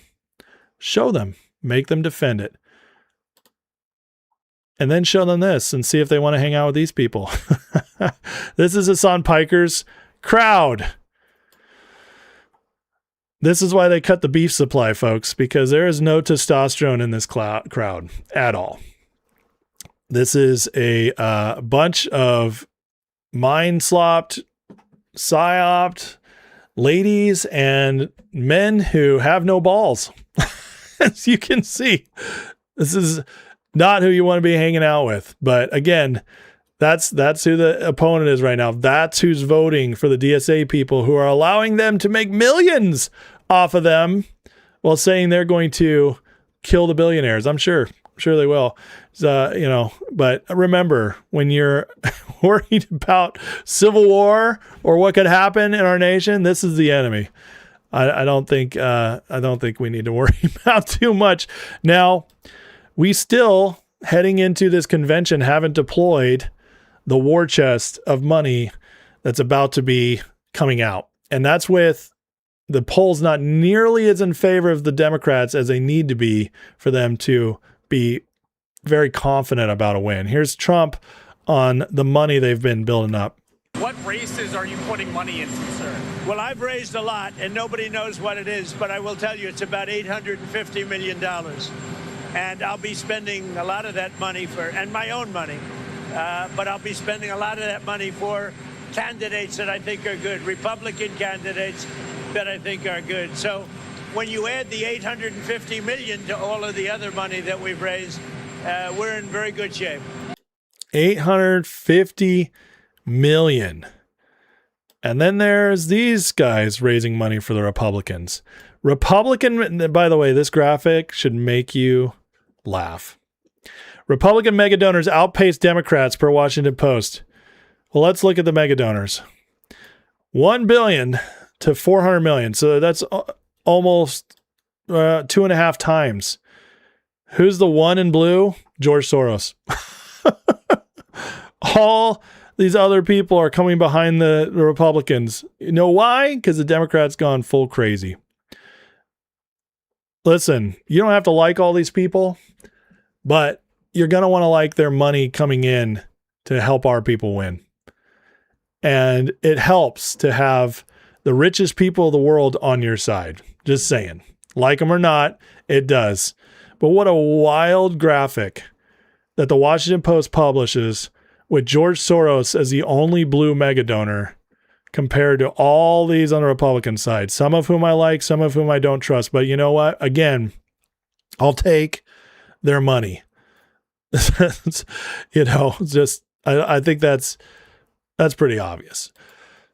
Show them. Make them defend it. And then show them this and see if they want to hang out with these people. This is Hasan Piker's crowd. This is why they cut the beef supply, folks, because there is no testosterone in this crowd at all. This is a bunch of mind-slopped, psyoped ladies and men who have no balls. As you can see, this is not who you want to be hanging out with. But again, that's who the opponent is right now. That's who's voting for the DSA people who are allowing them to make millions off of them while saying they're going to kill the billionaires. I'm sure they will. But remember, when you're worried about civil war or what could happen in our nation, this is the enemy. I don't think we need to worry about too much. Now, we still, heading into this convention, haven't deployed the war chest of money that's about to be coming out. And that's with the polls not nearly as in favor of the Democrats as they need to be for them to be very confident about a win. Here's Trump on the money they've been building up. What races are you putting money into, sir? Well, I've raised a lot, and nobody knows what it is, but I will tell you it's about $850 million. And I'll be spending a lot of that money and my own money, but I'll be spending a lot of that money for candidates that I think are good, Republican candidates that I think are good. So when you add the $850 million to all of the other money that we've raised, we're in very good shape. $850 million. And then there's these guys raising money for the Republicans. By the way, this graphic should make you laugh. Republican mega donors outpace Democrats per Washington Post. Well, let's look at the mega donors. $1 billion to $400 million. So that's almost 2.5 times. Who's the one in blue? George Soros. All these other people are coming behind the Republicans. You know why? Because the Democrats gone full crazy. Listen, you don't have to like all these people, but you're going to want to like their money coming in to help our people win. And it helps to have the richest people of the world on your side. Just saying. Like them or not, it does. But what a wild graphic that the Washington Post publishes with George Soros as the only blue mega donor compared to all these on the Republican side, some of whom I like, some of whom I don't trust. But you know what? Again, I'll take their money. I think that's pretty obvious.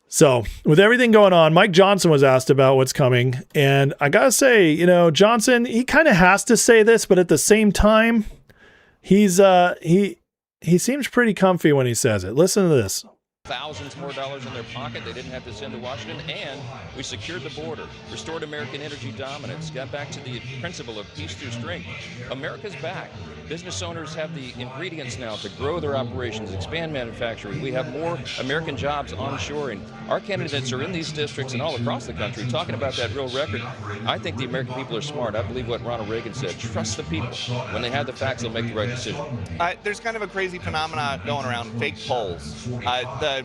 So with everything going on, Mike Johnson was asked about what's coming. And I got to say, Johnson, he kind of has to say this, but at the same time, he seems pretty comfy when he says it. Listen to this. Thousands more dollars in their pocket they didn't have to send to Washington, and we secured the border, restored American energy dominance, got back to the principle of peace through strength. America's back. Business owners have the ingredients now to grow their operations, expand manufacturing. We have more American jobs onshoring. Our candidates are in these districts and all across the country talking about that real record. I think the American people are smart. I believe what Ronald Reagan said, trust the people. When they have the facts, they'll make the right decision. There's kind of a crazy phenomenon going around, fake polls. The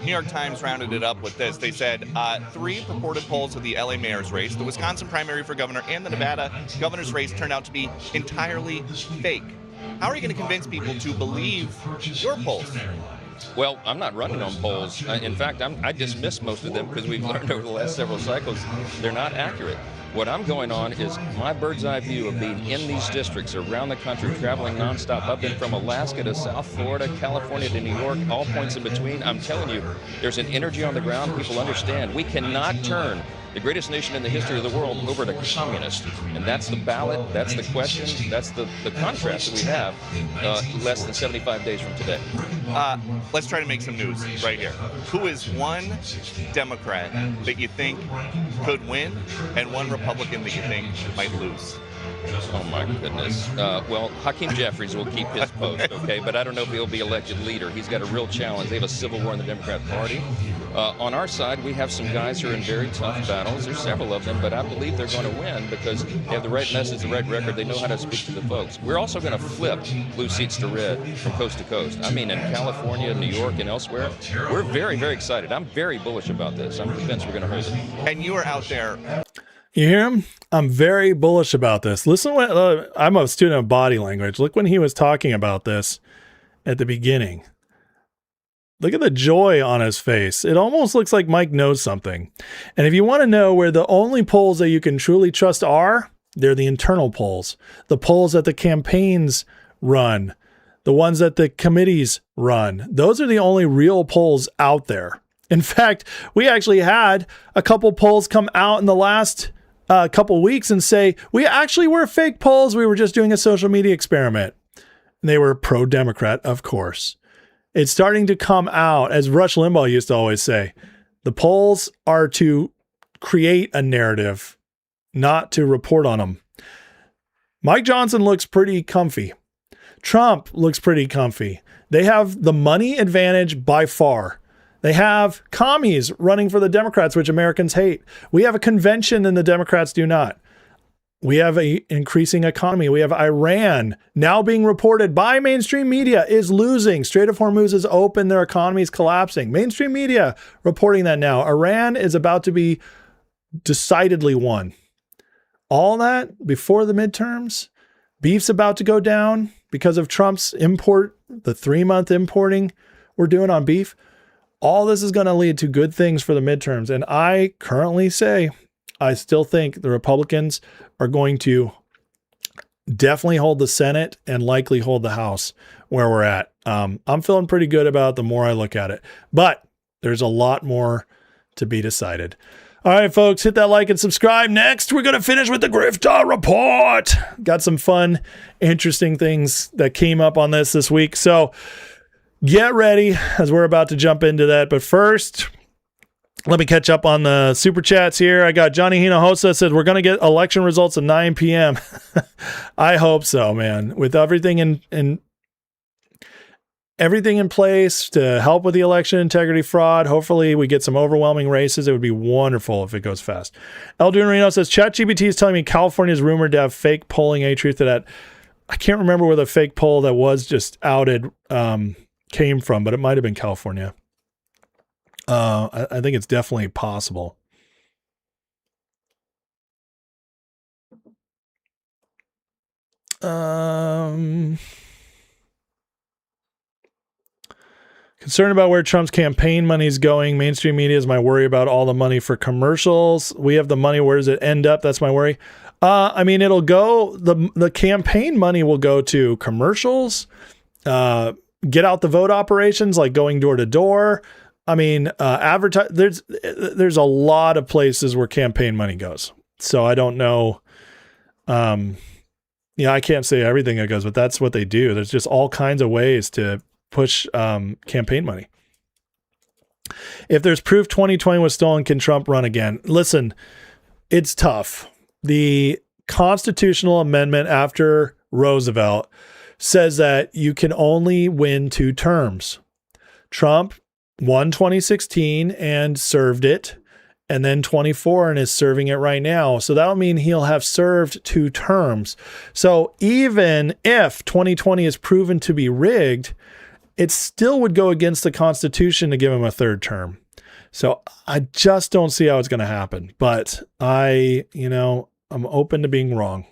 New York Times rounded it up with this. They said 3 purported polls of the LA mayor's race, the Wisconsin primary for governor, and the Nevada governor's race turned out to be entirely fake. How are you going to convince people to believe your polls? Well, I'm not running on polls. In fact, I dismiss most of them because we've learned over the last several cycles they're not accurate. What I'm going on is my bird's eye view of being in these districts around the country, traveling nonstop. I've been from Alaska to South Florida, California to New York, all points in between. I'm telling you, there's an energy on the ground. People understand we cannot turn the greatest nation in the history of the world over to communist. And that's the ballot, that's the question, that's the contrast that we have less than 75 days from today. Let's try to make some news right here. Who is one Democrat that you think could win and one Republican that you think might lose? Oh, my goodness. Well, Hakeem Jeffries will keep his post, okay? But I don't know if he'll be elected leader. He's got a real challenge. They have a civil war in the Democrat Party. On our side, we have some guys who are in very tough battles. There's several of them, but I believe they're going to win because they have the right message, the right record. They know how to speak to the folks. We're also going to flip blue seats to red from coast to coast. I mean, in California, New York, and elsewhere. We're very, very excited. I'm very bullish about this. I'm convinced we're going to hold it. And you are out there. You hear him? I'm very bullish about this. Listen, when I'm a student of body language. Look when he was talking about this at the beginning. Look at the joy on his face. It almost looks like Mike knows something. And if you want to know where the only polls that you can truly trust are, they're the internal polls. The polls that the campaigns run, the ones that the committees run. Those are the only real polls out there. In fact, we actually had a couple polls come out in the last couple weeks and say, we actually were fake polls. We were just doing a social media experiment. And they were pro-Democrat, of course. It's starting to come out, as Rush Limbaugh used to always say, the polls are to create a narrative, not to report on them. Mike Johnson looks pretty comfy. Trump looks pretty comfy. They have the money advantage by far. They have commies running for the Democrats, which Americans hate. We have a convention and the Democrats do not. We have an increasing economy. We have Iran now being reported by mainstream media is losing. Strait of Hormuz is open. Their economy is collapsing. Mainstream media reporting that now. Iran is about to be decidedly won. All that before the midterms. Beef's about to go down because of Trump's import, the 3-month importing we're doing on beef. All this is going to lead to good things for the midterms. And I currently say, I still think the Republicans are going to definitely hold the Senate and likely hold the House where we're at. I'm feeling pretty good about it the more I look at it, but there's a lot more to be decided. All right, folks, hit that like and subscribe. Next, we're going to finish with the Grifter Report. Got some fun, interesting things that came up on this week. So get ready as we're about to jump into that. But first, let me catch up on the super chats here. I got Johnny Hinojosa said we're going to get election results at 9 p.m. I hope so, man. With everything in place to help with the election integrity fraud, hopefully we get some overwhelming races. It would be wonderful if it goes fast. Eldun Reno says ChatGPT is telling me California is rumored to have fake polling. Any truth to that? I can't remember where the fake poll that was just outed came from, but it might have been California. I think it's definitely possible. Concerned about where Trump's campaign money is going. Mainstream media is my worry about all the money for commercials. We have the money. Where does it end up? That's my worry. I mean, it'll go, the campaign money will go to commercials, get out the vote operations, like going door to door. I mean, advertise. There's a lot of places where campaign money goes. So I don't know. I can't say everything that goes, but that's what they do. There's just all kinds of ways to push campaign money. If there's proof 2020 was stolen, can Trump run again? Listen, it's tough. The constitutional amendment after Roosevelt says that you can only win 2 terms. Trump won 2016 and served it, and then 24 and is serving it right now. So that'll mean he'll have served 2 terms. So even if 2020 is proven to be rigged, it still would go against the Constitution to give him a 3rd term. So I just don't see how it's going to happen. But I'm open to being wrong.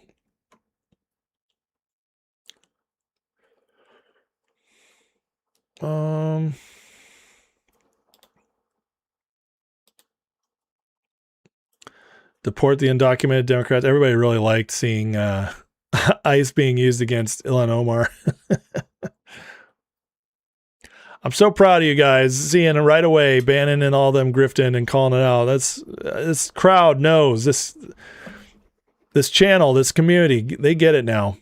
Deport the undocumented Democrats. Everybody really liked seeing ICE being used against Ilhan Omar. I'm so proud of you guys, seeing it right away, Bannon and all them grifting and calling it out. This crowd knows this channel, this community, they get it now.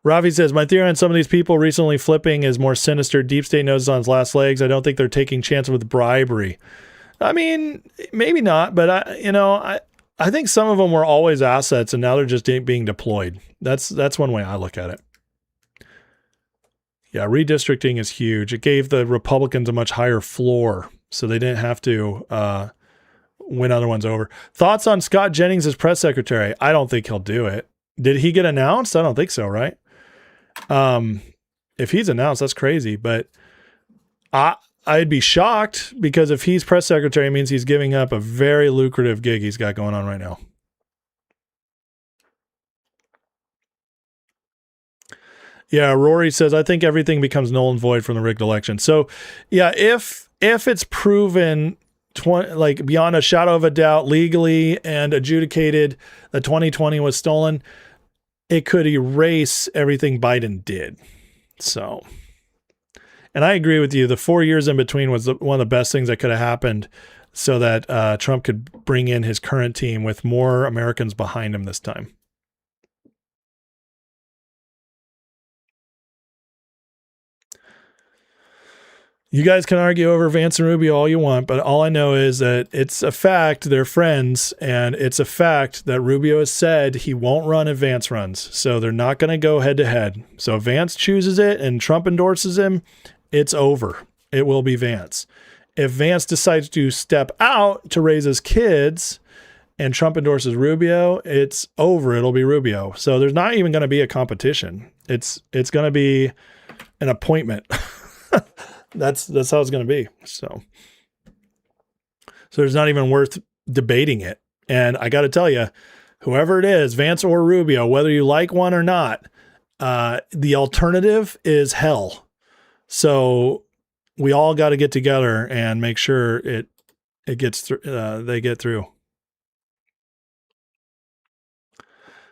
Ravi says, my theory on some of these people recently flipping is more sinister. Deep State knows it's on its last legs. I don't think they're taking chances with bribery. I mean, maybe not, but I think some of them were always assets and now they're just being deployed. That's one way I look at it. Yeah, redistricting is huge. It gave the Republicans a much higher floor, so they didn't have to win other ones over. Thoughts on Scott Jennings as press secretary? I don't think he'll do it. Did he get announced? I don't think so, right? If he's announced, that's crazy, but I'd be shocked because if he's press secretary, it means he's giving up a very lucrative gig he's got going on right now. Yeah, Rory says, I think everything becomes null and void from the rigged election. So, yeah, if it's proven beyond a shadow of a doubt legally and adjudicated that 2020 was stolen, it could erase everything Biden did. So, and I agree with you. The 4 years in between was one of the best things that could have happened so that Trump could bring in his current team with more Americans behind him this time. You guys can argue over Vance and Rubio all you want, but all I know is that it's a fact they're friends, and it's a fact that Rubio has said he won't run if Vance runs. So they're not going to go head to head. So if Vance chooses it and Trump endorses him, it's over. It will be Vance. If Vance decides to step out to raise his kids and Trump endorses Rubio, it's over. It'll be Rubio. So there's not even going to be a competition. It's going to be an appointment. That's how it's going to be. So there's not even worth debating it. And I got to tell you, whoever it is, Vance or Rubio, whether you like one or not, the alternative is hell. So we all got to get together and make sure it gets through. They get through.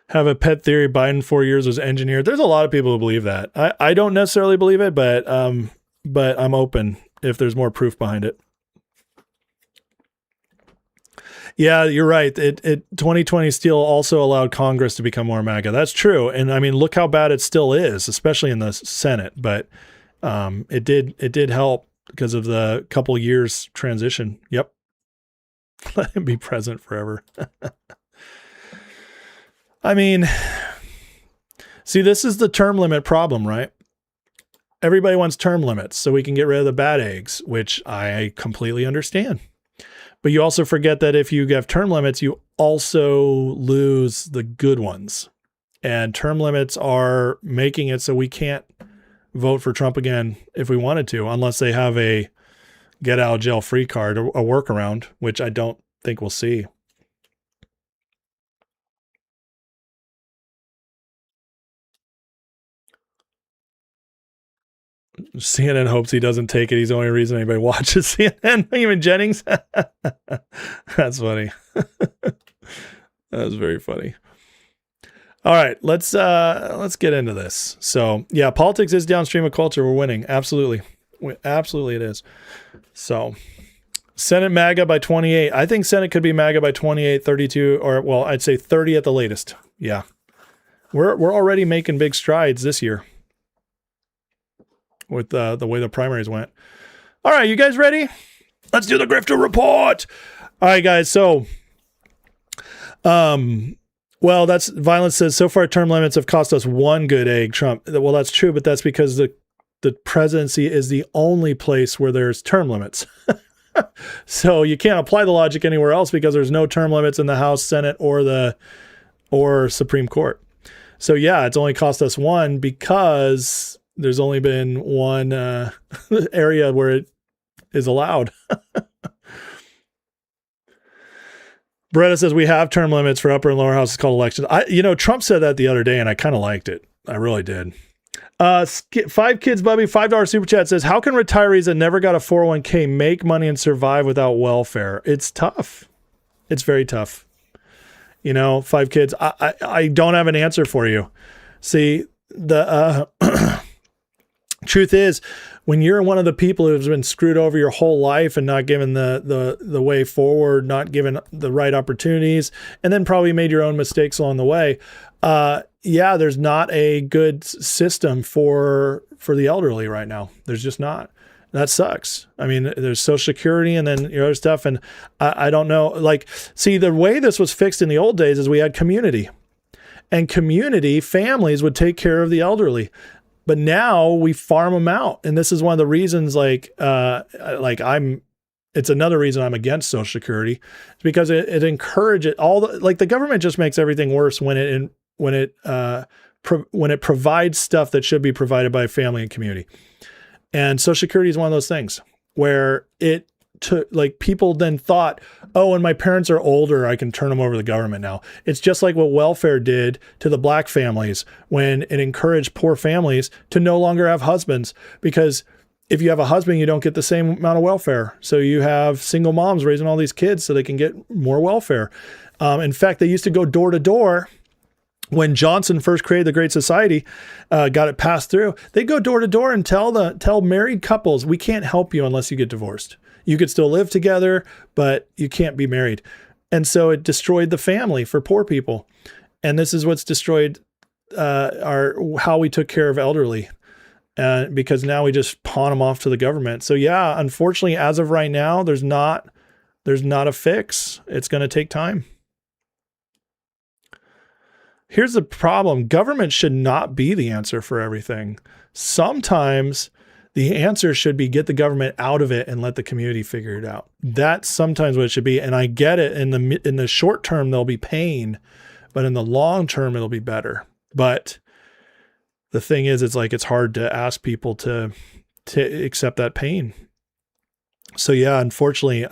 Have a pet theory. Biden 4 years was engineered. There's a lot of people who believe that. I don't necessarily believe it, but I'm open if there's more proof behind it. Yeah, you're right. 2020 still also allowed Congress to become more MAGA. That's true. And I mean, look how bad it still is, especially in the Senate. But it did help because of the couple years transition. Yep. Let him be president forever. I mean, see, this is the term limit problem, right? Everybody wants term limits so we can get rid of the bad eggs, which I completely understand. But you also forget that if you have term limits, you also lose the good ones. And term limits are making it so we can't vote for Trump again if we wanted to, unless they have a get out of jail free card or a workaround, which I don't think we'll see. CNN hopes he doesn't take it. He's the only reason anybody watches CNN. Even Jennings. That's funny. That was very funny. All right, let's get into this. So yeah, politics is downstream of culture. We're winning. Absolutely. Absolutely it is. So Senate MAGA by 28. I think Senate could be MAGA by 28, 32, or well, I'd say 30 at the latest. Yeah. We're already making big strides this year with the way the primaries went. All right, you guys ready? Let's do the Grifter Report. All right, guys. So, well, that's Violence says, so far term limits have cost us one good egg, Trump. Well, that's true, but that's because the presidency is the only place where there's term limits. So you can't apply the logic anywhere else because there's no term limits in the House, Senate, or Supreme Court. So yeah, it's only cost us one because there's only been one area where it is allowed. Beretta says we have term limits for upper and lower houses called elections. Trump said that the other day, and I kind of liked it. I really did. 5 Kids Bubby, $5 super chat says, how can retirees that never got a 401k make money and survive without welfare? It's tough. It's very tough. 5 kids. I don't have an answer for you. See, Truth is, when you're one of the people who's been screwed over your whole life and not given the way forward, not given the right opportunities, and then probably made your own mistakes along the way, there's not a good system for the elderly right now. There's just not. That sucks. I mean, there's Social Security and then your other stuff. And I don't know, the way this was fixed in the old days is we had community, and community families would take care of the elderly. But now we farm them out. And this is one of the reasons, it's another reason I'm against Social Security. It's because it encourages the government just makes everything worse when it provides stuff that should be provided by family and community. And Social Security is one of those things where it took, people then thought, oh, when my parents are older, I can turn them over to the government now. It's just like what welfare did to the black families when it encouraged poor families to no longer have husbands, because if you have a husband, you don't get the same amount of welfare. So you have single moms raising all these kids so they can get more welfare. In fact, they used to go door to door. When Johnson first created the Great Society, got it passed through, they go door to door and tell married couples, we can't help you unless you get divorced. You could still live together, but you can't be married. And so it destroyed the family for poor people. And this is what's destroyed how we took care of elderly, because now we just pawn them off to the government. So yeah, unfortunately, as of right now, there's not a fix. It's going to take time. Here's the problem. Government should not be the answer for everything. Sometimes the answer should be get the government out of it and let the community figure it out. That's sometimes what it should be. And I get it. In the short term, there'll be pain, but in the long term, it'll be better. But the thing is, it's hard to ask people to accept that pain. So yeah, unfortunately,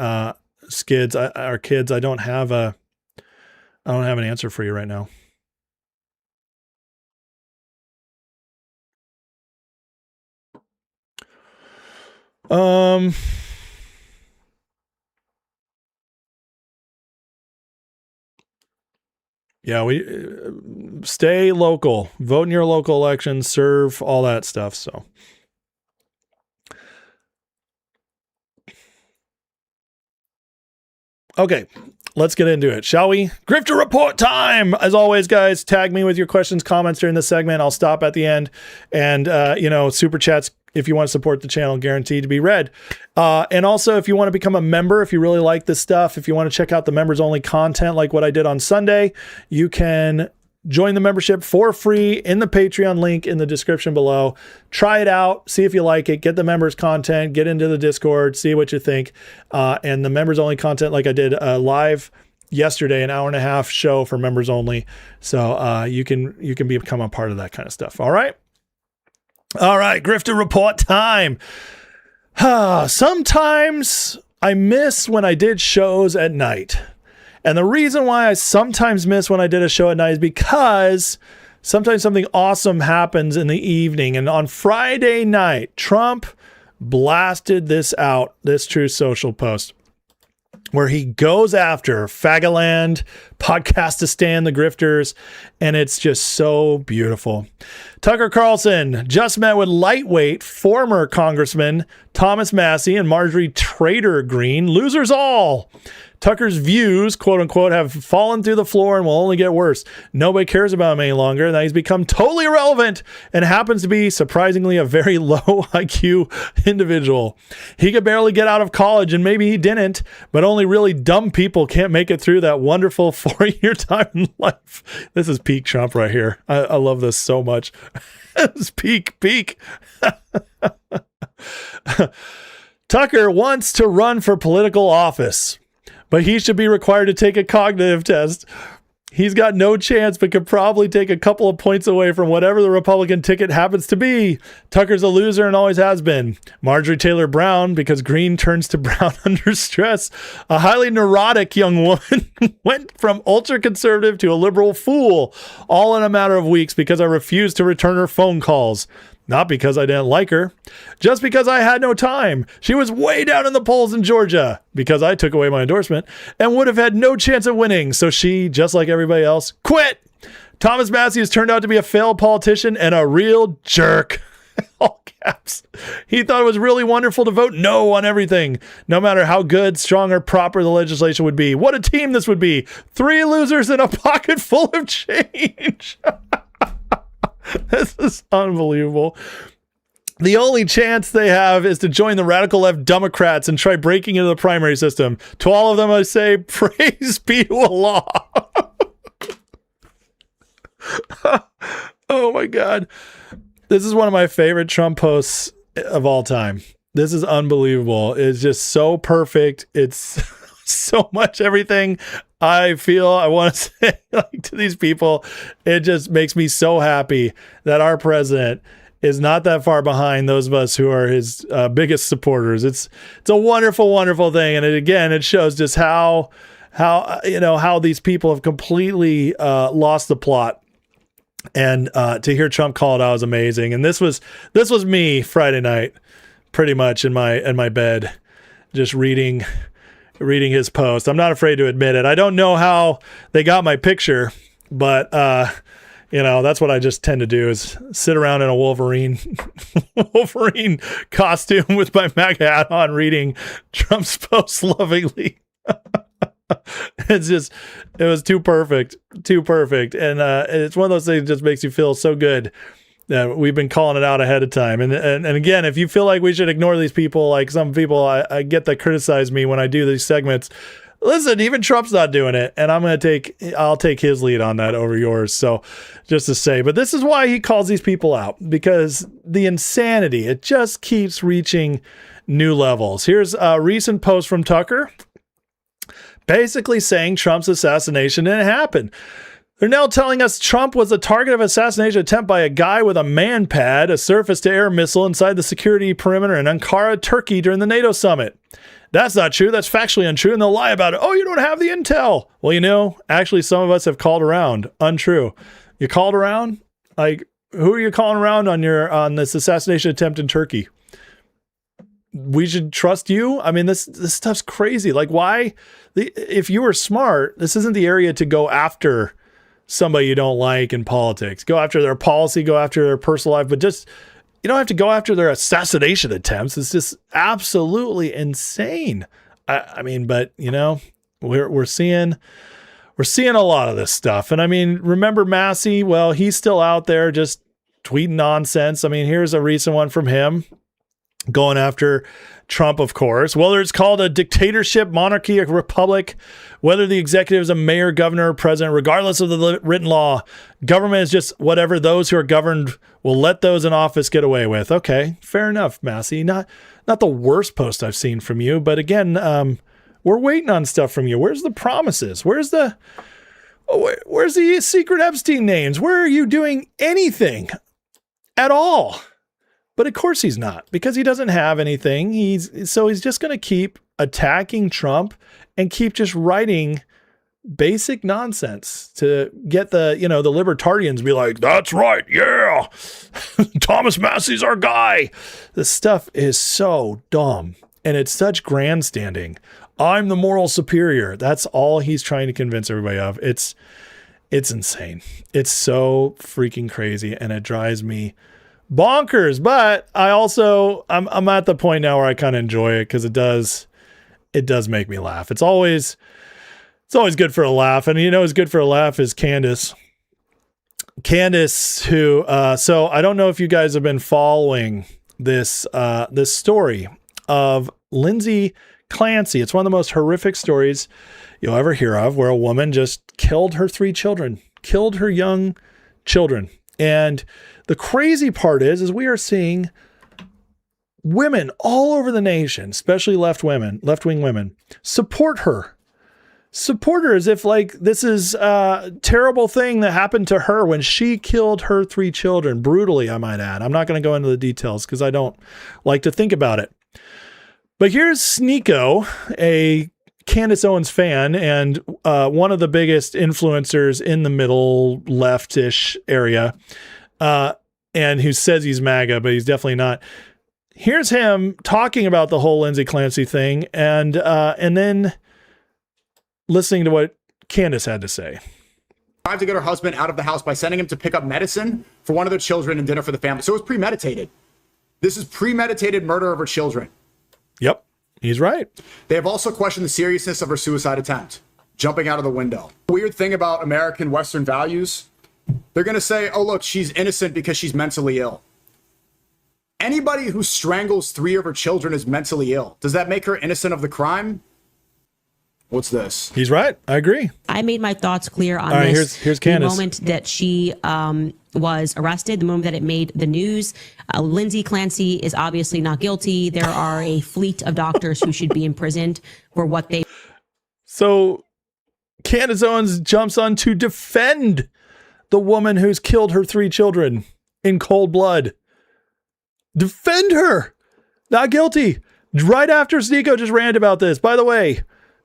Skids, our kids, I don't have an answer for you right now. Yeah, we stay local, vote in your local elections, serve, all that stuff. So, okay, let's get into it, shall we? Grifter report time. As always, guys, tag me with your questions, comments during this segment. I'll stop at the end, and super chats, if you want to support the channel, guaranteed to be read. And also, if you want to become a member, if you really like this stuff, if you want to check out the members only content like what I did on Sunday, you can join the membership for free in the Patreon link in the description below. Try it out, see if you like it, get the members content, get into the Discord, see what you think. And the members only content, like I did live yesterday, an 1.5-hour show for members only. So you can become a part of that kind of stuff. All right, Grifter report time. Sometimes I miss when I did shows at night. And the reason why I sometimes miss when I did a show at night is because sometimes something awesome happens in the evening. And on Friday night, Trump blasted this Truth Social post where he goes after Fagaland, Podcastistan, the grifters, and it's just so beautiful. Tucker Carlson just met with lightweight former Congressman Thomas Massie and Marjorie Taylor Greene, losers all. Tucker's views, quote unquote, have fallen through the floor and will only get worse. Nobody cares about him any longer, and that he's become totally irrelevant and happens to be surprisingly a very low IQ individual. He could barely get out of college, and maybe he didn't, but only really dumb people can't make it through that wonderful 4-year time in life. This is peak Trump right here. I love this so much. This is peak. Tucker wants to run for political office, but he should be required to take a cognitive test. He's got no chance, but could probably take a couple of points away from whatever the Republican ticket happens to be. Tucker's a loser and always has been. Marjorie Taylor Brown, because green turns to brown under stress. A highly neurotic young woman went from ultra-conservative to a liberal fool, all in a matter of weeks because I refused to return her phone calls. Not because I didn't like her, just because I had no time. She was way down in the polls in Georgia because I took away my endorsement and would have had no chance of winning. So she, just like everybody else, quit. Thomas Massie has turned out to be a failed politician and a real jerk. All caps. He thought it was really wonderful to vote no on everything, no matter how good, strong, or proper the legislation would be. What a team this would be. 3 losers in a pocket full of change. This is unbelievable. The only chance they have is to join the radical left Democrats and try breaking into the primary system. To all of them, I say, praise be to Allah. Oh my God. This is one of my favorite Trump posts of all time. This is unbelievable. It's just so perfect. It's so much everything I feel I want to say like to these people. It just makes me so happy that our president is not that far behind those of us who are his biggest supporters. It's a wonderful, wonderful thing. And it shows just how these people have completely lost the plot. And to hear Trump call it out was amazing. And this was me Friday night, pretty much in my bed, just reading his post. I'm not afraid to admit it. I don't know how they got my picture, but that's what I just tend to do is sit around in a Wolverine costume with my MAGA hat on, reading Trump's posts lovingly. It was too perfect. And it's one of those things that just makes you feel so good that we've been calling it out ahead of time. And again, if you feel like we should ignore these people, like some people I get that criticize me when I do these segments, listen, even Trump's not doing it. And I'll take his lead on that over yours. So just to say, but this is why he calls these people out, because the insanity, it just keeps reaching new levels. Here's a recent post from Tucker, basically saying Trump's assassination didn't happen. They're now telling us Trump was the target of an assassination attempt by a guy with a man pad, a surface-to-air missile inside the security perimeter in Ankara, Turkey during the NATO summit. That's not true. That's factually untrue, and they'll lie about it. Oh, you don't have the intel. Well, actually, some of us have called around. Untrue. You called around? Like, who are you calling around on this assassination attempt in Turkey? We should trust you? I mean, this stuff's crazy. Like, why? If you were smart, this isn't the area to go after somebody you don't like in politics. Go after their policy, go after their personal life, but just, you don't have to go after their assassination attempts. It's just absolutely insane. I mean, but we're seeing a lot of this stuff. And I mean, remember Massey? Well, he's still out there just tweeting nonsense. I mean, here's a recent one from him going after Trump, of course. Whether it's called a dictatorship, monarchy, a republic, whether the executive is a mayor, governor, or president, regardless of the written law, government is just whatever those who are governed will let those in office get away with. Okay, fair enough, Massey. Not the worst post I've seen from you, but again, we're waiting on stuff from you. Where's the promises? Where's the secret Epstein names? Where are you doing anything at all? But of course he's not, because he doesn't have anything. He's just going to keep attacking Trump and keep just writing basic nonsense to get the libertarians be like, that's right. Yeah. Thomas Massey's our guy. This stuff is so dumb and it's such grandstanding. I'm the moral superior. That's all he's trying to convince everybody of. It's insane. It's so freaking crazy. And it drives me bonkers, but I'm at the point now where I kind of enjoy it because it does make me laugh. It's always good for a laugh, and who's good for a laugh is Candace, who so I don't know if you guys have been following this story of Lindsay Clancy. It's one of the most horrific stories you'll ever hear of, where a woman just killed her 3 children, killed her young children. And the crazy part is we are seeing women all over the nation, especially left-wing women, support her as if like this is a terrible thing that happened to her when she killed her 3 children brutally, I might add. I'm not going to go into the details because I don't like to think about it. But here's Sneeko, a Candace Owens fan and one of the biggest influencers in the middle leftish area, and who says he's MAGA, but he's definitely not. Here's him talking about the whole Lindsay Clancy thing, and then listening to what Candace had to say. Tried to get her husband out of the house by sending him to pick up medicine for one of their children and dinner for the family. So it was premeditated. This is premeditated murder of her children. Yep, he's right. They have also questioned the seriousness of her suicide attempt, jumping out of the window. Weird thing about American Western values, they're going to say, oh, look, she's innocent because she's mentally ill. Anybody who strangles 3 of her children is mentally ill. Does that make her innocent of the crime? What's this? He's right. I agree. I made my thoughts clear on All right, this. here's the Candace. moment that she was arrested, the moment that it made the news. Lindsay Clancy is obviously not guilty. There are a fleet of doctors who should be imprisoned for what they. So Candace Owens jumps on to defend the woman who's killed her 3 children in cold blood. Defend her. Not guilty. Right after Sneako just ranted about this. By the way,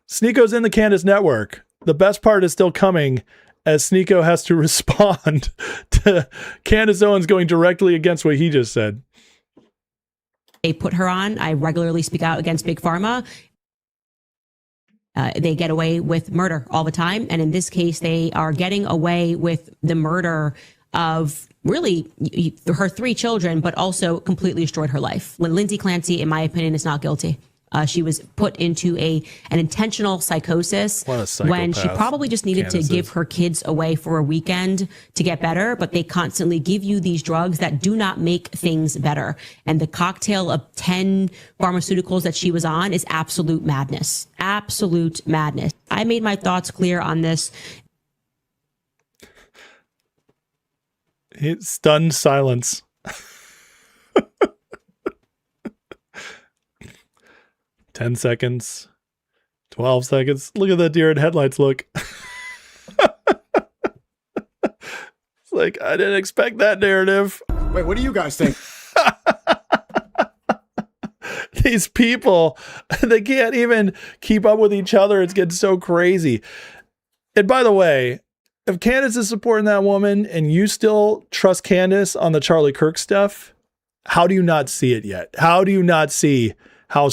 Sneako's in the Candace network. The best part is still coming as Sneako has to respond to Candace Owens going directly against what he just said. They put her on. I regularly speak out against Big Pharma. They get away with murder all the time. And in this case, they are getting away with the murder of really her 3 children, but also completely destroyed her life. When Lindsay Clancy, in my opinion, is not guilty. She was put into an intentional psychosis when she probably just needed to give her kids away for a weekend to get better. But they constantly give you these drugs that do not make things better. And the cocktail of 10 pharmaceuticals that she was on is absolute madness. Absolute madness. I made my thoughts clear on this. Stunned silence. 10 seconds, 12 seconds. Look at that deer in headlights look. It's like, I didn't expect that narrative. Wait, what do you guys think? These people, they can't even keep up with each other. It's getting so crazy. And by the way, if Candace is supporting that woman and you still trust Candace on the Charlie Kirk stuff, how do you not see it yet? How do you not see how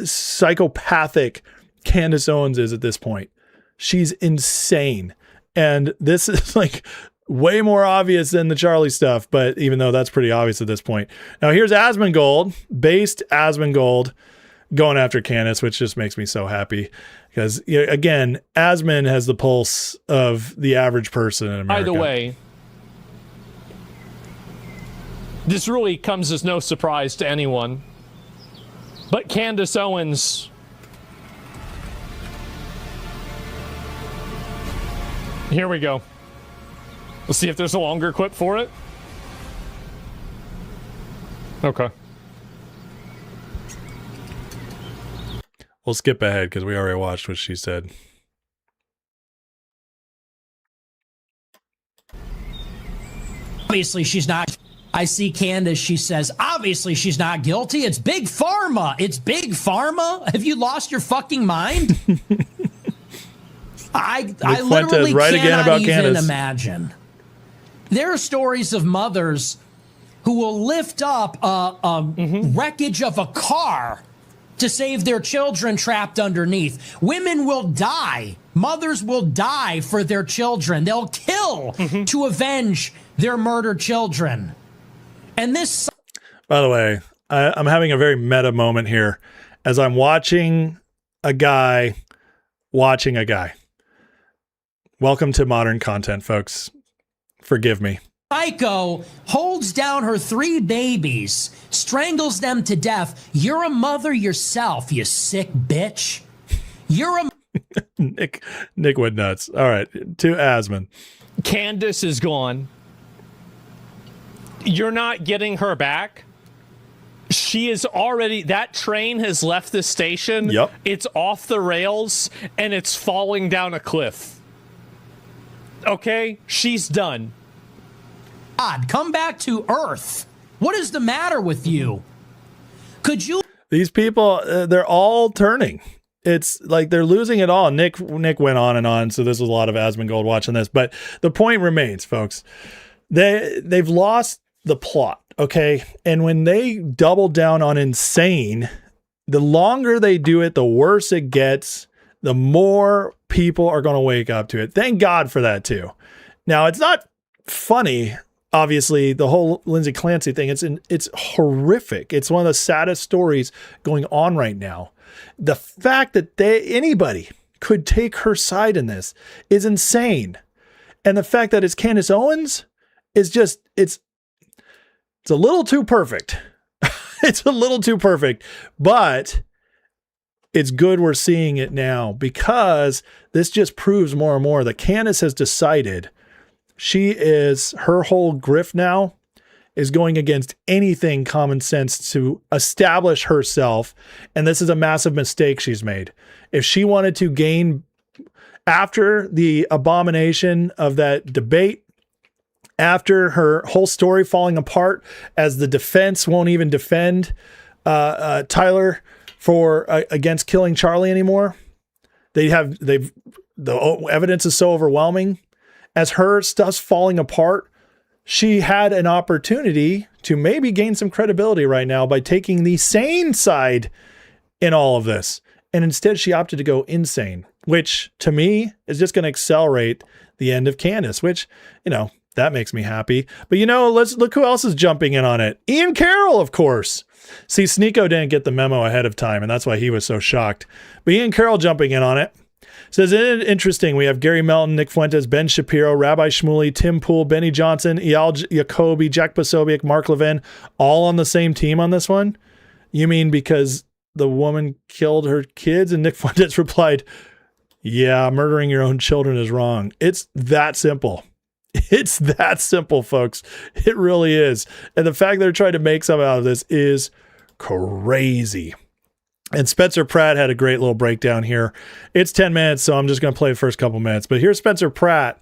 psychopathic Candace Owens is at this point? She's insane. And this is like way more obvious than the Charlie stuff, but even though that's pretty obvious at this point. Now here's Asmongold, based Asmongold, going after Candace, which just makes me so happy. Because, again, Asmon has the pulse of the average person in America. By the way, this really comes as no surprise to anyone, but Candace Owens, here we go. Let's see if there's a longer clip for it. Okay. We'll skip ahead because we already watched what she said. Obviously, she's not. I see Candace. She says, obviously, she's not guilty. It's Big Pharma. It's Big Pharma. Have you lost your fucking mind? I literally right cannot again about even Candace. imagine. There are stories of mothers who will lift up a wreckage of a car to save their children trapped underneath. Women will die. Mothers will die for their children. They'll kill to avenge their murdered children. And this... By the way, I'm having a very meta moment here as I'm watching a guy watching a guy. Welcome to modern content, folks. Forgive me. psycho holds down her 3 babies, strangles them to death. You're a mother yourself, you sick bitch. You're a... Nick went nuts. All right, to Asmon. Candace is gone. You're not getting her back. She is already... That train has left the station. Yep. It's off the rails, and it's falling down a cliff. Okay? She's done. God, come back to Earth. What is the matter with you? Could you... These people, they're all turning. It's like they're losing it all. Nick went on and on, so this was a lot of Asmongold watching this. But the point remains, folks. They've lost the plot, okay? And when they double down on insane, the longer they do it, the worse it gets, the more people are going to wake up to it. Thank God for that, too. Now, it's not funny obviously the whole Lindsay Clancy thing, it's horrific. It's one of the saddest stories going on right now. The fact that anybody could take her side in this is insane. And the fact that it's Candace Owens is just, it's a little too perfect. It's a little too perfect, but it's good we're seeing it now, because this just proves more and more that Candace has decided her whole grift now is going against anything common sense to establish herself. And this is a massive mistake she's made. If she wanted to gain, after the abomination of that debate, after her whole story falling apart, as the defense won't even defend Tyler for against killing Charlie anymore, the evidence is so overwhelming. As her stuff's falling apart, she had an opportunity to maybe gain some credibility right now by taking the sane side in all of this. And instead she opted to go insane, which to me is just going to accelerate the end of Candace, which, that makes me happy. But let's look who else is jumping in on it. Ian Carroll, of course. See, Sneeko didn't get the memo ahead of time, and that's why he was so shocked. But Ian Carroll jumping in on it. Says, isn't it interesting? We have Gary Melton, Nick Fuentes, Ben Shapiro, Rabbi Shmuley, Tim Pool, Benny Johnson, Eyal Jacoby, Jack Posobiec, Mark Levin, all on the same team on this one? You mean because the woman killed her kids? And Nick Fuentes replied, yeah, murdering your own children is wrong. It's that simple. It's that simple, folks. It really is. And the fact they're trying to make something out of this is crazy. And Spencer Pratt had a great little breakdown here. It's 10 minutes, so I'm just going to play the first couple minutes. But here's Spencer Pratt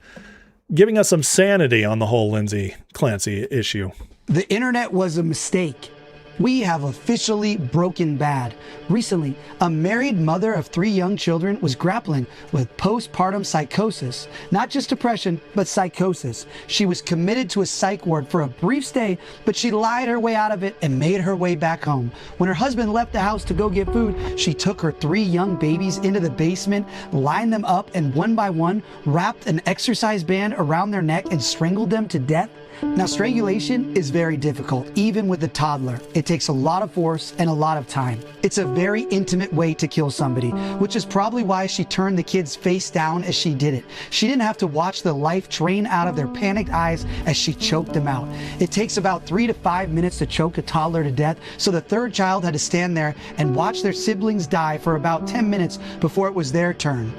giving us some sanity on the whole Lindsay Clancy issue. The internet was a mistake. We have officially broken bad. Recently, a married mother of 3 young children was grappling with postpartum psychosis. Not just depression, but psychosis. She was committed to a psych ward for a brief stay, but she lied her way out of it and made her way back home. When her husband left the house to go get food, she took her 3 young babies into the basement, lined them up, and one by one, wrapped an exercise band around their neck and strangled them to death. Now, strangulation is very difficult, even with a toddler. It takes a lot of force and a lot of time. It's a very intimate way to kill somebody, which is probably why she turned the kids face down as she did it. She didn't have to watch the life drain out of their panicked eyes as she choked them out. It takes about 3 to 5 minutes to choke a toddler to death, so the third child had to stand there and watch their siblings die for about 10 minutes before it was their turn.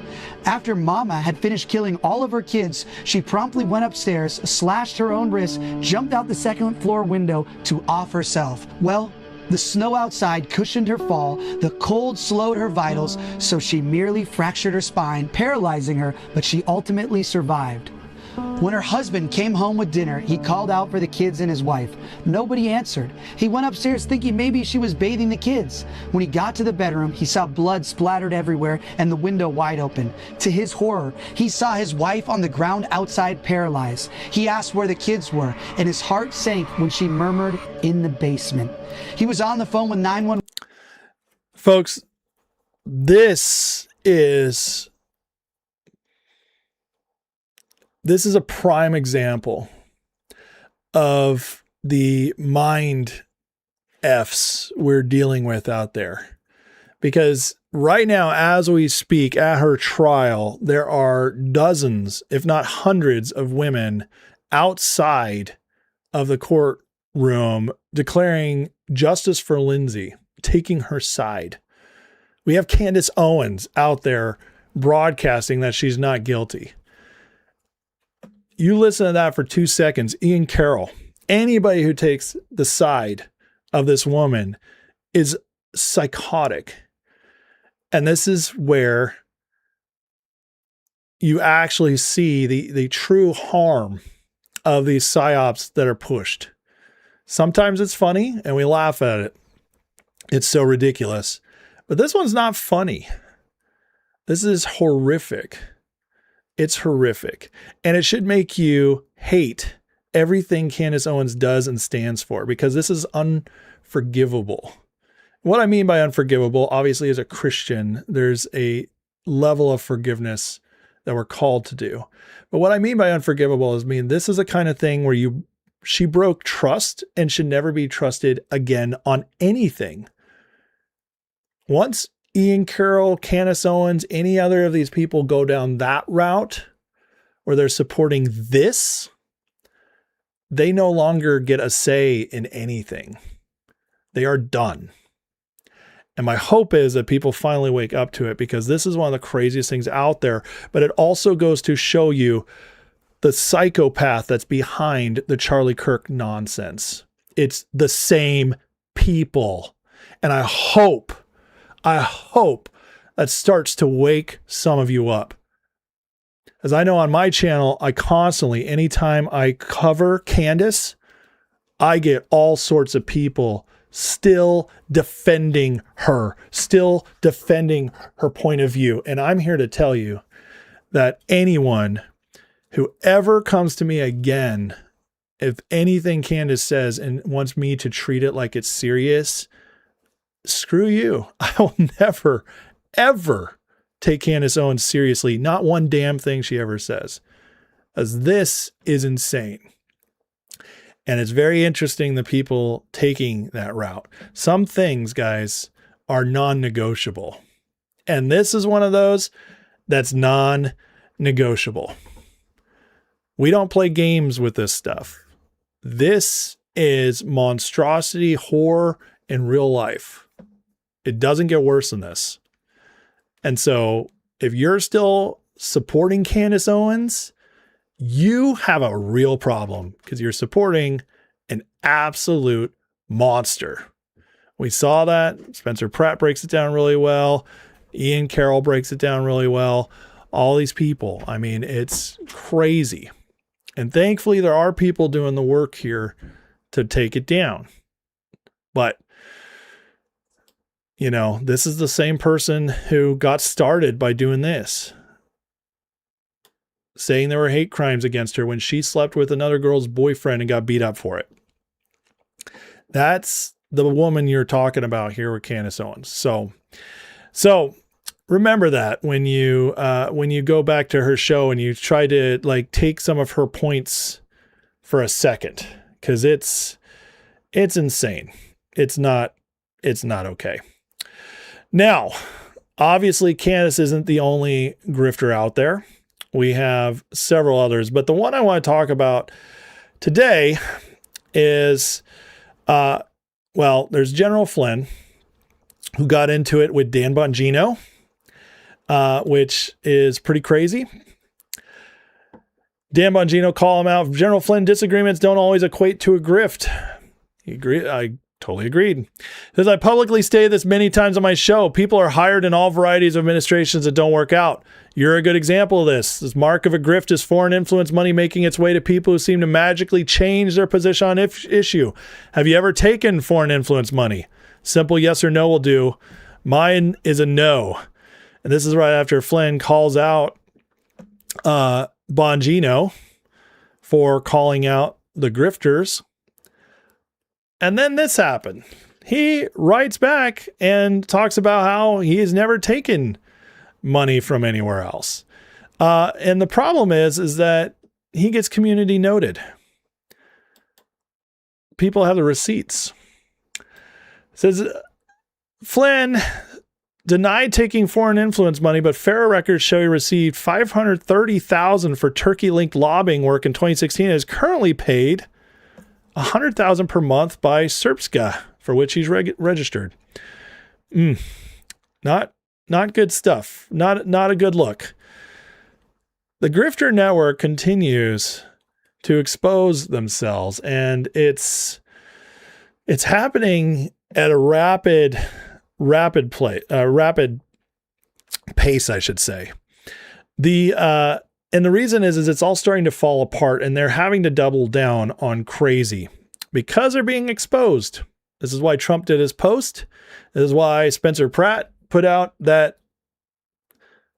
After Mama had finished killing all of her kids, she promptly went upstairs, slashed her own wrist, jumped out the second floor window to off herself. Well, the snow outside cushioned her fall, the cold slowed her vitals, so she merely fractured her spine, paralyzing her, but she ultimately survived. When her husband came home with dinner, he called out for the kids and his wife. Nobody answered. He went upstairs thinking maybe she was bathing the kids. When he got to the bedroom, he saw blood splattered everywhere and the window wide open. To his horror, he saw his wife on the ground outside paralyzed. He asked where the kids were, and his heart sank when she murmured, "In the basement." He was on the phone with 911. Folks, this is a prime example of the mind F's we're dealing with out there. Because right now, as we speak at her trial, there are dozens, if not hundreds of women outside of the courtroom declaring justice for Lindsay, taking her side. We have Candace Owens out there broadcasting that she's not guilty. You listen to that for 2 seconds. Ian Carroll, anybody who takes the side of this woman is psychotic. And this is where you actually see the true harm of these psyops that are pushed. Sometimes it's funny and we laugh at it. It's so ridiculous. But this one's not funny. This is horrific. It's horrific. And it should make you hate everything Candace Owens does and stands for, because this is unforgivable. What I mean by unforgivable, obviously, as a Christian, there's a level of forgiveness that we're called to do. But what I mean by unforgivable is this is the kind of thing where you She broke trust and should never be trusted again on anything. Once Ian Carroll, Candace Owens, any other of these people go down that route where they're supporting this, they no longer get a say in anything. They are done. And my hope is that people finally wake up to it, because this is one of the craziest things out there. But it also goes to show you the psychopath that's behind the Charlie Kirk nonsense. It's the same people. And I hope that starts to wake some of you up. As I know on my channel, I constantly, anytime I cover Candace, I get all sorts of people still defending her point of view. And I'm here to tell you that anyone who ever comes to me again, if anything Candace says and wants me to treat it like it's serious, screw you. I will never, ever take Candace Owens seriously. Not one damn thing she ever says. As this is insane. And it's very interesting, the people taking that route. Some things, guys, are non-negotiable. And this is one of those that's non-negotiable. We don't play games with this stuff. This is monstrosity, horror in real life. It doesn't get worse than this. And so if you're still supporting Candace Owens, you have a real problem, because you're supporting an absolute monster. We saw that. Spencer Pratt breaks it down really well. Ian Carroll breaks it down really well. All these people. I mean, it's crazy. And thankfully, there are people doing the work here to take it down. But, you know, this is the same person who got started by doing this, saying there were hate crimes against her when she slept with another girl's boyfriend and got beat up for it. That's the woman you're talking about here with Candace Owens. So remember that when you go back to her show and you try to like take some of her points for a second, because it's insane. It's not okay. Now, obviously, Candace isn't the only grifter out there. We have several others, but the one I want to talk about today is, there's General Flynn, who got into it with Dan Bongino, which is pretty crazy. Dan Bongino call him out. General Flynn, disagreements don't always equate to a grift. He agreed. I totally agreed. As I publicly stated this many times on my show, people are hired in all varieties of administrations that don't work out. You're a good example of this. This mark of a grift is foreign influence money making its way to people who seem to magically change their position on issue. Have you ever taken foreign influence money? Simple yes or no will do. Mine is a no. And this is right after Flynn calls out Bongino for calling out the grifters. And then this happened. He writes back and talks about how he has never taken money from anywhere else. And the problem is that he gets community noted. People have the receipts. It says Flynn denied taking foreign influence money, but FARA records show he received $530,000 for Turkey-linked lobbying work in 2016 and is currently paid $100,000 per month by Srpska, for which he's registered. Not good stuff. Not a good look. The grifter network continues to expose themselves, and it's happening at a rapid pace, I should say. And the reason is it's all starting to fall apart, and they're having to double down on crazy because they're being exposed. This is why Trump did his post. This is why Spencer Pratt put out that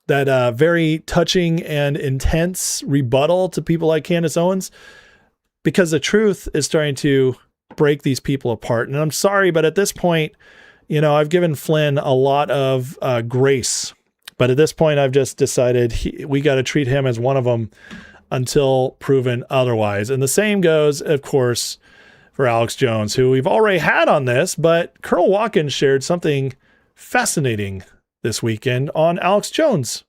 very touching and intense rebuttal to people like Candace Owens, because the truth is starting to break these people apart. And I'm sorry, but at this point, you know, I've given Flynn a lot of grace, but at this point I've just decided we got to treat him as one of them. until proven otherwise. And the same goes, of course, for Alex Jones, who we've already had on this, but Colonel Watkins shared something fascinating this weekend on Alex Jones.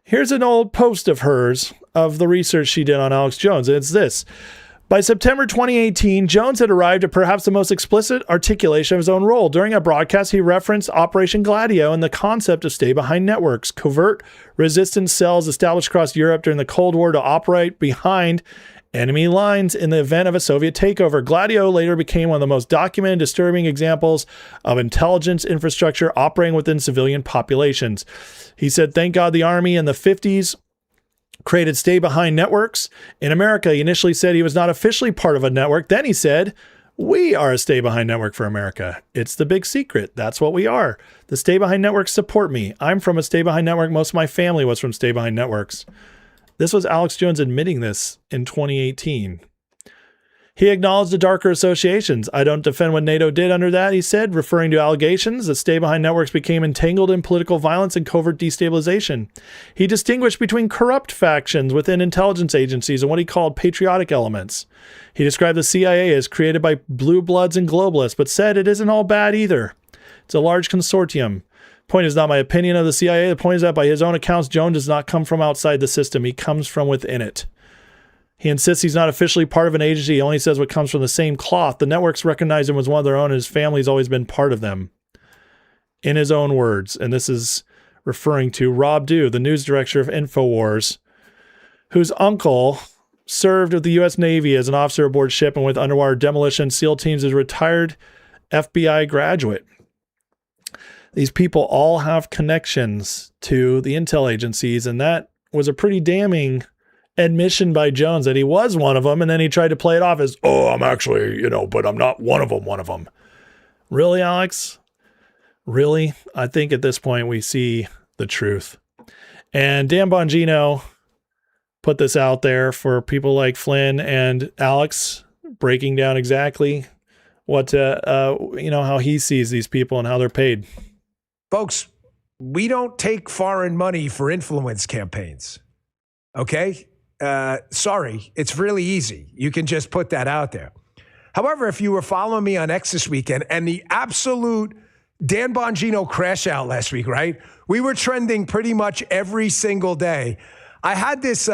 Here's an old post of hers of the research she did on Alex Jones. And it's this. By September 2018, Jones had arrived at perhaps the most explicit articulation of his own role. During a broadcast, he referenced Operation Gladio and the concept of stay-behind networks, covert resistance cells established across Europe during the Cold War to operate behind enemy lines in the event of a Soviet takeover. Gladio later became one of the most documented, disturbing examples of intelligence infrastructure operating within civilian populations. He said, thank God the Army in the 50s created stay-behind networks. In America, he initially said he was not officially part of a network. Then he said, we are a stay-behind network for America. It's the big secret. That's what we are. The stay-behind networks support me. I'm from a stay-behind network. Most of my family was from stay-behind networks. This was Alex Jones admitting this in 2018. He acknowledged the darker associations. I don't defend what NATO did under that, he said, referring to allegations that stay-behind networks became entangled in political violence and covert destabilization. He distinguished between corrupt factions within intelligence agencies and what he called patriotic elements. He described the CIA as created by blue bloods and globalists, but said it isn't all bad either. It's a large consortium. Point is not my opinion of the CIA. The point is that by his own accounts, Jones does not come from outside the system. He comes from within it. He insists he's not officially part of an agency. He only says what comes from the same cloth. The networks recognize him as one of their own, and his family's always been part of them. In his own words, and this is referring to Rob Dew, the news director of InfoWars, whose uncle served with the U.S. Navy as an officer aboard ship and with underwater demolition SEAL teams as a retired FBI graduate. These people all have connections to the intel agencies, and that was a pretty damning admission by Jones that he was one of them, and then he tried to play it off as, oh, I'm actually, but I'm not one of them. Really, Alex? Really? I think at this point we see the truth. And Dan Bongino put this out there for people like Flynn and Alex, breaking down exactly what, how he sees these people and how they're paid. Folks, we don't take foreign money for influence campaigns. Okay? Sorry, it's really easy. You can just put that out there. However, if you were following me on X this weekend and the absolute Dan Bongino crash out last week, right? We were trending pretty much every single day. I had this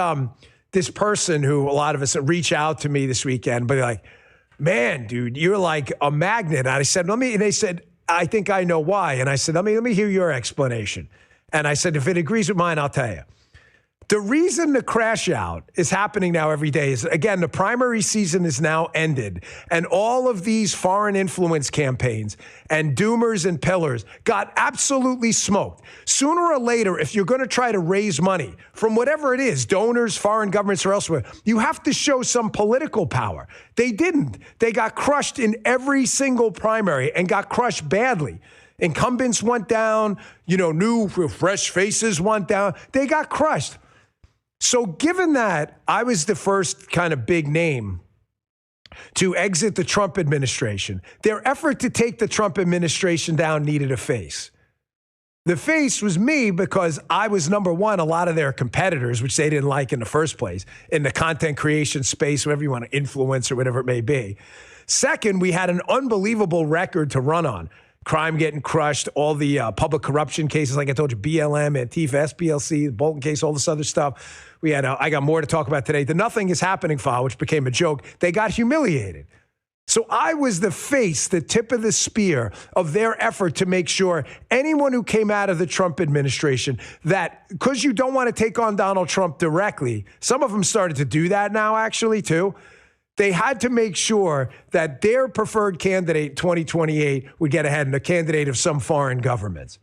this person who a lot of us reach out to me this weekend, but like, man, dude, you're like a magnet. And I said, and they said, I think I know why. And I said, let me hear your explanation. And I said, if it agrees with mine, I'll tell you. The reason the crash out is happening now every day is, again, the primary season is now ended, and all of these foreign influence campaigns and doomers and pillars got absolutely smoked. Sooner or later, if you're going to try to raise money from whatever it is, donors, foreign governments, or elsewhere, you have to show some political power. They didn't. They got crushed in every single primary and got crushed badly. Incumbents went down, new fresh faces went down. They got crushed. So given that I was the first kind of big name to exit the Trump administration, their effort to take the Trump administration down needed a face. The face was me because I was number one, a lot of their competitors, which they didn't like in the first place, in the content creation space, whatever you want to influence or whatever it may be. Second, we had an unbelievable record to run on. Crime getting crushed, all the public corruption cases, like I told you, BLM, Antifa, SPLC, the Bolton case, all this other stuff. We had, I got more to talk about today. The Nothing is Happening file, which became a joke. They got humiliated. So I was the face, the tip of the spear of their effort to make sure anyone who came out of the Trump administration, that because you don't want to take on Donald Trump directly, some of them started to do that now, actually, too. They had to make sure that their preferred candidate 2028 would get ahead and a candidate of some foreign governments.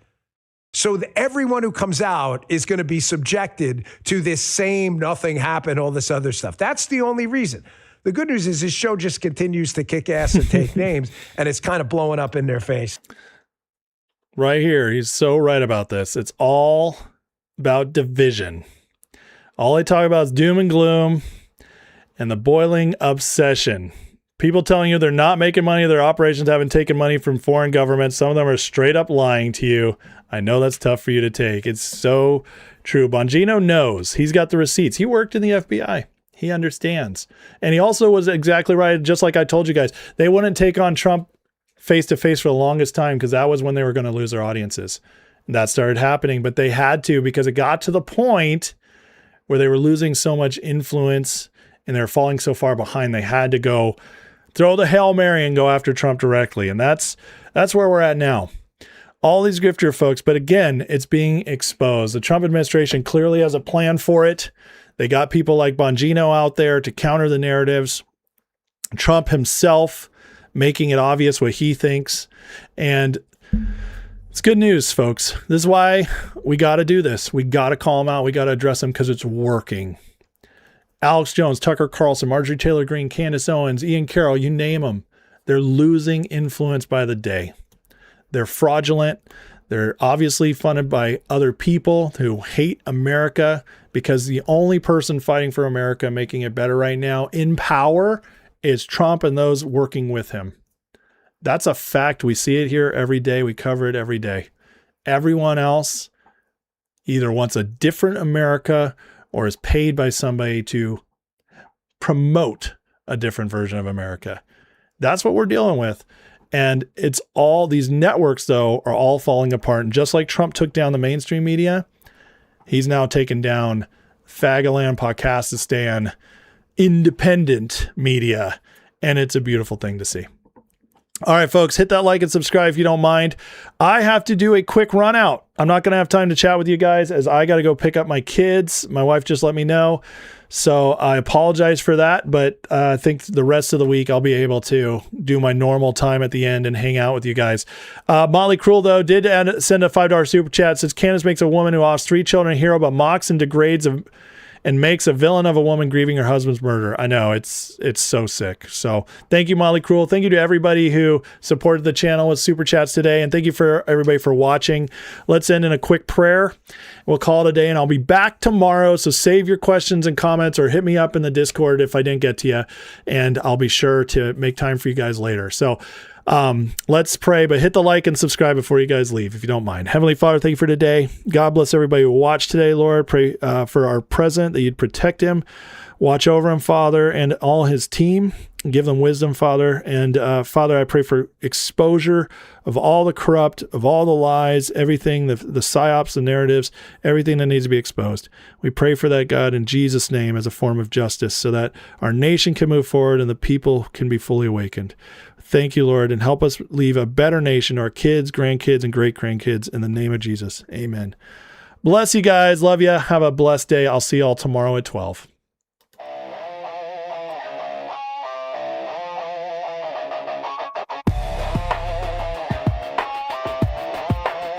So everyone who comes out is going to be subjected to this same nothing happened, all this other stuff. That's the only reason. The good news is this show just continues to kick ass and take names, and it's kind of blowing up in their face. Right here. He's so right about this. It's all about division. All they talk about is doom and gloom and the boiling obsession. People telling you they're not making money, their operations haven't taken money from foreign governments. Some of them are straight up lying to you. I know that's tough for you to take. It's so true. Bongino knows. He's got the receipts. He worked in the FBI. He understands. And he also was exactly right, just like I told you guys. They wouldn't take on Trump face-to-face for the longest time because that was when they were going to lose their audiences. And that started happening, but they had to because it got to the point where they were losing so much influence and they're falling so far behind. They had to go throw the Hail Mary and go after Trump directly. And that's where we're at now. All these grifter folks, but again, it's being exposed. The Trump administration clearly has a plan for it. They got people like Bongino out there to counter the narratives. Trump himself making it obvious what he thinks. And it's good news, folks. This is why we got to do this. We got to call them out. We got to address them because it's working. Alex Jones, Tucker Carlson, Marjorie Taylor Greene, Candace Owens, Ian Carroll, you name them. They're losing influence by the day. They're fraudulent. They're obviously funded by other people who hate America because the only person fighting for America, making it better right now in power is Trump and those working with him. That's a fact. We see it here every day. We cover it every day. Everyone else either wants a different America or is paid by somebody to promote a different version of America. That's what we're dealing with. And it's all these networks, though, are all falling apart. And just like Trump took down the mainstream media, he's now taken down Fagaland, Podcastistan, independent media. And it's a beautiful thing to see. All right, folks, hit that like and subscribe if you don't mind. I have to do a quick run out. I'm not going to have time to chat with you guys as I got to go pick up my kids. My wife just let me know. So I apologize for that, but I think the rest of the week I'll be able to do my normal time at the end and hang out with you guys. Motley Cruel, though, did send a $5 super chat. Says, Candace makes a woman who offers 3 children a hero, but mocks and degrades and makes a villain of a woman grieving her husband's murder. I know, it's so sick. So thank you, Motley Cruel. Thank you to everybody who supported the channel with super chats today. And thank you for everybody for watching. Let's end in a quick prayer. We'll call it a day, and I'll be back tomorrow. So save your questions and comments or hit me up in the Discord if I didn't get to you. And I'll be sure to make time for you guys later. So let's pray, but hit the like and subscribe before you guys leave, if you don't mind. Heavenly Father, thank you for today. God bless everybody who watched today, Lord. Pray for our president, that you'd protect him, watch over him, Father, and all his team. Give them wisdom, Father. And Father, I pray for exposure of all the corrupt, of all the lies, everything, the psyops, the narratives, everything that needs to be exposed. We pray for that, God, in Jesus' name as a form of justice so that our nation can move forward and the people can be fully awakened. Thank you, Lord, and help us leave a better nation to our kids, grandkids, and great-grandkids in the name of Jesus. Amen. Bless you guys. Love you. Have a blessed day. I'll see you all tomorrow at 12.